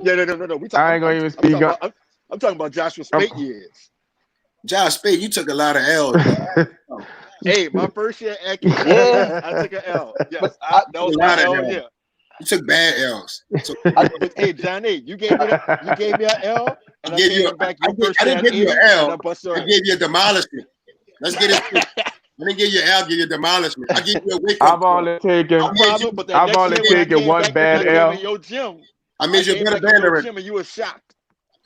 Yeah, no.
I ain't gonna even speak up.
I'm talking about Joshua Speight years.
Josh Speight, you took a lot of L's.
Hey, my first year at KC, I took an L. Yes, that was my L. Yeah.
You took bad L's. So,
hey, Johnny, you gave me an L. And I didn't
give you an L. I gave you a demolishment. Let's get it. I didn't give you an L, give you a demolishment. I give you a wake up.
I've only taken one bad L.
Your gym.
I made you a better band director.
And you were shocked.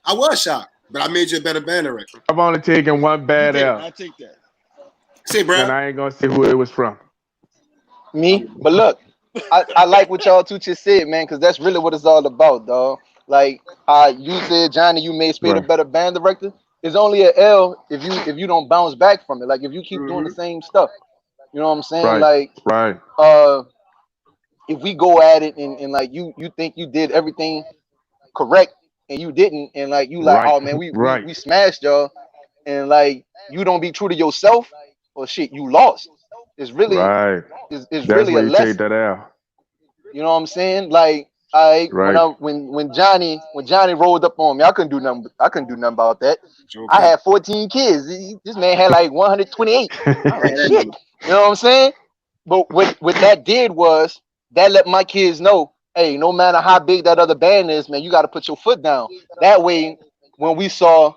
I was shocked, but I made you a better band director.
I've only taken one bad L.
I take that.
Say, bro.
And I ain't gonna say who it was from.
Me, but look, I like what y'all two just said, man, because that's really what it's all about, dog. Like you said, Johnny, you made Spade a better band director. It's only an L if you don't bounce back from it. Like if you keep doing the same stuff, you know what I'm saying? If we go at it and like you think you did everything correct, and you didn't, and like you like, oh man, we smashed y'all, and like you don't be true to yourself, or shit, you lost. It's really is
That's
really a
where you take
lesson.
that out.
You know what I'm saying? Like when Johnny rolled up on me, I couldn't do nothing. I couldn't do nothing about that. I had 14 kids. This man had like 128. I'm like, shit. You know what I'm saying? But what that did was that let my kids know, hey, no matter how big that other band is, man, you got to put your foot down. That way, when we saw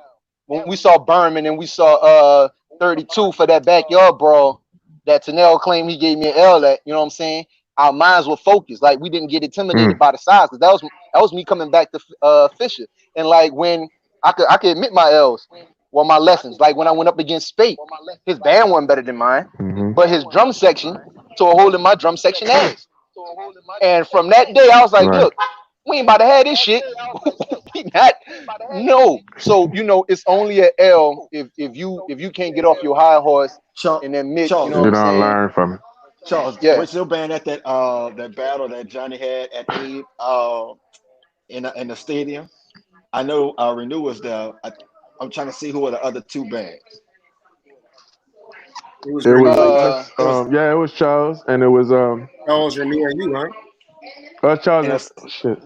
Berman and we saw 32 for that backyard brawl, that Tanel claimed he gave me an L at, you know what I'm saying? Our minds were focused. Like we didn't get intimidated by the size, because that was me coming back to Fisher. And like when I could admit my L's, well, my lessons. Like when I went up against Spate, his band wasn't better than mine, but his drum section tore a hole in my drum section ass. And from that day, I was like, look, we ain't about to have this shit. We not. No. So it's only an L if you can't get off your high horse and admit, you know what I'm saying?
Learn from it.
Charles, was your band at that battle that Johnny had at Abe in the stadium? I know Renew was there. I'm trying to see who are the other two bands.
It was
it was Charles, and it was
Charles, Renew, and you, huh?
Charles and shit.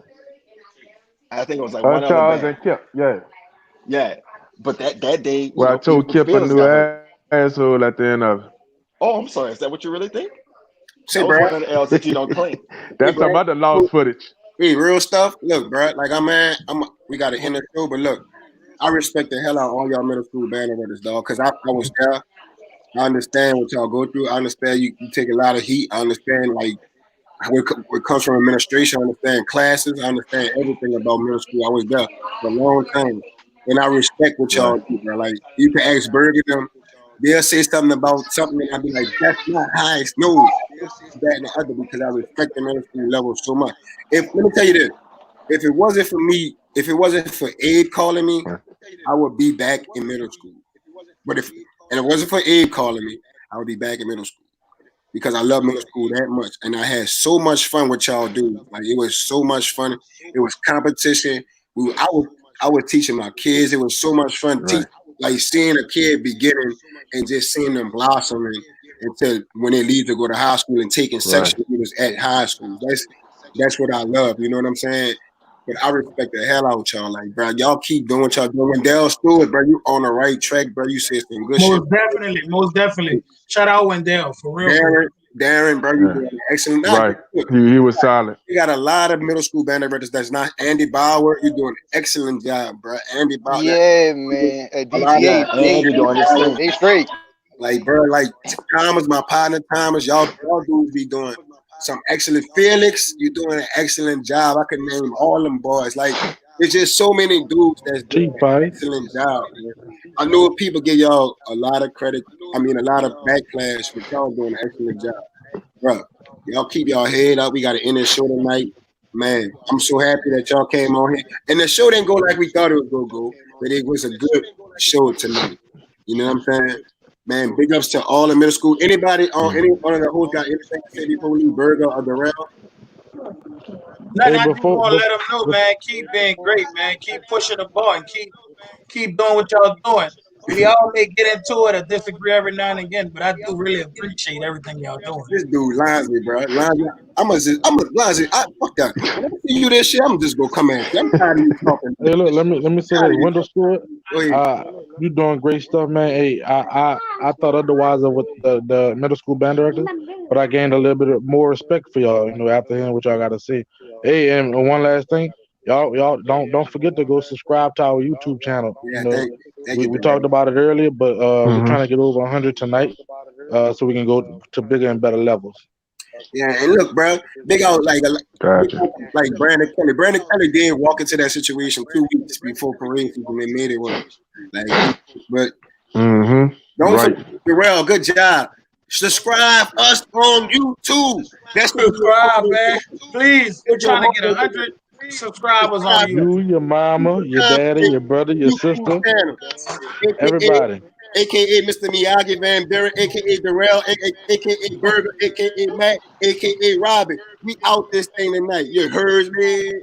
I think it was like one other
Charles
band.
and Kip,
yeah. But that day,
I told Kip a new asshole at the end of it.
Oh, I'm sorry. Is that what you really think?
Say,
that
bro.
was one of the L's that you don't claim.
That's some other lost footage.
Hey, real stuff. Look, bro. Like we got to end the show, but look, I respect the hell out of all y'all middle school band brothers, dog, because I was there. I understand what y'all go through. I understand you take a lot of heat. I understand like what comes from administration. I understand classes. I understand everything about middle school. I was there for a long time, and I respect what y'all do, bro. Like you can ask Berg them. They'll say something about something, and I'll be like, "That's not how it's no, that and the other," because I respect the middle school level so much. Let me tell you this: if it wasn't for me, if it wasn't for Abe calling me, I would be back in middle school. But if it wasn't for Abe calling me, I would be back in middle school because I love middle school that much, and I had so much fun with y'all dudes. Like it was so much fun. It was competition. I was teaching my kids. It was so much fun teaching. Like seeing a kid beginning and just seeing them blossoming until when they leave to go to high school and taking section units at high school. That's what I love. You know what I'm saying? But I respect the hell out y'all. Like, bro, y'all keep doing what y'all doing. Wendell Stewart, bro, you on the right track, bro. You said some good shit.
Most definitely. Shout out Wendell, for real.
Darren, bro, you doing excellent.
Right. He was solid.
You got a lot of middle school band directors that's not Andy Bauer. You're doing an excellent job, bro. Andy Bauer.
Yeah, man. At DTA, they straight.
Like, bro, like Thomas, my partner Thomas, y'all dudes be doing some excellent. Felix, you're doing an excellent job. I could name all them boys. Like, there's just so many dudes that's doing an excellent job, man. I know people give y'all a lot of credit. I mean, a lot of backlash, but y'all doing an excellent job, bro. Y'all keep y'all head up. We got to end the show tonight, man. I'm so happy that y'all came on here, and the show didn't go like we thought it was gonna go, but it was a good show tonight. You know what I'm saying? Man, big ups to all the middle school. Anybody on any one of the hosts got anything to say before we leave Burger or Darrell?
I just want to let them know, man. Keep being great, man. Keep pushing the ball and keep doing what y'all doing. We all may get into it or disagree every now and again, but I do really appreciate everything y'all doing.
This dude lines me, bro. I'm a lines me. Fuck that. When I see you this shit, I'm just gonna come at you. I'm tired of you talking.
Hey, look, let me say this. Window Stewart, you doing great stuff, man. Hey, I thought otherwise of what the middle school band director, but I gained a little bit more respect for y'all, after hearing what y'all got to say. Hey, and one last thing. Y'all don't forget to go subscribe to our YouTube channel. We talked about it earlier, but we're trying to get over 100 tonight, so we can go to bigger and better levels.
Yeah, and look, bro, big out like Brandon Kelly. Brandon Kelly did walk into that situation 2 weeks before parade season and made it work. But don't forget, Darrell, good job. Subscribe us on YouTube. That's
subscribe, man. Please, we're trying to get 100 subscribers on
you, your mama, your daddy, your brother, your sister, everybody.
AKA Mr. Miyagi Van Buren, AKA Darrell, AKA Burger, AKA Matt, AKA Robin. We out this thing tonight. You heard me?